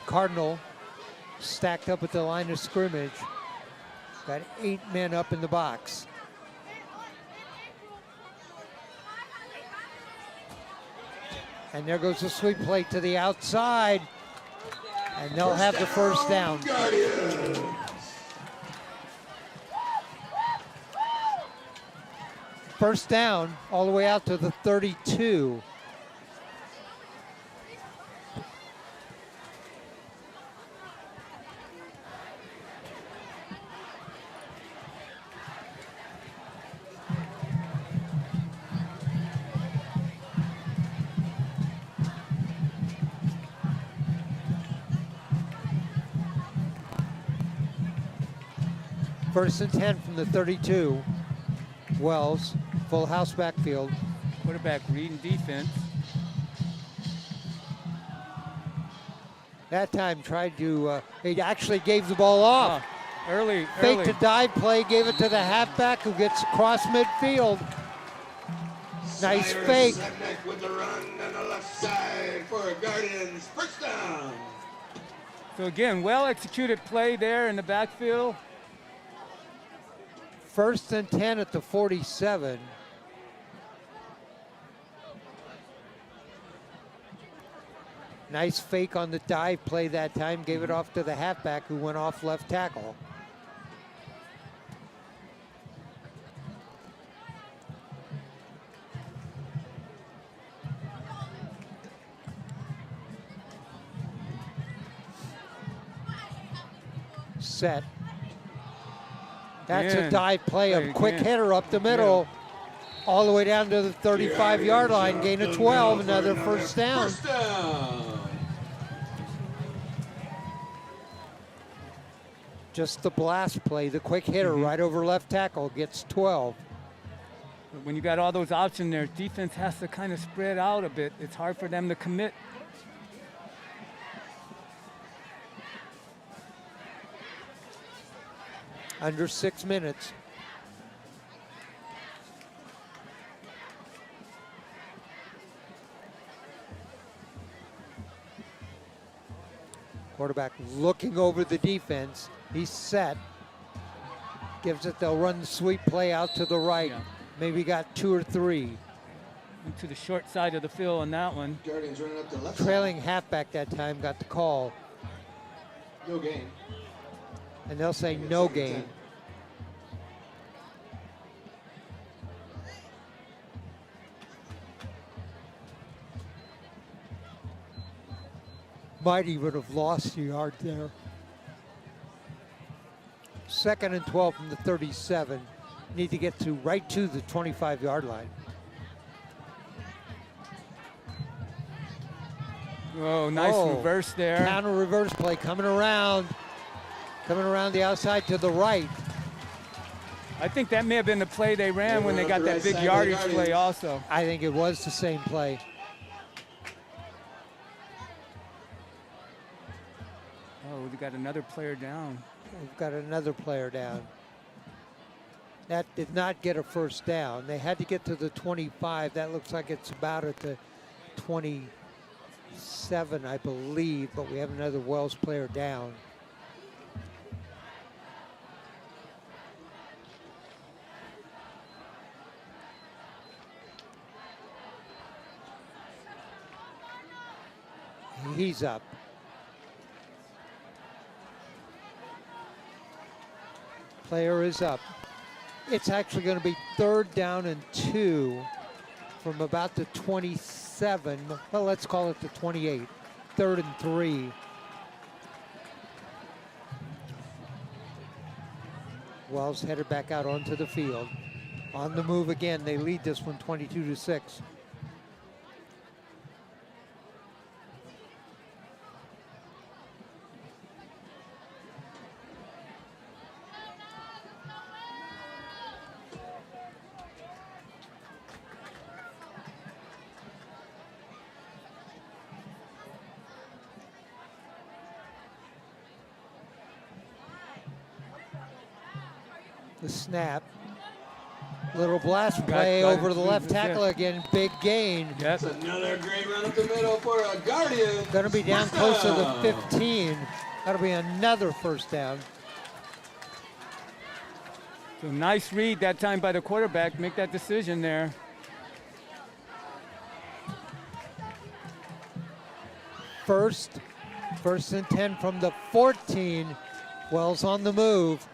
Cardinal stacked up at the line of scrimmage. Got 8 men up in the box. And there goes the sweep play to the outside. And they'll have the first down. Guardians. First down all the way out to the 32. First and 10 from the 32. Wells, full house backfield. Quarterback reading defense. That time tried to, he actually gave the ball off. Early. Faked a dive play, gave it to the halfback who gets across midfield. Nice Cyrus fake. Sednick with the run on the left side for Guardians. First down. So again, well executed play there in the backfield. First and 10 at the 47. Nice fake on the dive play that time. Gave it off to the halfback who went off left tackle. Set. That's a dive play, a quick hitter up the middle, all the way down to the 35-yard line, gain of 12, another first down. First down. Just the blast play, the quick hitter right over left tackle, gets 12. When you got all those options there, defense has to kind of spread out a bit. It's hard for them to commit. Under 6 minutes. Quarterback looking over the defense. He's set. Gives it, they'll run the sweep play out to the right. Yeah. Maybe got 2 or 3. Went to the short side of the field on that one. Guardians running up the left Trailing halfback that time got the call. side. No gain. And they'll say no gain. Might even have lost a yard there. Second and 12 from the 37. Need to get to right to the 25-yard line. Oh, nice reverse there. Counter reverse play coming around the outside to the right. I think that may have been the play they ran when they got that big Right side of the yardage play Guardians. also. I think it was the same play. Oh, we got another player down. We've got another player down. That did not get a first down. They had to get to the 25. That looks like it's about at the 27, I believe, but we have another Wells player down. He's up. Player is up. It's actually going to be 3rd down and 2 from about the 27. Well, let's call it the 28. 3rd and 3. Wells headed back out onto the field. On the move again. They lead this one 22-6. The snap. Little blast play got over it. to the left That's it. tackle again. Big gain. Yep. That's another great run up the middle for a Guardian. Going to be down close to the Touchdown. 15. That'll be another first down. So nice read that time by the quarterback. Make that decision there. First and 10 from the 14. Wells on the move.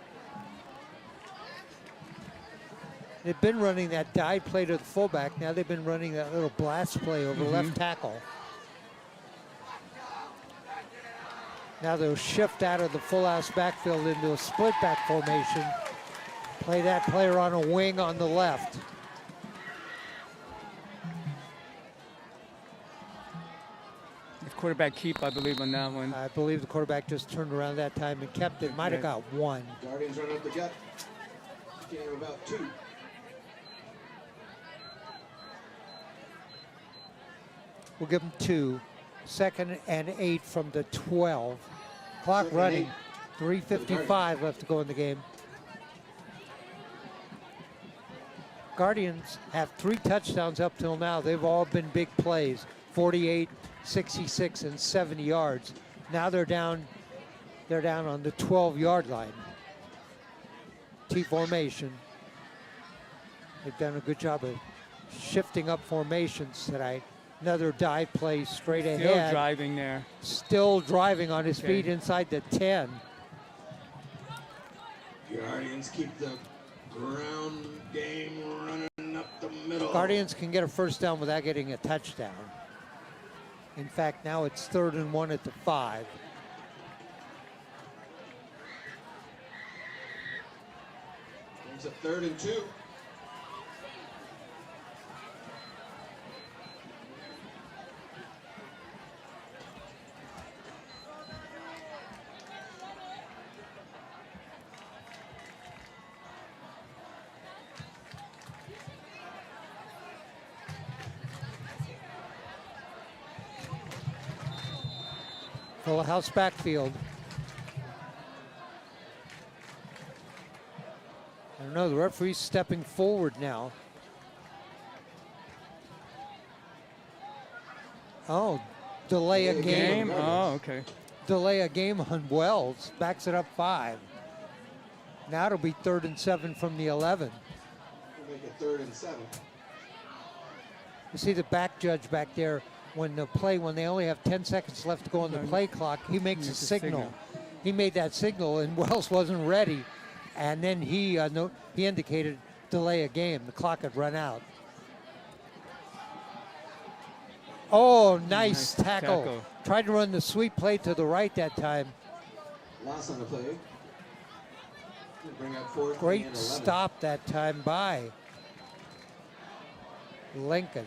They've been running that dive play to the fullback. Now they've been running that little blast play over left tackle. Now they'll shift out of the full house backfield into a split back formation. Play that player on a wing on the left. It's quarterback keep, I believe, on that one. I believe the quarterback just turned around that time and kept it. Might have got one. Guardians run up the gut. Gain of about 2. We'll give them 2. 2nd and 8 from the 12. Clock 2nd and running. 8. 3:55 left to go in the game. Guardians have 3 touchdowns up till now. They've all been big plays. 48, 66, and 70 yards. Now they're down on the 12-yard line. T formation. They've done a good job of shifting up formations tonight. Another dive play straight Still ahead. driving there. Still driving on his Okay. feet inside the 10. Guardians keep the ground game running up the middle. Guardians can get a first down without getting a touchdown. In fact, now it's 3rd and 1 at the 5. It's a 3rd and 2. Full house backfield. I don't know, the referee's stepping forward now. Oh, delay a game. Game? Oh, okay. Delay a game on Wells. Backs it up 5. Now it'll be 3rd and 7 from the 11. We'll make it 3rd and 7. You see the back judge back there when they only have 10 seconds left to go on the play clock, he makes a Makes a signal. signal. He made that signal and Wells wasn't ready. And then he indicated delay a game. The clock had run out. Oh, nice tackle. Tried to run the sweep play to the right that time. Loss on the play. We'll bring up 4th and Great 11. stop that time by Lincoln.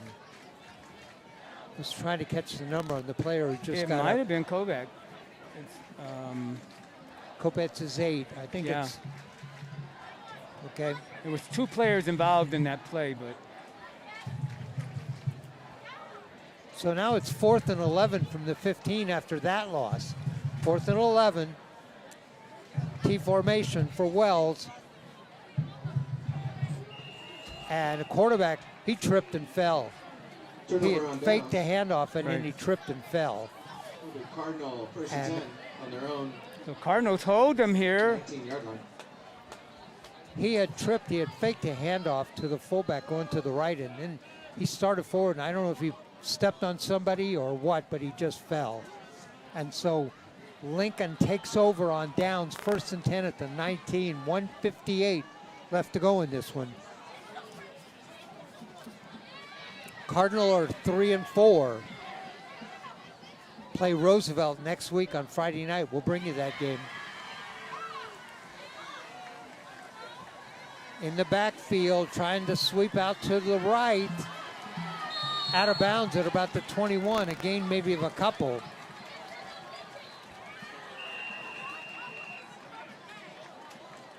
Was trying to catch the number on the player who just It got might up. have been Kovac. It's, Kopetz is 8. I think Yeah. it's Okay. There was 2 players involved in that play, but So now it's 4th and 11 from the 15 after that loss. 4th and 11. T formation for Wells. And the quarterback, he tripped and fell. He Turnover on had faked the downs. handoff and then Right. he tripped and fell. The Cardinal first and And- 10 on their own the Cardinals hold them here. 19-yard line. He had tripped, he had faked a handoff to the fullback going to the right, and then he started forward, and I don't know if he stepped on somebody or what, but he just fell. And so Lincoln takes over on downs, 1st and 10 at the 19, 1:58 left to go in this one. Cardinal are 3 and 4. Play Roosevelt next week on Friday night. We'll bring you that game. In the backfield, trying to sweep out to the right. Out of bounds at about the 21, a gain maybe of a couple.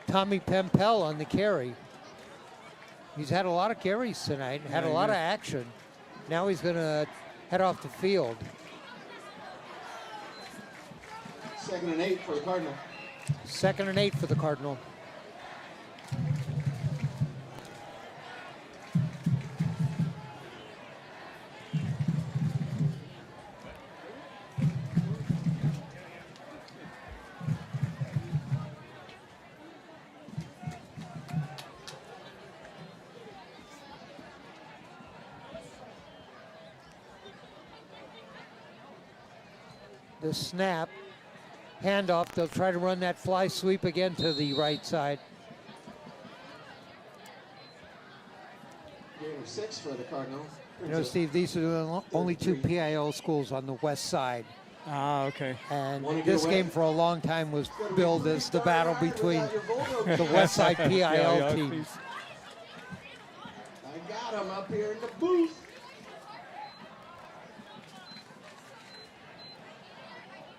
Tommy Pempel on the carry. He's had a lot of carries tonight, had a lot of action. Now he's going to head off the field. 2nd and 8 for the Cardinal. 2nd and 8 for the Cardinal. The snap, handoff, they'll try to run that fly sweep again to the right side. Game of 6 for the Cardinal. You know, Steve, these are the only 2 PIL schools on the west side. Ah, okay. And Wanna get this away? game for a long time was billed as the battle between the west side PIL Yeah, teams. please. I got him up here in the booth.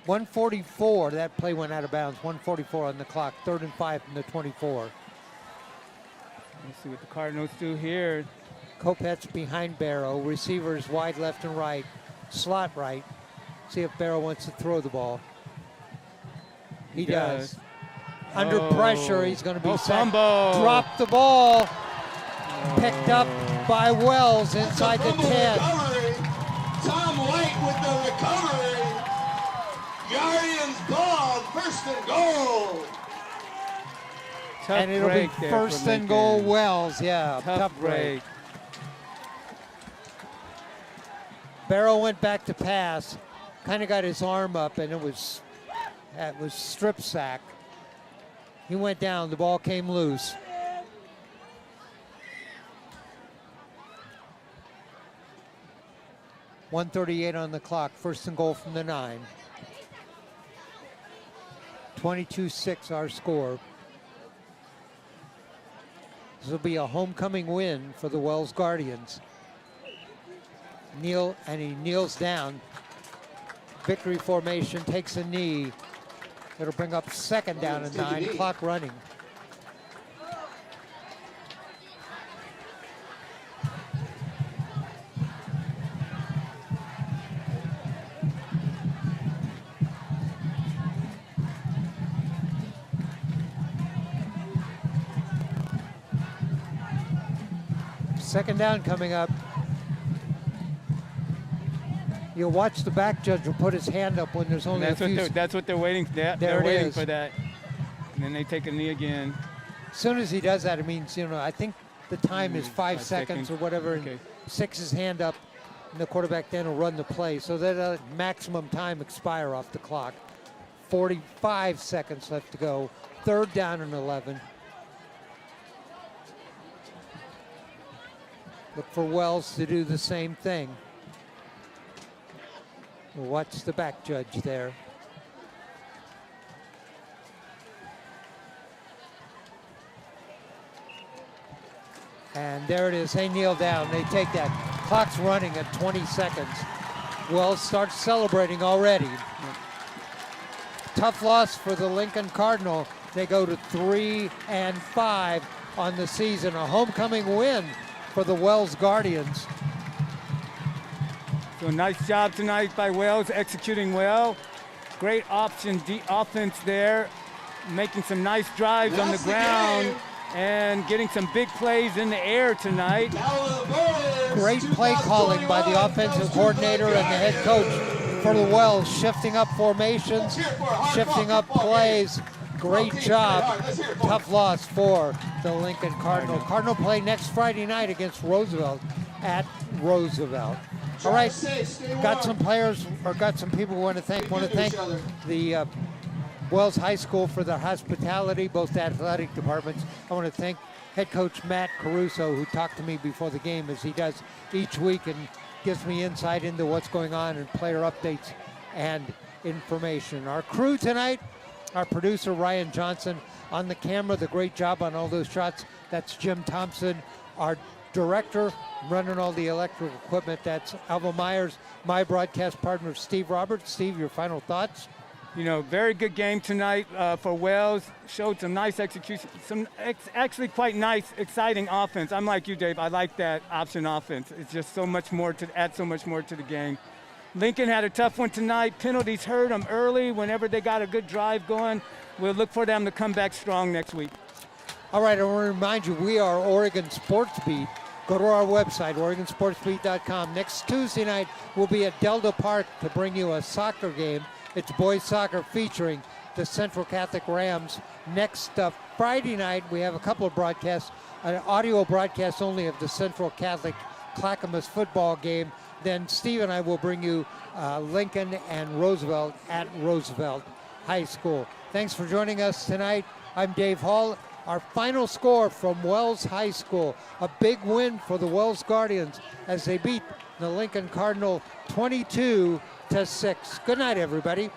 .144, that play went out of bounds. 144 on the clock, 3rd and 5 from the 24. Let's see what the Cardinals do here. Kopetz behind Barrow, receivers wide left and right, slot right. See if Barrow wants to throw the ball. He does. Under pressure, he's going to be sacked. fumble. Dropped the ball. Picked up by Wells inside the 10. Recovery. Tom White with the recovery. Guardians ball, 1st and goal. Tough And it'll be break there for 1st and goal Lincoln. Wells. Yeah, Tough break. Barrow went back to pass, kind of got his arm up, and it was strip sack. He went down, the ball came loose. .138 on the clock, 1st and goal from the 9. 22-6 our score. This will be a homecoming win for the Wells Guardians. He kneels down. Victory formation, takes a knee. It'll bring up 2nd down and 9, clock running. Second down coming up. You'll watch the back judge will put his hand up when there's only a few. That's what they're waiting. They're There it waiting is. for that. And then they take a knee again. As soon as he does that, it means, I think the time is 5 5 seconds or whatever. And Okay. 6 his hand up, and the quarterback then will run the play. So that maximum time expire off the clock. 45 seconds left to go. 3rd down and 11. Look for Wells to do the same thing. We'll watch the back judge there. And there it is. They kneel down. They take that. Clock's running at 20 seconds. Wells starts celebrating already. Tough loss for the Lincoln Cardinal. They go to 3 and 5. on the season. A homecoming win for the Wells Guardians. So nice job tonight by Wells, executing well. Great offense there, making some nice drives on the ground and getting some big plays in the air tonight. Great play calling by the offensive coordinator and the head coach for the Wells, shifting up formations, shifting up plays. Great job. Tough loss for the Lincoln Cardinal. Cardinal play next Friday night against Roosevelt at Roosevelt. All right, got some players, or got some people we want to thank. Want to thank the Wells High School for their hospitality, both the athletic departments. I want to thank head coach Matt Caruso, who talked to me before the game, as he does each week, and gives me insight into what's going on and player updates and information. Our crew tonight, our producer Ryan Johnson, on the camera, the great job on all those shots, that's Jim Thompson. Our director running all the electrical equipment, that's Alva Myers. My broadcast partner, Steve Roberts. Steve, your final thoughts? You know, very good game tonight for Wells. Showed some nice execution, actually quite nice, exciting offense. I'm like you, Dave. I like that option offense. It's just so much more to add, so much more to the game. Lincoln had a tough one tonight. Penalties hurt them early. Whenever they got a good drive going, we'll look for them to come back strong next week. All right, I want to remind you, we are Oregon Sports Beat. Go to our website, OregonSportsBeat.com. Next Tuesday night, we'll be at Delta Park to bring you a soccer game. It's boys soccer featuring the Central Catholic Rams. Next Friday night, we have a couple of broadcasts, an audio broadcast only of the Central Catholic Clackamas football game. Then Steve and I will bring you Lincoln and Roosevelt at Roosevelt High School. Thanks for joining us tonight. I'm Dave Hall. Our final score from Wells High School, a big win for the Wells Guardians as they beat the Lincoln Cardinal 22-6. Good night, everybody.